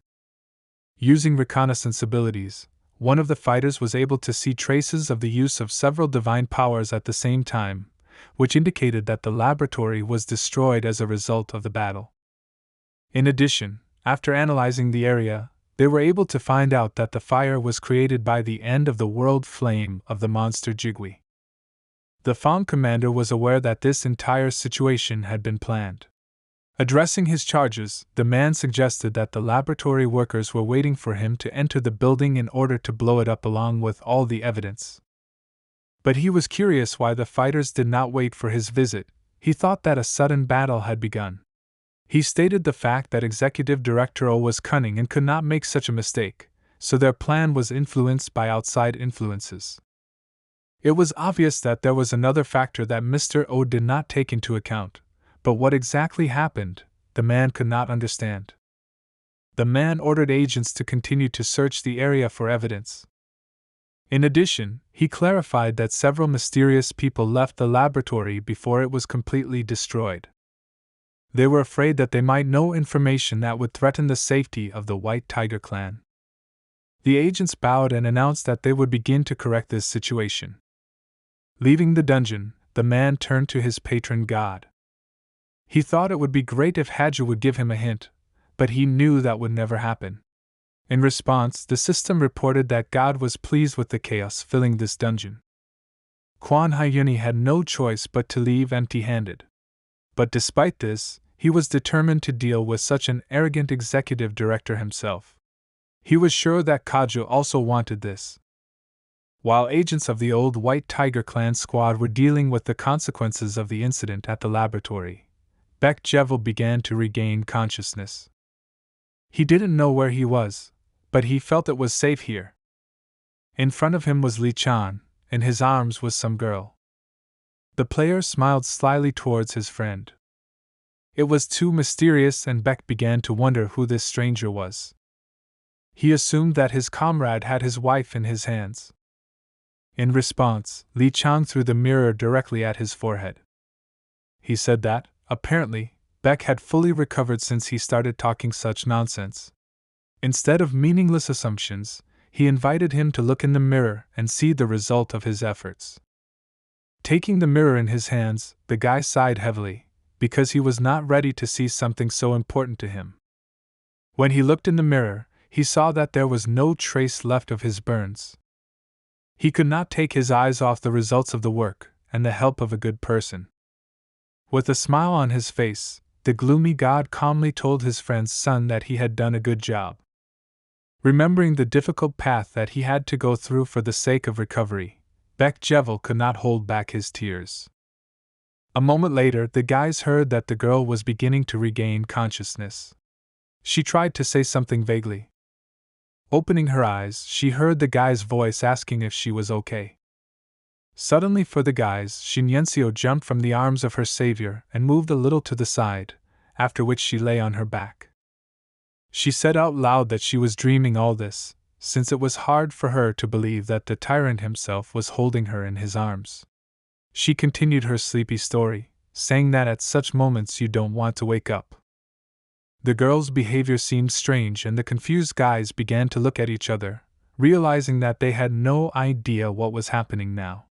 Using reconnaissance abilities, one of the fighters was able to see traces of the use of several divine powers at the same time, which indicated that the laboratory was destroyed as a result of the battle. In addition, after analyzing the area, they were able to find out that the fire was created by the end of the world flame of the monster Jigui. The Fang commander was aware that this entire situation had been planned. Addressing his charges, the man suggested that the laboratory workers were waiting for him to enter the building in order to blow it up along with all the evidence. But he was curious why the fighters did not wait for his visit. He thought that a sudden battle had begun. He stated the fact that Executive Director O was cunning and could not make such a mistake, so their plan was influenced by outside influences. It was obvious that there was another factor that Mr. O did not take into account, but what exactly happened, the man could not understand. The man ordered agents to continue to search the area for evidence. In addition, he clarified that several mysterious people left the laboratory before it was completely destroyed. They were afraid that they might know information that would threaten the safety of the White Tiger clan. The agents bowed and announced that they would begin to correct this situation. Leaving the dungeon, the man turned to his patron god. He thought it would be great if Haju would give him a hint, but he knew that would never happen. In response, the system reported that God was pleased with the chaos filling this dungeon. Quan Haiyun had no choice but to leave empty-handed. But despite this, he was determined to deal with such an arrogant executive director himself. He was sure that Kaju also wanted this. While agents of the old White Tiger clan squad were dealing with the consequences of the incident at the laboratory, Baek Jevel began to regain consciousness. He didn't know where he was, but he felt it was safe here. In front of him was Li Chan, in his arms was some girl. The player smiled slyly towards his friend. It was too mysterious, and Baek began to wonder who this stranger was. He assumed that his comrade had his wife in his hands. In response, Li Chang threw the mirror directly at his forehead. He said that, apparently, Baek had fully recovered since he started talking such nonsense. Instead of meaningless assumptions, he invited him to look in the mirror and see the result of his efforts. Taking the mirror in his hands, the guy sighed heavily, because he was not ready to see something so important to him. When he looked in the mirror, he saw that there was no trace left of his burns. He could not take his eyes off the results of the work and the help of a good person. With a smile on his face, the gloomy god calmly told his friend's son that he had done a good job. Remembering the difficult path that he had to go through for the sake of recovery, Baek Jevel could not hold back his tears. A moment later, the guys heard that the girl was beginning to regain consciousness. She tried to say something vaguely. Opening her eyes, she heard the guy's voice asking if she was okay. Suddenly for the guys, Shin Yenseo jumped from the arms of her savior and moved a little to the side, after which she lay on her back. She said out loud that she was dreaming all this, since it was hard for her to believe that the tyrant himself was holding her in his arms. She continued her sleepy story, saying that at such moments you don't want to wake up. The girl's behavior seemed strange, and the confused guys began to look at each other, realizing that they had no idea what was happening now.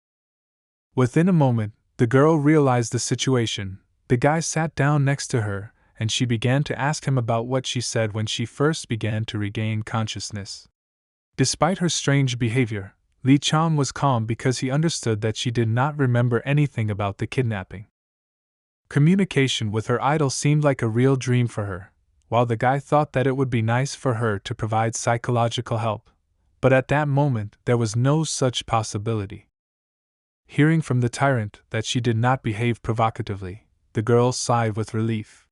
Within a moment, the girl realized the situation. The guy sat down next to her, and she began to ask him about what she said when she first began to regain consciousness. Despite her strange behavior, Li Chang was calm because he understood that she did not remember anything about the kidnapping. Communication with her idol seemed like a real dream for her, while the guy thought that it would be nice for her to provide psychological help, but at that moment there was no such possibility. Hearing from the tyrant that she did not behave provocatively, the girl sighed with relief.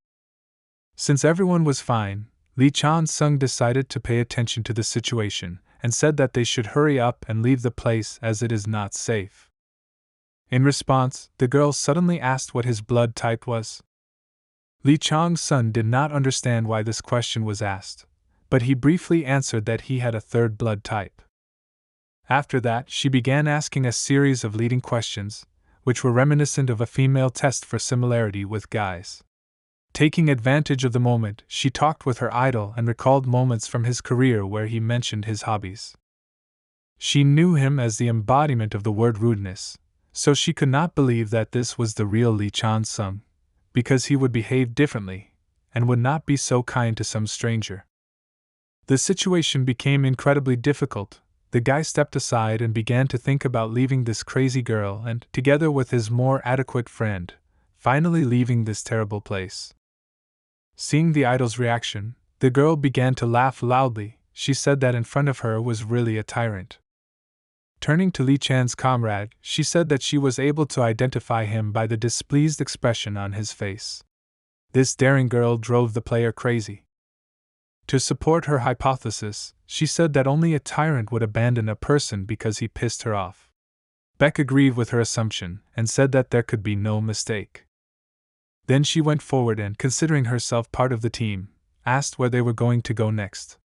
Since everyone was fine, Lee Chan-sung decided to pay attention to the situation and said that they should hurry up and leave the place as it is not safe. In response, the girl suddenly asked what his blood type was. Lee Chang-sun did not understand why this question was asked, but he briefly answered that he had a third blood type. After that, she began asking a series of leading questions, which were reminiscent of a female test for similarity with guys. Taking advantage of the moment, she talked with her idol and recalled moments from his career where he mentioned his hobbies. She knew him as the embodiment of the word rudeness, so she could not believe that this was the real Lee Chan-sung, because he would behave differently, and would not be so kind to some stranger. The situation became incredibly difficult. The guy stepped aside and began to think about leaving this crazy girl and, together with his more adequate friend, finally leaving this terrible place. Seeing the idol's reaction, the girl began to laugh loudly. She said that in front of her was really a tyrant. Turning to Lee Chan's comrade, she said that she was able to identify him by the displeased expression on his face. This daring girl drove the player crazy. To support her hypothesis, she said that only a tyrant would abandon a person because he pissed her off. Beck agreed with her assumption and said that there could be no mistake. Then she went forward and, considering herself part of the team, asked where they were going to go next.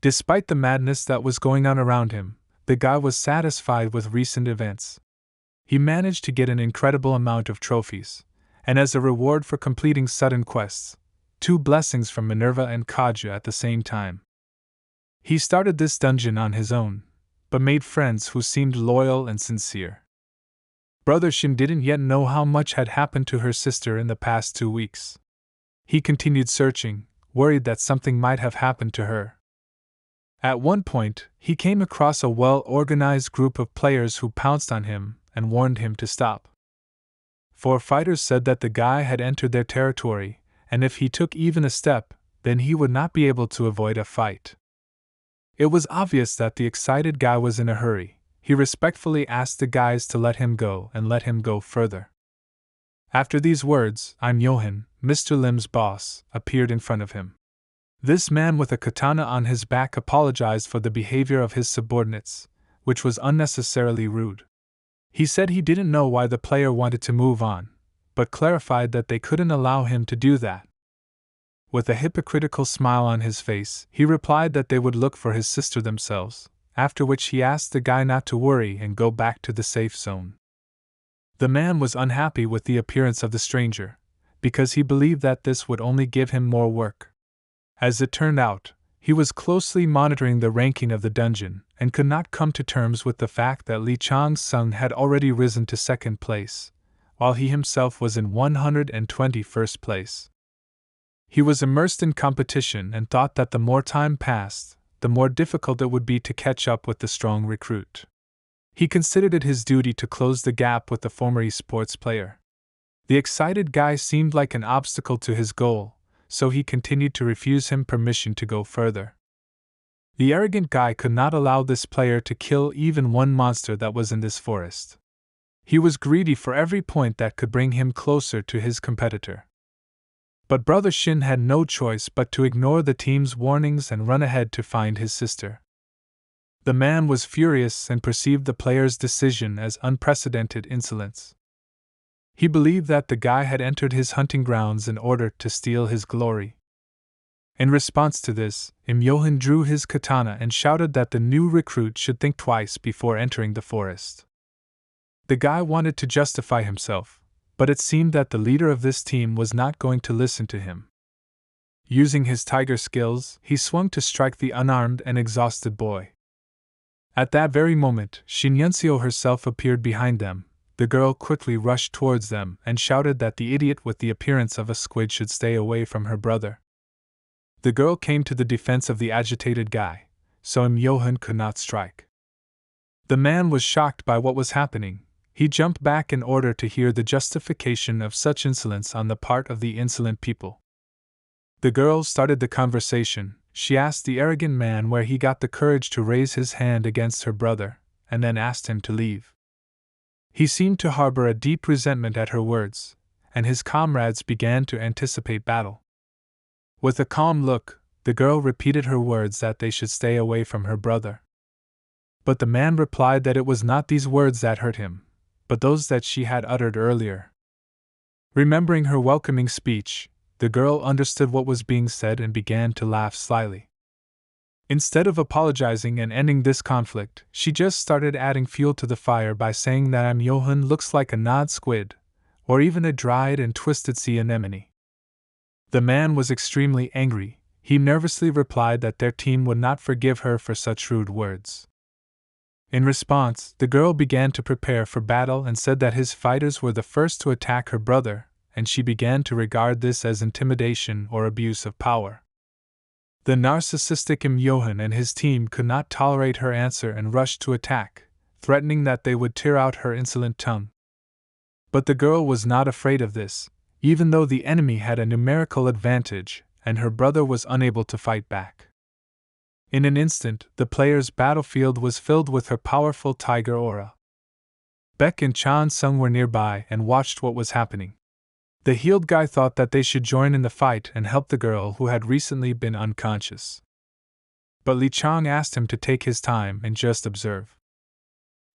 Despite the madness that was going on around him, the guy was satisfied with recent events. He managed to get an incredible amount of trophies, and as a reward for completing sudden quests, 2 blessings from Minerva and Kaja at the same time. He started this dungeon on his own, but made friends who seemed loyal and sincere. Brother Shin didn't yet know how much had happened to her sister in the past 2 weeks. He continued searching, worried that something might have happened to her. At one point, he came across a well-organized group of players who pounced on him and warned him to stop. 4 fighters said that the guy had entered their territory, and if he took even a step, then he would not be able to avoid a fight. It was obvious that the excited guy was in a hurry. He respectfully asked the guys to let him go and let him go further. After these words, I'm Johan, Mr. Lim's boss, appeared in front of him. This man with a katana on his back apologized for the behavior of his subordinates, which was unnecessarily rude. He said he didn't know why the player wanted to move on, but clarified that they couldn't allow him to do that. With a hypocritical smile on his face, he replied that they would look for his sister themselves, after which he asked the guy not to worry and go back to the safe zone. The man was unhappy with the appearance of the stranger, because he believed that this would only give him more work. As it turned out, he was closely monitoring the ranking of the dungeon and could not come to terms with the fact that Lee Chang-sung had already risen to 2nd place, while he himself was in 121st place. He was immersed in competition and thought that the more time passed, the more difficult it would be to catch up with the strong recruit. He considered it his duty to close the gap with the former esports player. The excited guy seemed like an obstacle to his goal, so he continued to refuse him permission to go further. The arrogant guy could not allow this player to kill even one monster that was in this forest. He was greedy for every point that could bring him closer to his competitor. But Brother Shin had no choice but to ignore the team's warnings and run ahead to find his sister. The man was furious and perceived the player's decision as unprecedented insolence. He believed that the guy had entered his hunting grounds in order to steal his glory. In response to this, Im Yohan drew his katana and shouted that the new recruit should think twice before entering the forest. The guy wanted to justify himself, but it seemed that the leader of this team was not going to listen to him. Using his tiger skills, he swung to strike the unarmed and exhausted boy. At that very moment, Shin Yunseo herself appeared behind them. The girl quickly rushed towards them and shouted that the idiot with the appearance of a squid should stay away from her brother. The girl came to the defense of the agitated guy, so Im Yohan could not strike. The man was shocked by what was happening. He jumped back in order to hear the justification of such insolence on the part of the insolent people. The girl started the conversation. She asked the arrogant man where he got the courage to raise his hand against her brother, and then asked him to leave. He seemed to harbor a deep resentment at her words, and his comrades began to anticipate battle. With a calm look, the girl repeated her words that they should stay away from her brother. But the man replied that it was not these words that hurt him, but those that she had uttered earlier. Remembering her welcoming speech, the girl understood what was being said and began to laugh slyly. Instead of apologizing and ending this conflict, she just started adding fuel to the fire by saying that Johan looks like a gnawed squid, or even a dried and twisted sea anemone. The man was extremely angry. He nervously replied that their team would not forgive her for such rude words. In response, the girl began to prepare for battle and said that his fighters were the first to attack her brother, and she began to regard this as intimidation or abuse of power. The narcissistic Johan and his team could not tolerate her answer and rushed to attack, threatening that they would tear out her insolent tongue. But the girl was not afraid of this, even though the enemy had a numerical advantage and her brother was unable to fight back. In an instant, the player's battlefield was filled with her powerful tiger aura. Beck and Chan Sung were nearby and watched what was happening. The healed guy thought that they should join in the fight and help the girl who had recently been unconscious. But Li Chang asked him to take his time and just observe.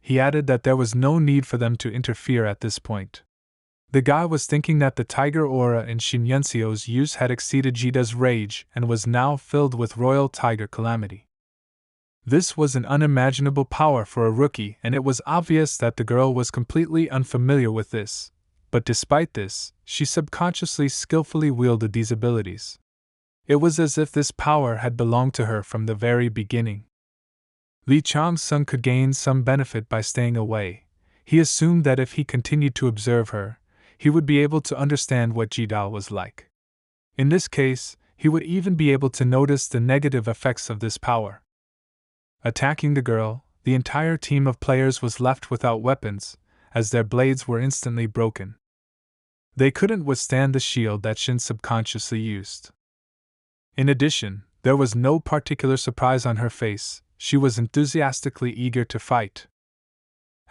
He added that there was no need for them to interfere at this point. The guy was thinking that the tiger aura in Shin Yunseo's use had exceeded Jida's rage and was now filled with royal tiger calamity. This was an unimaginable power for a rookie, and it was obvious that the girl was completely unfamiliar with this, but despite this, she subconsciously skillfully wielded these abilities. It was as if this power had belonged to her from the very beginning. Li Chang-sung could gain some benefit by staying away. He assumed that if he continued to observe her, he would be able to understand what Jidao was like. In this case, he would even be able to notice the negative effects of this power. Attacking the girl, the entire team of players was left without weapons, as their blades were instantly broken. They couldn't withstand the shield that Shin subconsciously used. In addition, there was no particular surprise on her face. She was enthusiastically eager to fight.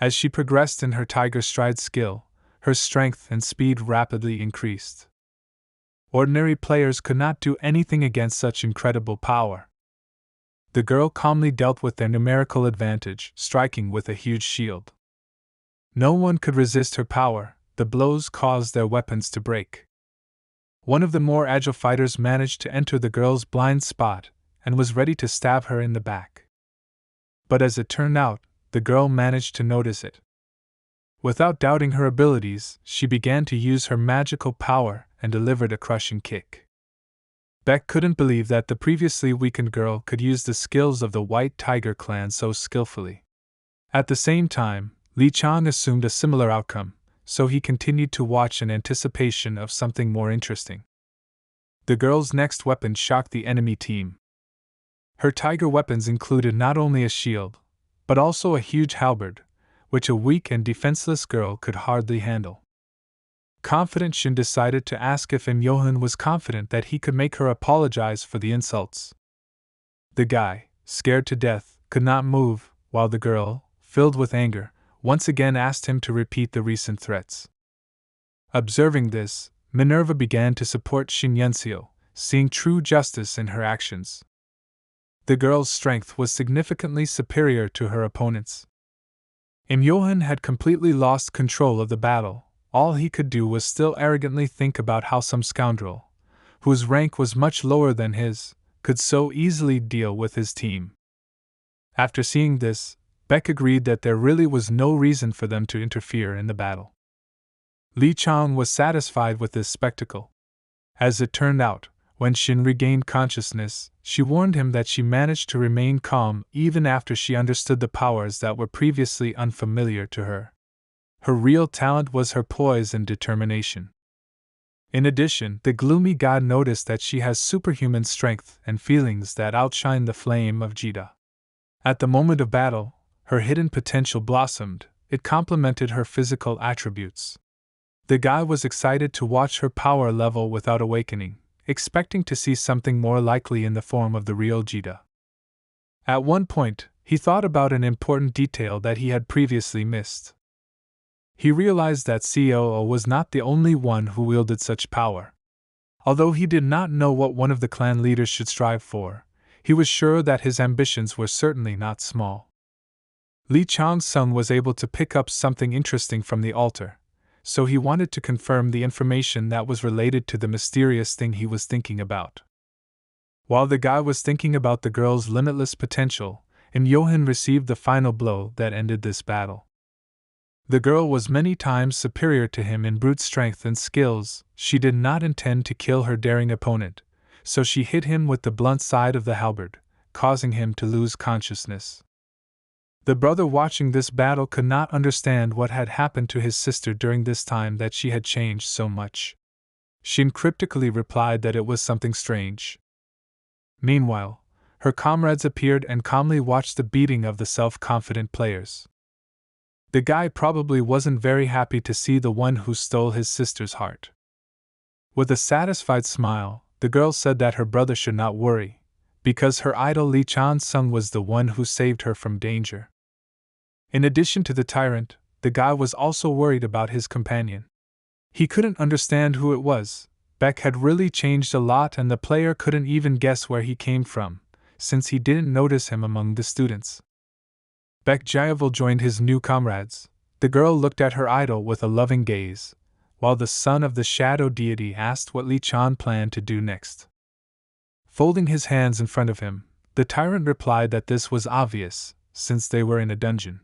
As she progressed in her tiger stride skill, her strength and speed rapidly increased. Ordinary players could not do anything against such incredible power. The girl calmly dealt with their numerical advantage, striking with a huge shield. No one could resist her power. The blows caused their weapons to break. One of the more agile fighters managed to enter the girl's blind spot and was ready to stab her in the back. But as it turned out, the girl managed to notice it. Without doubting her abilities, she began to use her magical power and delivered a crushing kick. Beck couldn't believe that the previously weakened girl could use the skills of the White Tiger clan so skillfully. At the same time, Li Chang assumed a similar outcome, so he continued to watch in anticipation of something more interesting. The girl's next weapon shocked the enemy team. Her tiger weapons included not only a shield, but also a huge halberd, which a weak and defenseless girl could hardly handle. Confident, Shin decided to ask if Johan was confident that he could make her apologize for the insults. The guy, scared to death, could not move, while the girl, filled with anger, once again asked him to repeat the recent threats. Observing this, Minerva began to support Shin Yunseo, seeing true justice in her actions. The girl's strength was significantly superior to her opponent's. Johan had completely lost control of the battle. All he could do was still arrogantly think about how some scoundrel, whose rank was much lower than his, could so easily deal with his team. After seeing this, Beck agreed that there really was no reason for them to interfere in the battle. Li Chang was satisfied with this spectacle. As it turned out, when Shin regained consciousness, she warned him that she managed to remain calm even after she understood the powers that were previously unfamiliar to her. Her real talent was her poise and determination. In addition, the gloomy god noticed that she has superhuman strength and feelings that outshine the flame of Jida. At the moment of battle, her hidden potential blossomed. It complemented her physical attributes. The guy was excited to watch her power level without awakening, expecting to see something more likely in the form of the real Jida. At one point, he thought about an important detail that he had previously missed. He realized that COO was not the only one who wielded such power. Although he did not know what one of the clan leaders should strive for, he was sure that his ambitions were certainly not small. Lee Chang-sung was able to pick up something interesting from the altar, so he wanted to confirm the information that was related to the mysterious thing he was thinking about. While the guy was thinking about the girl's limitless potential, Im-Yohan received the final blow that ended this battle. The girl was many times superior to him in brute strength and skills. She did not intend to kill her daring opponent, so she hit him with the blunt side of the halberd, causing him to lose consciousness. The brother watching this battle could not understand what had happened to his sister during this time, that she had changed so much. Shin cryptically replied that it was something strange. Meanwhile, her comrades appeared and calmly watched the beating of the self-confident players. The guy probably wasn't very happy to see the one who stole his sister's heart. With a satisfied smile, the girl said that her brother should not worry, because her idol Lee Chan-sung was the one who saved her from danger. In addition to the tyrant, the guy was also worried about his companion. He couldn't understand who it was. Beck had really changed a lot, and the player couldn't even guess where he came from, since he didn't notice him among the students. Beck Jayevel joined his new comrades. The girl looked at her idol with a loving gaze, while the son of the shadow deity asked what Li Chan planned to do next. Folding his hands in front of him, the tyrant replied that this was obvious, since they were in a dungeon.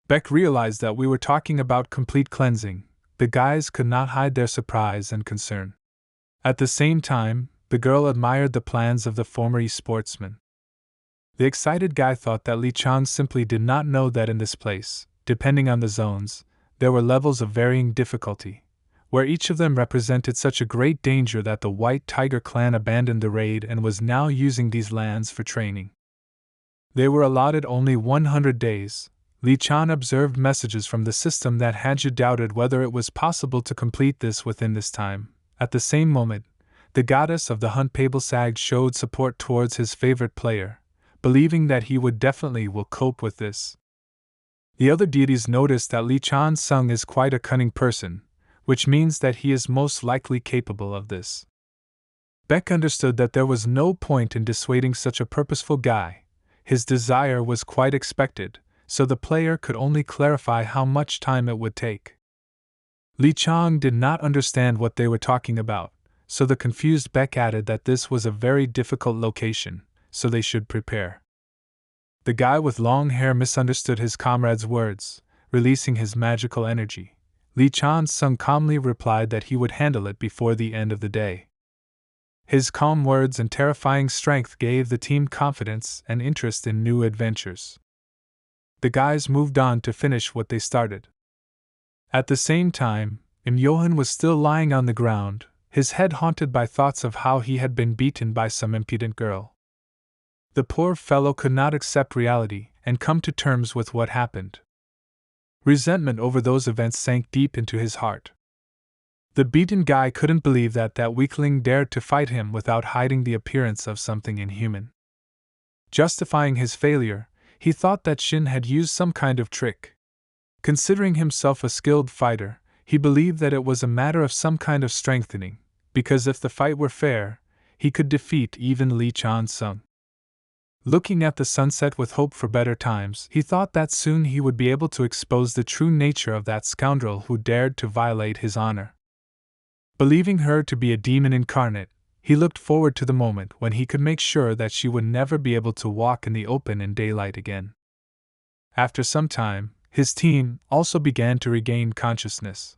Beck realized that we were talking about complete cleansing. The guys could not hide their surprise and concern. At the same time, the girl admired the plans of the former e-sportsman. The excited guy thought that Li Chan simply did not know that in this place, depending on the zones, there were levels of varying difficulty, where each of them represented such a great danger that the White Tiger clan abandoned the raid and was now using these lands for training. They were allotted only 100 days. Li Chan observed messages from the system that had you doubted whether it was possible to complete this within this time. At the same moment, the goddess of the hunt Pabelsag showed support towards his favorite player, believing that he would definitely will cope with this. The other deities noticed that Lee Chan-sung is quite a cunning person, which means that he is most likely capable of this. Beck understood that there was no point in dissuading such a purposeful guy. His desire was quite expected, so the player could only clarify how much time it would take. Li Chang did not understand what they were talking about, so the confused Beck added that this was a very difficult location, so they should prepare. The guy with long hair misunderstood his comrade's words, releasing his magical energy. Li Chan-sung calmly replied that he would handle it before the end of the day. His calm words and terrifying strength gave the team confidence and interest in new adventures. The guys moved on to finish what they started. At the same time, Im-Yohan was still lying on the ground, his head haunted by thoughts of how he had been beaten by some impudent girl. The poor fellow could not accept reality and come to terms with what happened. Resentment over those events sank deep into his heart. The beaten guy couldn't believe that weakling dared to fight him without hiding the appearance of something inhuman. Justifying his failure, he thought that Shin had used some kind of trick. Considering himself a skilled fighter, he believed that it was a matter of some kind of strengthening, because if the fight were fair, he could defeat even Lee Chan-sung. Looking at the sunset with hope for better times, he thought that soon he would be able to expose the true nature of that scoundrel who dared to violate his honor. Believing her to be a demon incarnate, he looked forward to the moment when he could make sure that she would never be able to walk in the open in daylight again. After some time, his team also began to regain consciousness.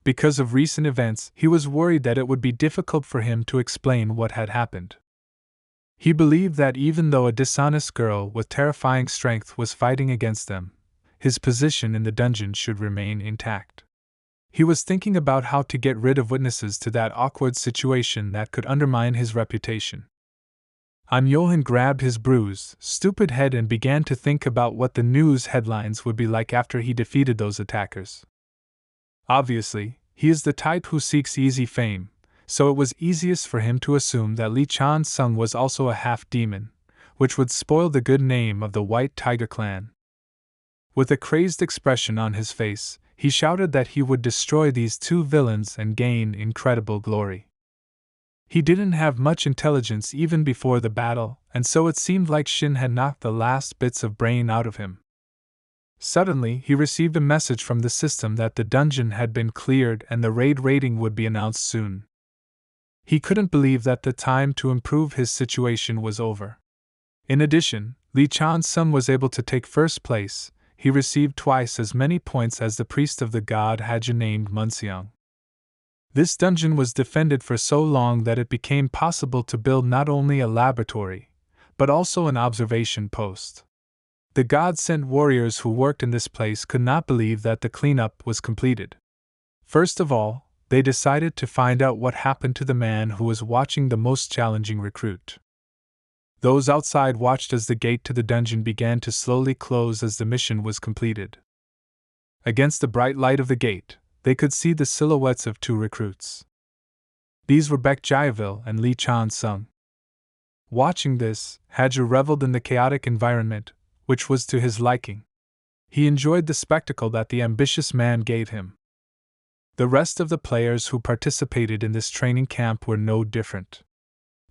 Because of recent events, he was worried that it would be difficult for him to explain what had happened. He believed that even though a dishonest girl with terrifying strength was fighting against them, his position in the dungeon should remain intact. He was thinking about how to get rid of witnesses to that awkward situation that could undermine his reputation. Im-Yohan grabbed his bruised, stupid head and began to think about what the news headlines would be like after he defeated those attackers. Obviously, he is the type who seeks easy fame, so it was easiest for him to assume that Lee Chan-sung was also a half-demon, which would spoil the good name of the White Tiger clan. With a crazed expression on his face, He shouted that he would destroy these two villains and gain incredible glory. He didn't have much intelligence even before the battle, and so it seemed like Shin had knocked the last bits of brain out of him. Suddenly, he received a message from the system that the dungeon had been cleared and the raid rating would be announced soon. He couldn't believe that the time to improve his situation was over. In addition, Li Chan-sung was able to take first place. He received twice as many points as the priest of the god Hajin named Munseong. This dungeon was defended for so long that it became possible to build not only a laboratory, but also an observation post. The god-sent warriors who worked in this place could not believe that the cleanup was completed. First of all, they decided to find out what happened to the man who was watching the most challenging recruit. Those outside watched as the gate to the dungeon began to slowly close as the mission was completed. Against the bright light of the gate, they could see the silhouettes of two recruits. These were Baek Jae-vil and Li Chan-sung. Watching this, Haju reveled in the chaotic environment, which was to his liking. He enjoyed the spectacle that the ambitious man gave him. The rest of the players who participated in this training camp were no different.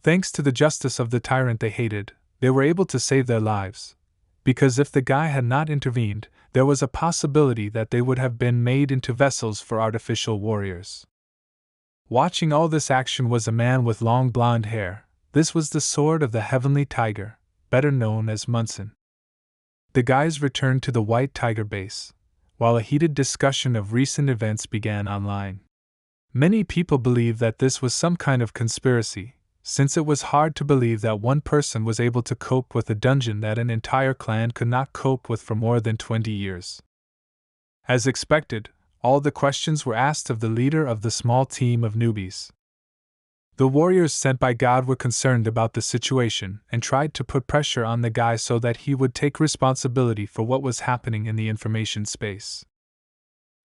Thanks to the justice of the tyrant they hated, they were able to save their lives, because if the guy had not intervened, there was a possibility that they would have been made into vessels for artificial warriors. Watching all this action was a man with long blonde hair. This was the sword of the Heavenly Tiger, better known as Munson. The guys returned to the White Tiger base, while a heated discussion of recent events began online. Many people believed that this was some kind of conspiracy, since it was hard to believe that one person was able to cope with a dungeon that an entire clan could not cope with for more than 20 years. As expected, all the questions were asked of the leader of the small team of newbies. The warriors sent by God were concerned about the situation and tried to put pressure on the guy so that he would take responsibility for what was happening in the information space.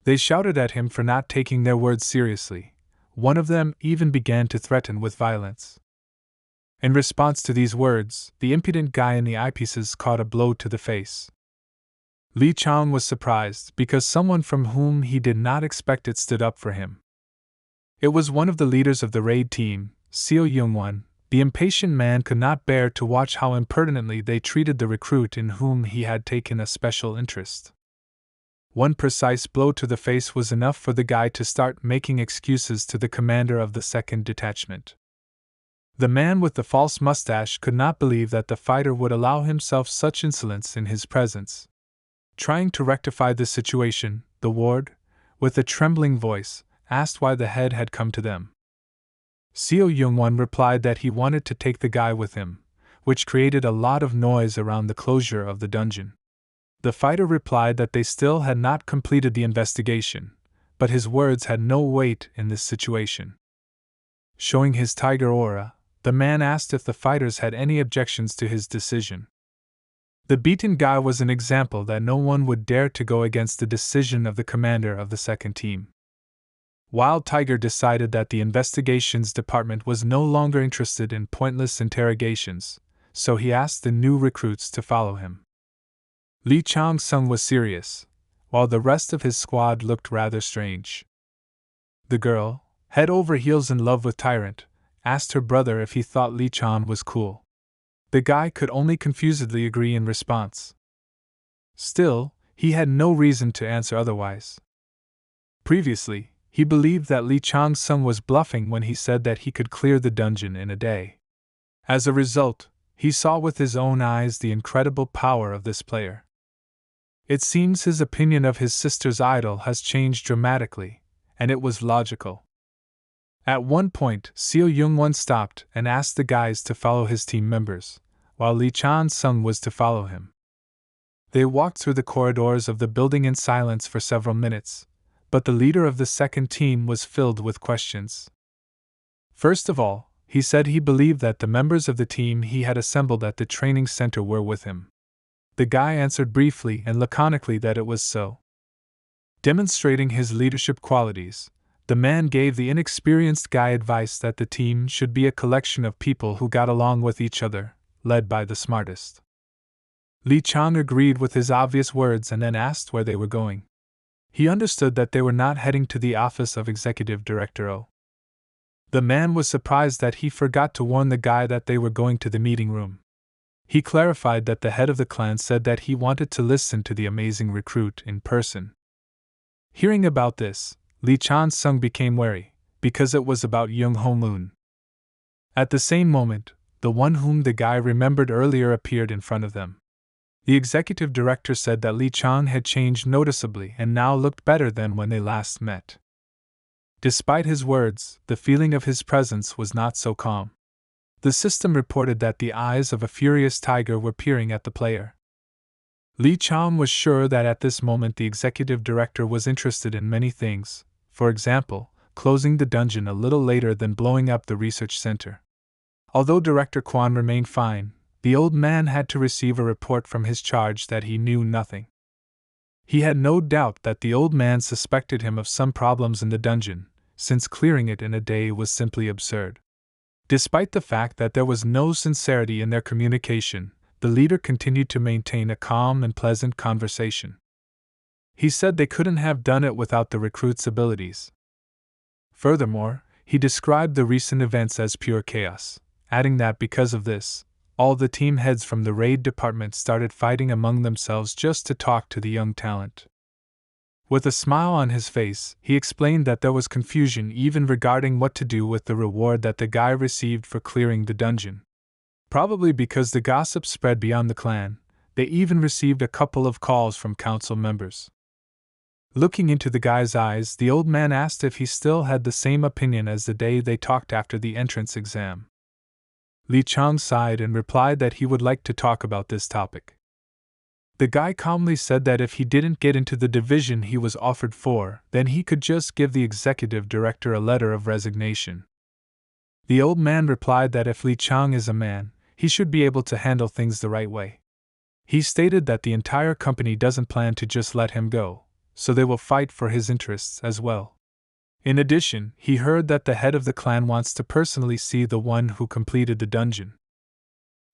They shouted at him for not taking their words seriously. One of them even began to threaten with violence. In response to these words, the impudent guy in the eyepieces caught a blow to the face. Li Chang was surprised because someone from whom he did not expect it stood up for him. It was one of the leaders of the raid team, Seo Young-won. The impatient man could not bear to watch how impertinently they treated the recruit in whom he had taken a special interest. One precise blow to the face was enough for the guy to start making excuses to the commander of the second detachment. The man with the false mustache could not believe that the fighter would allow himself such insolence in his presence. Trying to rectify the situation, the ward, with a trembling voice, asked why the head had come to them. Seo Young-won replied that he wanted to take the guy with him, which created a lot of noise around the closure of the dungeon. The fighter replied that they still had not completed the investigation, but his words had no weight in this situation. Showing his tiger aura, the man asked if the fighters had any objections to his decision. The beaten guy was an example that no one would dare to go against the decision of the commander of the second team. Wild Tiger decided that the investigations department was no longer interested in pointless interrogations, so he asked the new recruits to follow him. Li Chang-sung was serious, while the rest of his squad looked rather strange. The girl, head over heels in love with Tyrant, asked her brother if he thought Li Chan was cool. The guy could only confusedly agree in response. Still, he had no reason to answer otherwise. Previously, he believed that Li Chang-sung was bluffing when he said that he could clear the dungeon in a day. As a result, he saw with his own eyes the incredible power of this player. It seems his opinion of his sister's idol has changed dramatically, and it was logical. At one point, Seo Young-won stopped and asked the guys to follow his team members, while Li Chan-sung was to follow him. They walked through the corridors of the building in silence for several minutes, but the leader of the second team was filled with questions. First of all, he said he believed that the members of the team he had assembled at the training center were with him. The guy answered briefly and laconically that it was so. Demonstrating his leadership qualities, the man gave the inexperienced guy advice that the team should be a collection of people who got along with each other, led by the smartest. Li Chang agreed with his obvious words and then asked where they were going. He understood that they were not heading to the office of Executive Director O. The man was surprised that he forgot to warn the guy that they were going to the meeting room. He clarified that the head of the clan said that he wanted to listen to the amazing recruit in person. Hearing about this, Lee Chan-sung became wary, because it was about Young Ho-moon. At the same moment, the one whom the guy remembered earlier appeared in front of them. The executive director said that Lee Chang had changed noticeably and now looked better than when they last met. Despite his words, the feeling of his presence was not so calm. The system reported that the eyes of a furious tiger were peering at the player. Lee Chang was sure that at this moment the executive director was interested in many things, for example, closing the dungeon a little later than blowing up the research center. Although Director Kwan remained fine, the old man had to receive a report from his charge that he knew nothing. He had no doubt that the old man suspected him of some problems in the dungeon, since clearing it in a day was simply absurd. Despite the fact that there was no sincerity in their communication, the leader continued to maintain a calm and pleasant conversation. He said they couldn't have done it without the recruit's abilities. Furthermore, he described the recent events as pure chaos, adding that because of this, all the team heads from the raid department started fighting among themselves just to talk to the young talent. With a smile on his face, he explained that there was confusion even regarding what to do with the reward that the guy received for clearing the dungeon. Probably because the gossip spread beyond the clan, they even received a couple of calls from council members. Looking into the guy's eyes, the old man asked if he still had the same opinion as the day they talked after the entrance exam. Lee Chang sighed and replied that he would like to talk about this topic. The guy calmly said that if he didn't get into the division he was offered for, then he could just give the executive director a letter of resignation. The old man replied that if Lee Chang is a man, he should be able to handle things the right way. He stated that the entire company doesn't plan to just let him go, so they will fight for his interests as well. In addition, he heard that the head of the clan wants to personally see the one who completed the dungeon.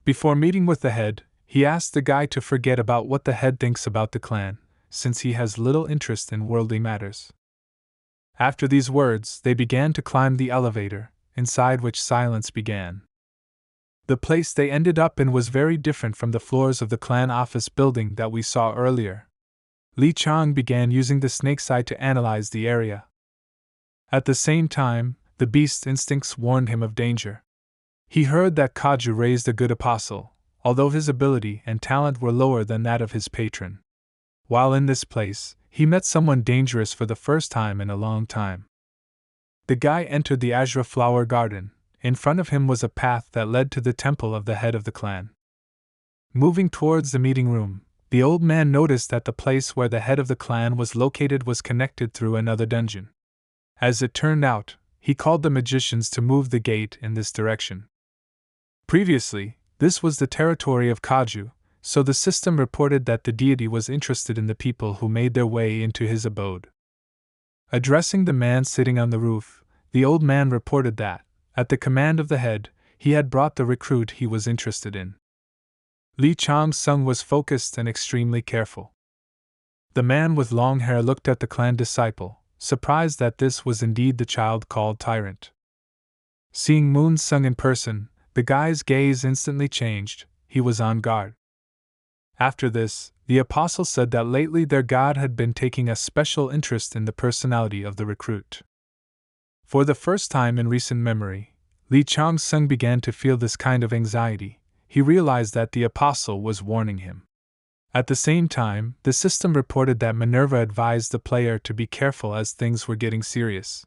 Before meeting with the head, he asked the guy to forget about what the head thinks about the clan, since he has little interest in worldly matters. After these words, they began to climb the elevator, inside which silence began. The place they ended up in was very different from the floors of the clan office building that we saw earlier. Lee Chang began using the snake's eye to analyze the area. At the same time, the beast's instincts warned him of danger. He heard that Kaju raised a good apostle, although his ability and talent were lower than that of his patron. While in this place, he met someone dangerous for the first time in a long time. The guy entered the Azure Flower Garden. In front of him was a path that led to the temple of the head of the clan. Moving towards the meeting room, the old man noticed that the place where the head of the clan was located was connected through another dungeon. As it turned out, he called the magicians to move the gate in this direction. Previously, this was the territory of Kaju, so the system reported that the deity was interested in the people who made their way into his abode. Addressing the man sitting on the roof, the old man reported that, at the command of the head, he had brought the recruit he was interested in. Lee Chang-sung was focused and extremely careful. The man with long hair looked at the clan disciple, surprised that this was indeed the child called Tyrant. Seeing Moon-sung in person, the guy's gaze instantly changed. He was on guard. After this, the apostle said that lately their god had been taking a special interest in the personality of the recruit. For the first time in recent memory, Lee Chang-sung began to feel this kind of anxiety. He realized that the apostle was warning him. At the same time, the system reported that Minerva advised the player to be careful as things were getting serious.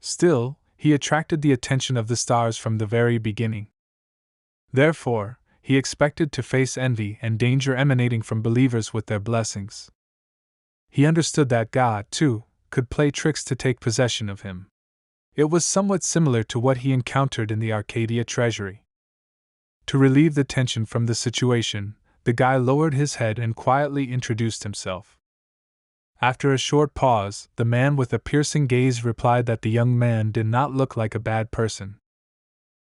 Still, he attracted the attention of the stars from the very beginning. Therefore, he expected to face envy and danger emanating from believers with their blessings. He understood that God, too, could play tricks to take possession of him. It was somewhat similar to what he encountered in the Arcadia treasury. To relieve the tension from the situation, the guy lowered his head and quietly introduced himself. After a short pause, the man with a piercing gaze replied that the young man did not look like a bad person.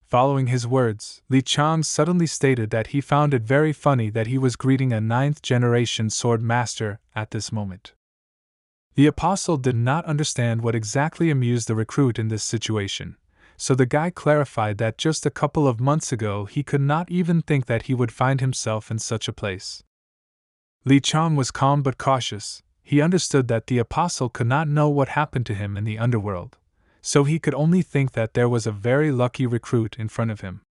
Following his words, Lee Chang suddenly stated that he found it very funny that he was greeting a 9th-generation sword master at this moment. The apostle did not understand what exactly amused the recruit in this situation, so the guy clarified that just a couple of months ago he could not even think that he would find himself in such a place. Li Chang was calm but cautious. He understood that the apostle could not know what happened to him in the underworld, so he could only think that there was a very lucky recruit in front of him.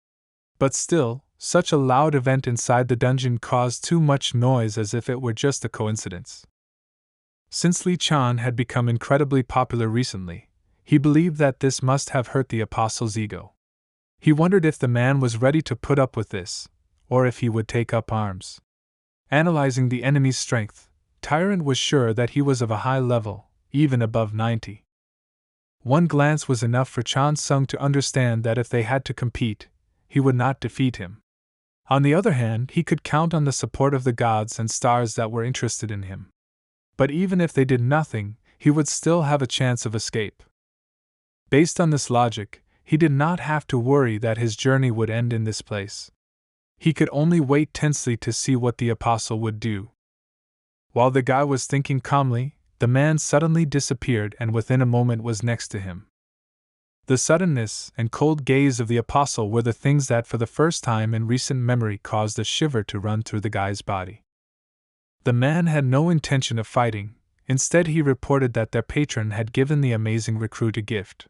But still, such a loud event inside the dungeon caused too much noise as if it were just a coincidence. Since Li Chang had become incredibly popular recently, he believed that this must have hurt the apostle's ego. He wondered if the man was ready to put up with this, or if he would take up arms. Analyzing the enemy's strength, Tyrant was sure that he was of a high level, even above 90. One glance was enough for Chan Sung to understand that if they had to compete, he would not defeat him. On the other hand, he could count on the support of the gods and stars that were interested in him. But even if they did nothing, he would still have a chance of escape. Based on this logic, he did not have to worry that his journey would end in this place. He could only wait tensely to see what the apostle would do. While the guy was thinking calmly, the man suddenly disappeared and within a moment was next to him. The suddenness and cold gaze of the apostle were the things that for the first time in recent memory caused a shiver to run through the guy's body. The man had no intention of fighting. Instead, he reported that their patron had given the amazing recruit a gift.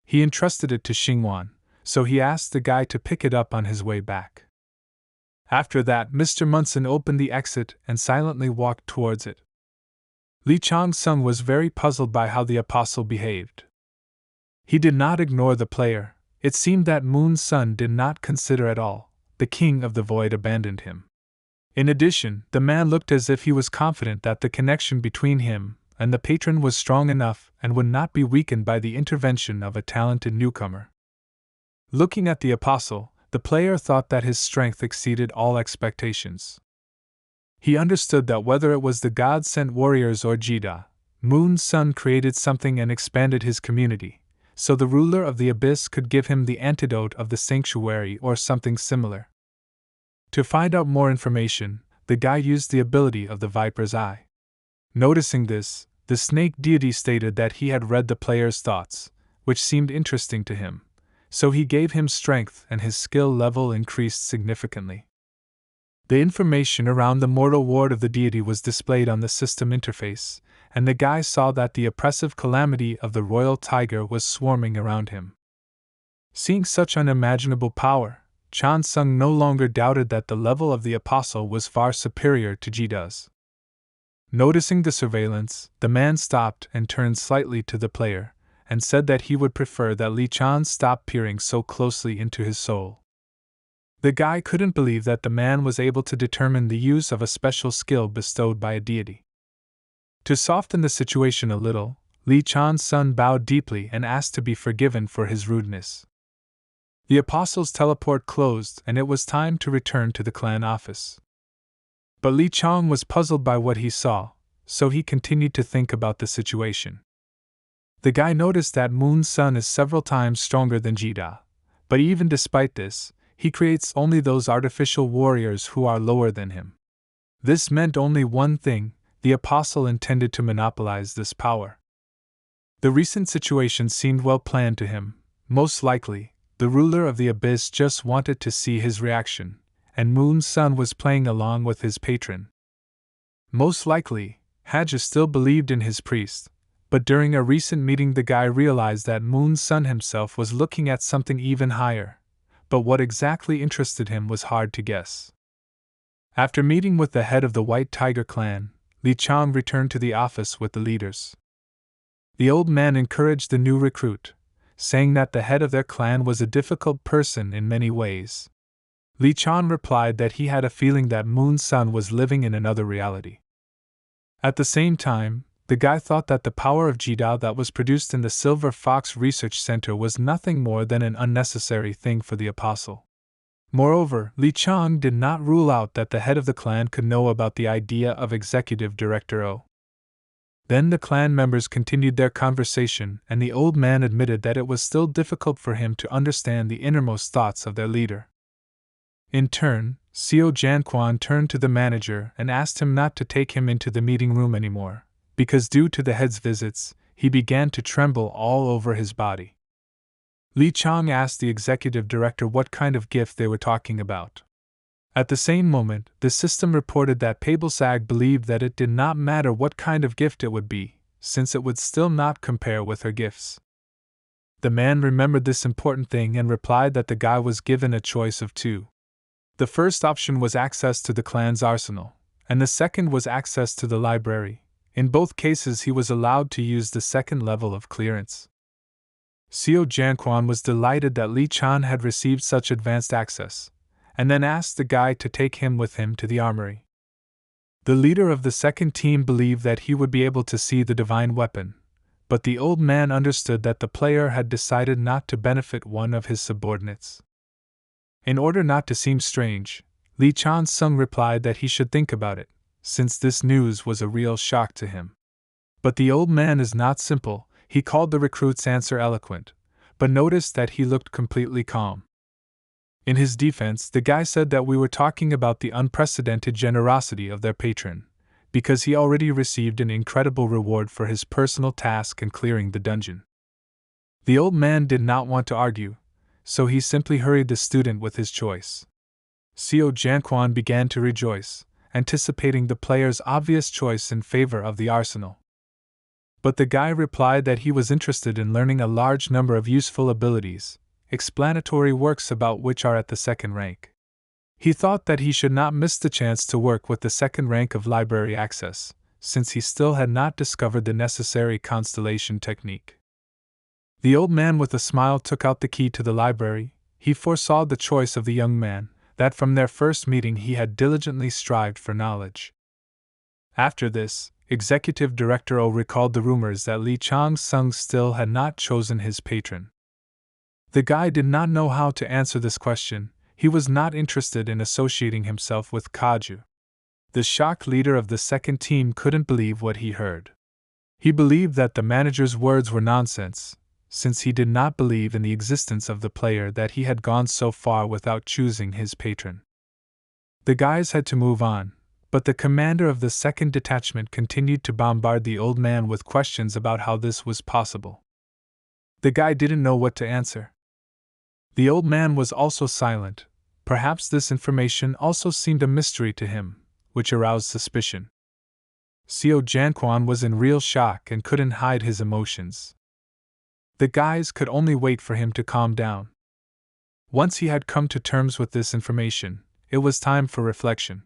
He entrusted it to Xingwan, so he asked the guy to pick it up on his way back. After that, Mr. Munson opened the exit and silently walked towards it. Li Chang-sung was very puzzled by how the apostle behaved. He did not ignore the player. It seemed that Moon's son did not consider at all. The king of the void abandoned him. In addition, the man looked as if he was confident that the connection between him and the patron was strong enough and would not be weakened by the intervention of a talented newcomer. Looking at the apostle, the player thought that his strength exceeded all expectations. He understood that whether it was the God-sent warriors or Jida, Moon's son created something and expanded his community, so the ruler of the abyss could give him the antidote of the sanctuary or something similar. To find out more information, the guy used the ability of the Viper's Eye. Noticing this, the snake deity stated that he had read the player's thoughts, which seemed interesting to him, so he gave him strength and his skill level increased significantly. The information around the mortal ward of the deity was displayed on the system interface, and the guy saw that the oppressive calamity of the royal tiger was swarming around him. Seeing such unimaginable power, Chan Sung no longer doubted that the level of the apostle was far superior to Jida's. Noticing the surveillance, the man stopped and turned slightly to the player, and said that he would prefer that Li Chan stop peering so closely into his soul. The guy couldn't believe that the man was able to determine the use of a special skill bestowed by a deity. To soften the situation a little, Li Chan's son bowed deeply and asked to be forgiven for his rudeness. The apostle's teleport closed and it was time to return to the clan office. But Li Chang was puzzled by what he saw, so he continued to think about the situation. The guy noticed that Moon's son is several times stronger than Jida, but even despite this, he creates only those artificial warriors who are lower than him. This meant only one thing: the apostle intended to monopolize this power. The recent situation seemed well planned to him. Most likely, the ruler of the abyss just wanted to see his reaction, and Moon's son was playing along with his patron. Most likely, Hajj still believed in his priest, but during a recent meeting the guy realized that Moon's son himself was looking at something even higher, but what exactly interested him was hard to guess. After meeting with the head of the White Tiger clan, Li Chang returned to the office with the leaders. The old man encouraged the new recruit, saying that the head of their clan was a difficult person in many ways. Li Chang replied that he had a feeling that Moon's son was living in another reality. At the same time, the guy thought that the power of Jida that was produced in the Silver Fox Research Center was nothing more than an unnecessary thing for the apostle. Moreover, Li Chang did not rule out that the head of the clan could know about the idea of Executive Director O. Then the clan members continued their conversation, and the old man admitted that it was still difficult for him to understand the innermost thoughts of their leader. In turn, Seo Janquan turned to the manager and asked him not to take him into the meeting room anymore, because due to the head's visits, he began to tremble all over his body. Li Chang asked the executive director what kind of gift they were talking about. At the same moment, the system reported that Pabelsag believed that it did not matter what kind of gift it would be, since it would still not compare with her gifts. The man remembered this important thing and replied that the guy was given a choice of two. The first option was access to the clan's arsenal, and the second was access to the library. In both cases, he was allowed to use the second level of clearance. Xiao Jianquan was delighted that Li Chan had received such advanced access, and then asked the guy to take him with him to the armory. The leader of the second team believed that he would be able to see the divine weapon, but the old man understood that the player had decided not to benefit one of his subordinates. In order not to seem strange, Li Chan Sung replied that he should think about it, since this news was a real shock to him. But the old man is not simple. He called the recruit's answer eloquent, but noticed that he looked completely calm. In his defense, the guy said that we were talking about the unprecedented generosity of their patron, because he already received an incredible reward for his personal task in clearing the dungeon. The old man did not want to argue, so he simply hurried the student with his choice. Xiao Jianquan began to rejoice, anticipating the player's obvious choice in favor of the arsenal. But the guy replied that he was interested in learning a large number of useful abilities, explanatory works about which are at the second rank. He thought that he should not miss the chance to work with the second rank of library access, since he still had not discovered the necessary constellation technique. The old man with a smile took out the key to the library. He foresaw the choice of the young man, that from their first meeting he had diligently strived for knowledge. After this, Executive Director O recalled the rumors that Li Chang Sung still had not chosen his patron. The guy did not know how to answer this question. He was not interested in associating himself with Kaju. The shocked leader of the second team couldn't believe what he heard. He believed that the manager's words were nonsense, since he did not believe in the existence of the player that he had gone so far without choosing his patron. The guys had to move on, but the commander of the second detachment continued to bombard the old man with questions about how this was possible. The guy didn't know what to answer. The old man was also silent. Perhaps this information also seemed a mystery to him, which aroused suspicion. Xiao Jianquan was in real shock and couldn't hide his emotions. The guys could only wait for him to calm down. Once he had come to terms with this information, it was time for reflection.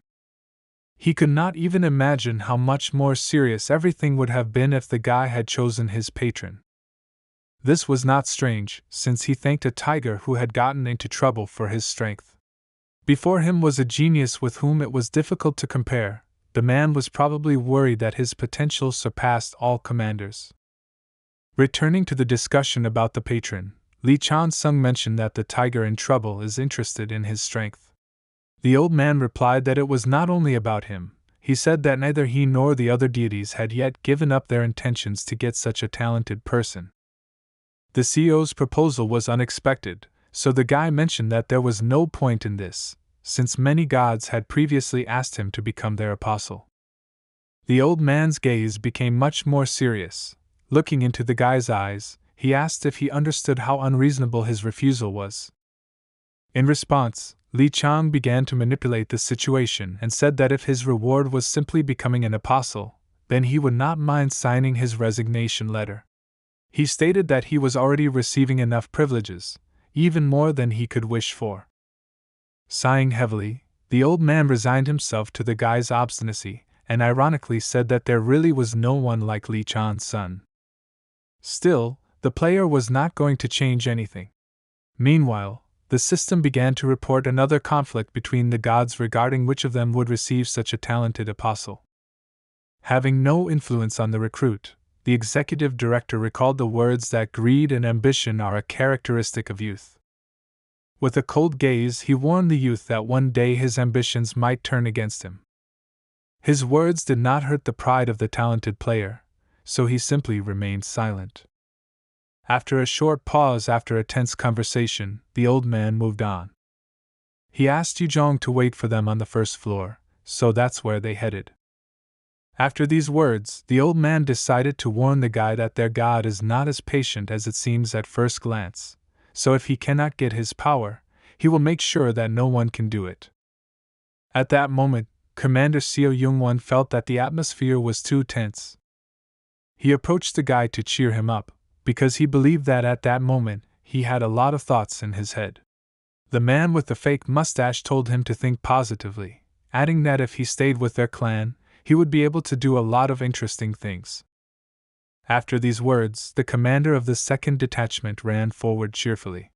He could not even imagine how much more serious everything would have been if the guy had chosen his patron. This was not strange, since he thanked a tiger who had gotten into trouble for his strength. Before him was a genius with whom it was difficult to compare. The man was probably worried that his potential surpassed all commanders. Returning to the discussion about the patron, Li Chan Sung mentioned that the tiger in trouble is interested in his strength. The old man replied that it was not only about him. He said that neither he nor the other deities had yet given up their intentions to get such a talented person. The CEO's proposal was unexpected, so the guy mentioned that there was no point in this, since many gods had previously asked him to become their apostle. The old man's gaze became much more serious. Looking into the guy's eyes, he asked if he understood how unreasonable his refusal was. In response, Li Chang began to manipulate the situation and said that if his reward was simply becoming an apostle, then he would not mind signing his resignation letter. He stated that he was already receiving enough privileges, even more than he could wish for. Sighing heavily, the old man resigned himself to the guy's obstinacy and ironically said that there really was no one like Li Chan's son. Still, the player was not going to change anything. Meanwhile, the system began to report another conflict between the gods regarding which of them would receive such a talented apostle. Having no influence on the recruit, the executive director recalled the words that greed and ambition are a characteristic of youth. With a cold gaze, he warned the youth that one day his ambitions might turn against him. His words did not hurt the pride of the talented player, so he simply remained silent. After a short pause after a tense conversation, the old man moved on. He asked Yuzhong to wait for them on the first floor, so that's where they headed. After these words, the old man decided to warn the guy that their god is not as patient as it seems at first glance, so if he cannot get his power, he will make sure that no one can do it. At that moment, Commander Seo Young-won felt that the atmosphere was too tense. He approached the guy to cheer him up, because he believed that at that moment, he had a lot of thoughts in his head. The man with the fake mustache told him to think positively, adding that if he stayed with their clan, he would be able to do a lot of interesting things. After these words, the commander of the second detachment ran forward cheerfully.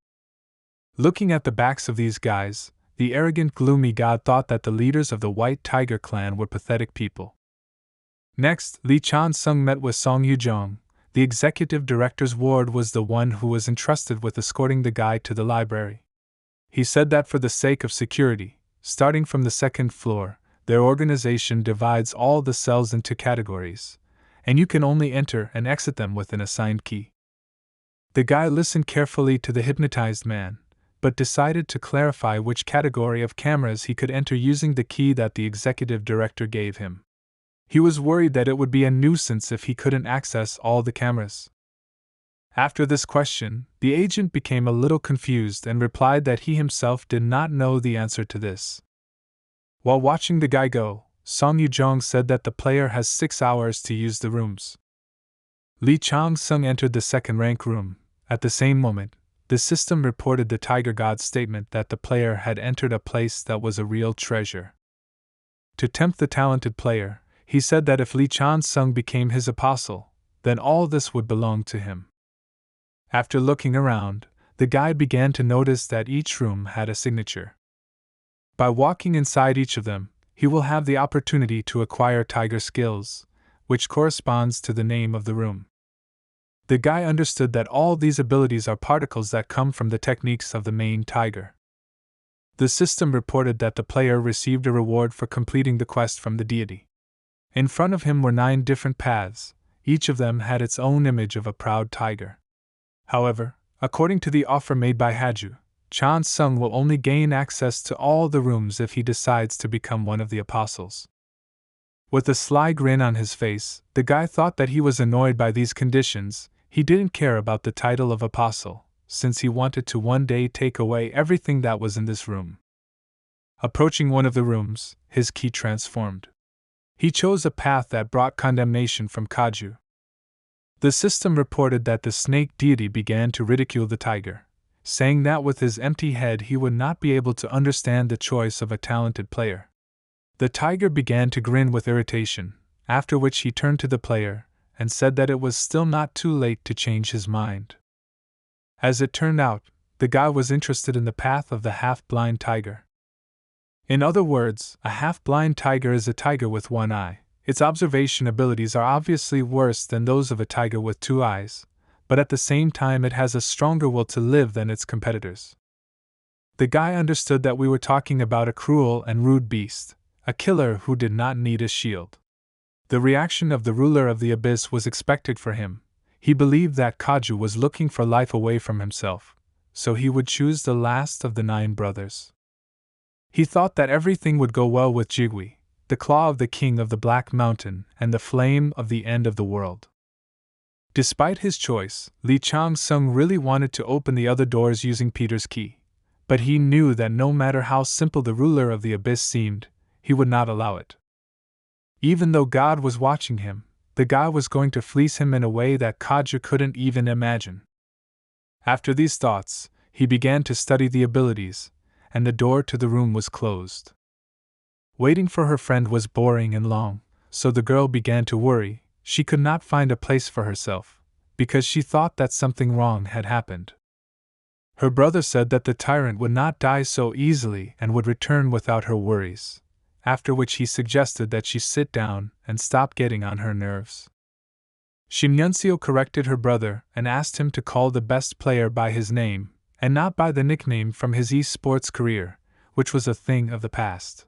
Looking at the backs of these guys, the arrogant, gloomy god thought that the leaders of the White Tiger clan were pathetic people. Next, Lee Chan-sung met with Song Yu-jong. The executive director's ward was the one who was entrusted with escorting the guy to the library. He said that for the sake of security, starting from the second floor, their organization divides all the cells into categories, and you can only enter and exit them with an assigned key. The guy listened carefully to the hypnotized man, but decided to clarify which category of cameras he could enter using the key that the executive director gave him. He was worried that it would be a nuisance if he couldn't access all the cameras. After this question, the agent became a little confused and replied that he himself did not know the answer to this. While watching the guy go, Song Yu-jong said that the player has 6 hours to use the rooms. Lee Chang-sung entered the second-rank room. At the same moment, the system reported the Tiger God's statement that the player had entered a place that was a real treasure. To tempt the talented player, he said that if Lee Chan-sung became his apostle, then all this would belong to him. After looking around, the guide began to notice that each room had a signature. By walking inside each of them, he will have the opportunity to acquire tiger skills, which corresponds to the name of the room. The guy understood that all these abilities are particles that come from the techniques of the main tiger. The system reported that the player received a reward for completing the quest from the deity. In front of him were 9 different paths, each of them had its own image of a proud tiger. However, according to the offer made by Haju, Chan-sung will only gain access to all the rooms if he decides to become one of the apostles. With a sly grin on his face, the guy thought that he was annoyed by these conditions. He didn't care about the title of apostle, since he wanted to one day take away everything that was in this room. Approaching one of the rooms, his ki transformed. He chose a path that brought condemnation from Kaju. The system reported that the snake deity began to ridicule the tiger, saying that with his empty head he would not be able to understand the choice of a talented player. The tiger began to grin with irritation, after which he turned to the player and said that it was still not too late to change his mind. As it turned out, the guy was interested in the path of the half-blind tiger. In other words, a half-blind tiger is a tiger with one eye. Its observation abilities are obviously worse than those of a tiger with 2 eyes, but at the same time it has a stronger will to live than its competitors. The guy understood that we were talking about a cruel and rude beast, a killer who did not need a shield. The reaction of the ruler of the abyss was expected for him. He believed that Kaju was looking for life away from himself, so he would choose the last of the 9 brothers. He thought that everything would go well with Jigwi, the claw of the king of the Black Mountain and the flame of the end of the world. Despite his choice, Lee Chang-sung really wanted to open the other doors using Peter's key, but he knew that no matter how simple the ruler of the abyss seemed, he would not allow it. Even though God was watching him, the guy was going to fleece him in a way that Kaju couldn't even imagine. After these thoughts, he began to study the abilities, and the door to the room was closed. Waiting for her friend was boring and long, so the girl began to worry. She could not find a place for herself, because she thought that something wrong had happened. Her brother said that the tyrant would not die so easily and would return without her worries, after which he suggested that she sit down and stop getting on her nerves. Shin Yunseo corrected her brother and asked him to call the best player by his name, and not by the nickname from his esports career, which was a thing of the past.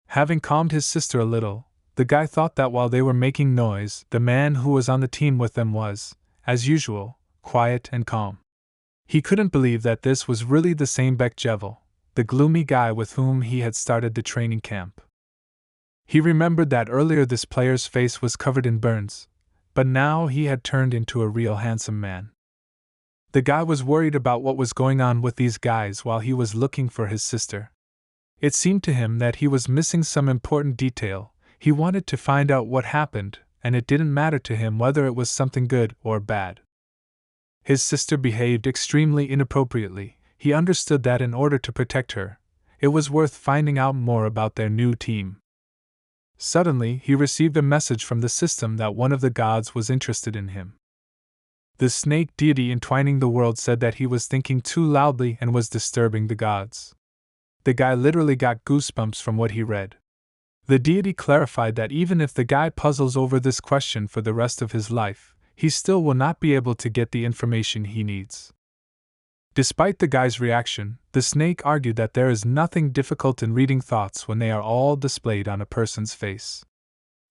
Having calmed his sister a little, the guy thought that while they were making noise, the man who was on the team with them was, as usual, quiet and calm. He couldn't believe that this was really the same Baek Jevel, the gloomy guy with whom he had started the training camp. He remembered that earlier this player's face was covered in burns, but now he had turned into a real handsome man. The guy was worried about what was going on with these guys while he was looking for his sister. It seemed to him that he was missing some important detail. He wanted to find out what happened, and it didn't matter to him whether it was something good or bad. His sister behaved extremely inappropriately. He understood that in order to protect her, it was worth finding out more about their new team. Suddenly, he received a message from the system that one of the gods was interested in him. The snake deity entwining the world said that he was thinking too loudly and was disturbing the gods. The guy literally got goosebumps from what he read. The deity clarified that even if the guy puzzles over this question for the rest of his life, he still will not be able to get the information he needs. Despite the guy's reaction, the snake argued that there is nothing difficult in reading thoughts when they are all displayed on a person's face.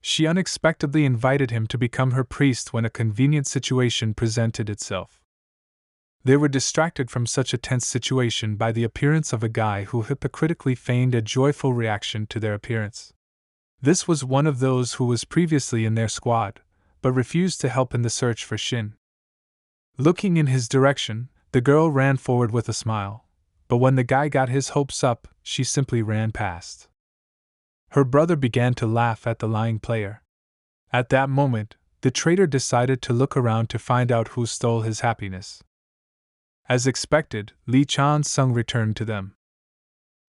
She unexpectedly invited him to become her priest when a convenient situation presented itself. They were distracted from such a tense situation by the appearance of a guy who hypocritically feigned a joyful reaction to their appearance. This was one of those who was previously in their squad, but refused to help in the search for Shin. Looking in his direction, the girl ran forward with a smile, but when the guy got his hopes up, she simply ran past. Her brother began to laugh at the lying player. At that moment, the traitor decided to look around to find out who stole his happiness. As expected, Lee Chan-sung returned to them.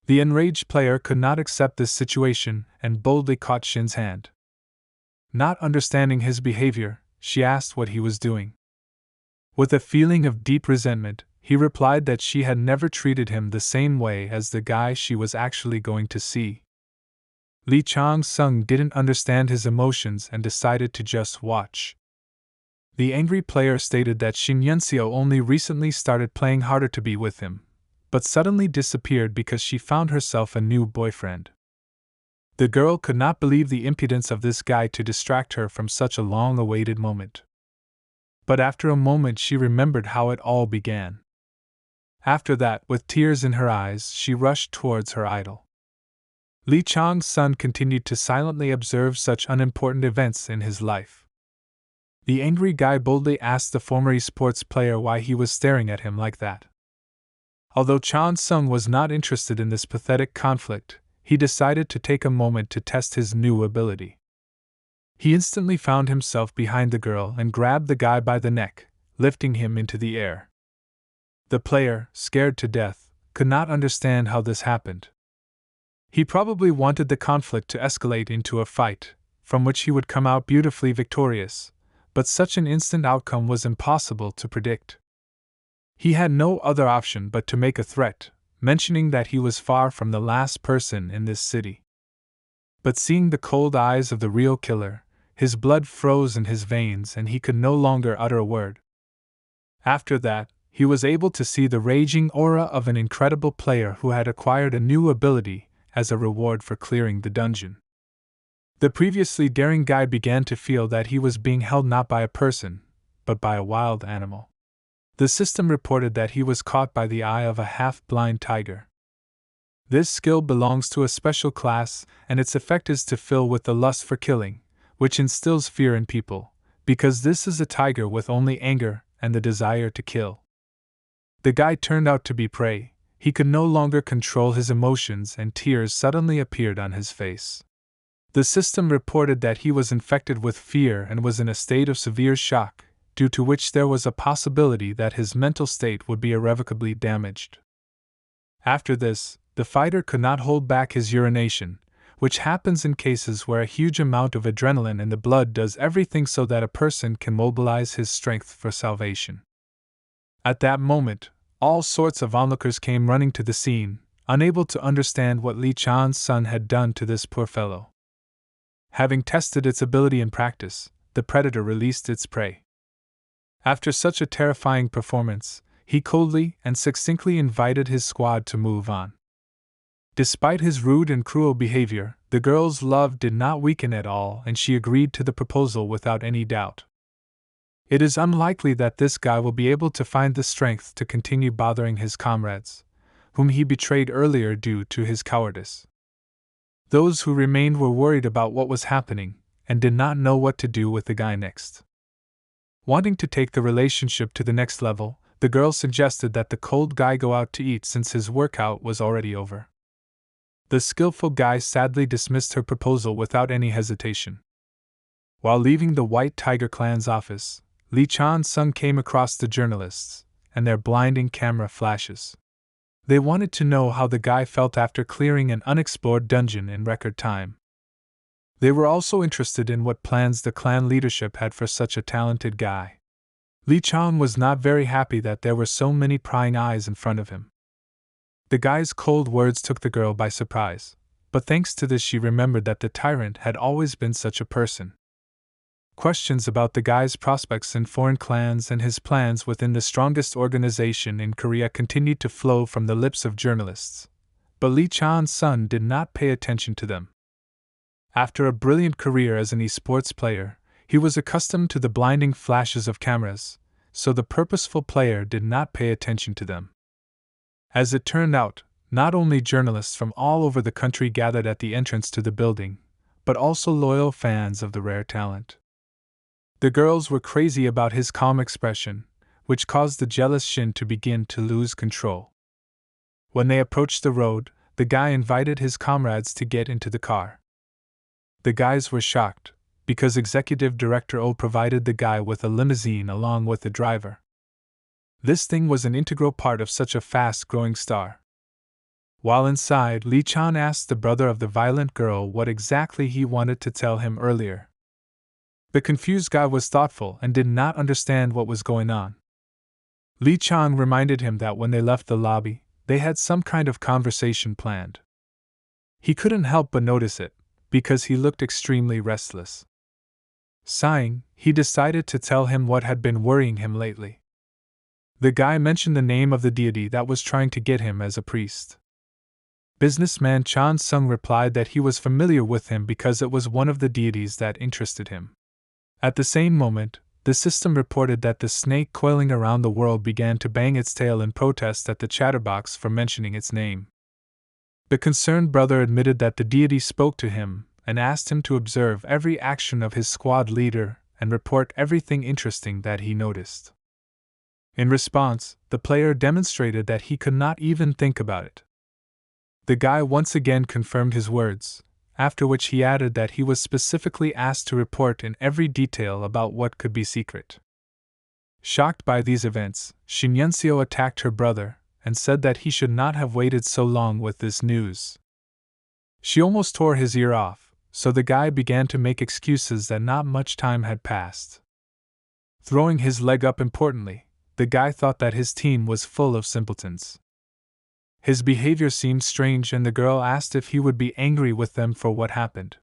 The enraged player could not accept this situation and boldly caught Shin's hand. Not understanding his behavior, she asked what he was doing. With a feeling of deep resentment, he replied that she had never treated him the same way as the guy she was actually going to see. Lee Chang-sung didn't understand his emotions and decided to just watch. The angry player stated that Shin Yunseo only recently started playing harder to be with him, but suddenly disappeared because she found herself a new boyfriend. The girl could not believe the impudence of this guy to distract her from such a long-awaited moment. But after a moment she remembered how it all began. After that, with tears in her eyes, she rushed towards her idol. Lee Chang-sun continued to silently observe such unimportant events in his life. The angry guy boldly asked the former esports player why he was staring at him like that. Although Chan-sung was not interested in this pathetic conflict, he decided to take a moment to test his new ability. He instantly found himself behind the girl and grabbed the guy by the neck, lifting him into the air. The player, scared to death, could not understand how this happened. He probably wanted the conflict to escalate into a fight, from which he would come out beautifully victorious, but such an instant outcome was impossible to predict. He had no other option but to make a threat, mentioning that he was far from the last person in this city. But seeing the cold eyes of the real killer, his blood froze in his veins and he could no longer utter a word. After that, he was able to see the raging aura of an incredible player who had acquired a new ability as a reward for clearing the dungeon. The previously daring guy began to feel that he was being held not by a person, but by a wild animal. The system reported that he was caught by the eye of a half-blind tiger. This skill belongs to a special class, and its effect is to fill with the lust for killing, which instills fear in people, because this is a tiger with only anger and the desire to kill. The guy turned out to be prey. He could no longer control his emotions and tears suddenly appeared on his face. The system reported that he was infected with fear and was in a state of severe shock, due to which there was a possibility that his mental state would be irrevocably damaged. After this, the fighter could not hold back his urination, which happens in cases where a huge amount of adrenaline in the blood does everything so that a person can mobilize his strength for salvation. At that moment, all sorts of onlookers came running to the scene, unable to understand what Lee Chan-sun had done to this poor fellow. Having tested its ability in practice, the predator released its prey. After such a terrifying performance, he coldly and succinctly invited his squad to move on. Despite his rude and cruel behavior, the girl's love did not weaken at all and she agreed to the proposal without any doubt. It is unlikely that this guy will be able to find the strength to continue bothering his comrades, whom he betrayed earlier due to his cowardice. Those who remained were worried about what was happening and did not know what to do with the guy next. Wanting to take the relationship to the next level, the girl suggested that the cold guy go out to eat since his workout was already over. The skillful guy sadly dismissed her proposal without any hesitation. While leaving the White Tiger Clan's office, Lee Chan-sung came across the journalists and their blinding camera flashes. They wanted to know how the guy felt after clearing an unexplored dungeon in record time. They were also interested in what plans the clan leadership had for such a talented guy. Lee Chan was not very happy that there were so many prying eyes in front of him. The guy's cold words took the girl by surprise, but thanks to this she remembered that the tyrant had always been such a person. Questions about the guy's prospects in foreign clans and his plans within the strongest organization in Korea continued to flow from the lips of journalists, but Lee Chan-sun did not pay attention to them. After a brilliant career as an esports player, he was accustomed to the blinding flashes of cameras, so the purposeful player did not pay attention to them. As it turned out, not only journalists from all over the country gathered at the entrance to the building, but also loyal fans of the rare talent. The girls were crazy about his calm expression, which caused the jealous Shin to begin to lose control. When they approached the road, the guy invited his comrades to get into the car. The guys were shocked, because Executive Director Oh provided the guy with a limousine along with the driver. This thing was an integral part of such a fast-growing star. While inside, Lee Chan asked the brother of the violent girl what exactly he wanted to tell him earlier. The confused guy was thoughtful and did not understand what was going on. Lee Chan reminded him that when they left the lobby, they had some kind of conversation planned. He couldn't help but notice it, because he looked extremely restless. Sighing, he decided to tell him what had been worrying him lately. The guy mentioned the name of the deity that was trying to get him as a priest. Businessman Chan Sung replied that he was familiar with him because it was one of the deities that interested him. At the same moment, the system reported that the snake coiling around the world began to bang its tail in protest at the chatterbox for mentioning its name. The concerned brother admitted that the deity spoke to him and asked him to observe every action of his squad leader and report everything interesting that he noticed. In response, the player demonstrated that he could not even think about it. The guy once again confirmed his words, after which he added that he was specifically asked to report in every detail about what could be secret. Shocked by these events, Shin Yunseo attacked her brother and said that he should not have waited so long with this news. She almost tore his ear off, so the guy began to make excuses that not much time had passed. Throwing his leg up importantly, the guy thought that his team was full of simpletons. His behavior seemed strange and the girl asked if he would be angry with them for what happened.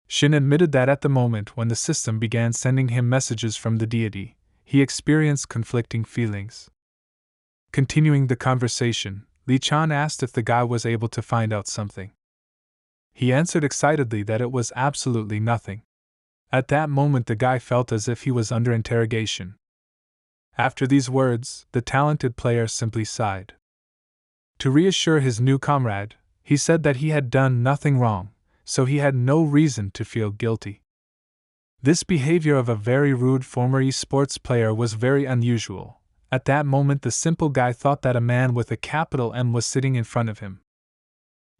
Shin admitted that at the moment when the system began sending him messages from the deity, he experienced conflicting feelings. Continuing the conversation, Lee Chan asked if the guy was able to find out something. He answered excitedly that it was absolutely nothing. At that moment the guy felt as if he was under interrogation. After these words, the talented player simply sighed. To reassure his new comrade, he said that he had done nothing wrong, so he had no reason to feel guilty. This behavior of a very rude former esports player was very unusual. At that moment the simple guy thought that a man with a capital M was sitting in front of him.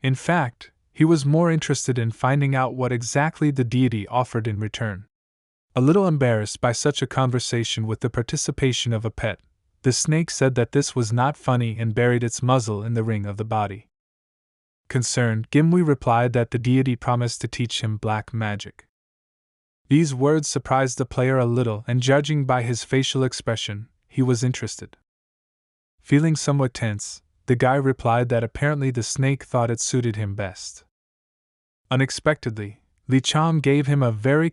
In fact, he was more interested in finding out what exactly the deity offered in return. A little embarrassed by such a conversation with the participation of a pet, the snake said that this was not funny and buried its muzzle in the ring of the body. Concerned, Gimli replied that the deity promised to teach him black magic. These words surprised the player a little, and judging by his facial expression, he was interested. Feeling somewhat tense, the guy replied that apparently the snake thought it suited him best. Unexpectedly, Lee Chang gave him a very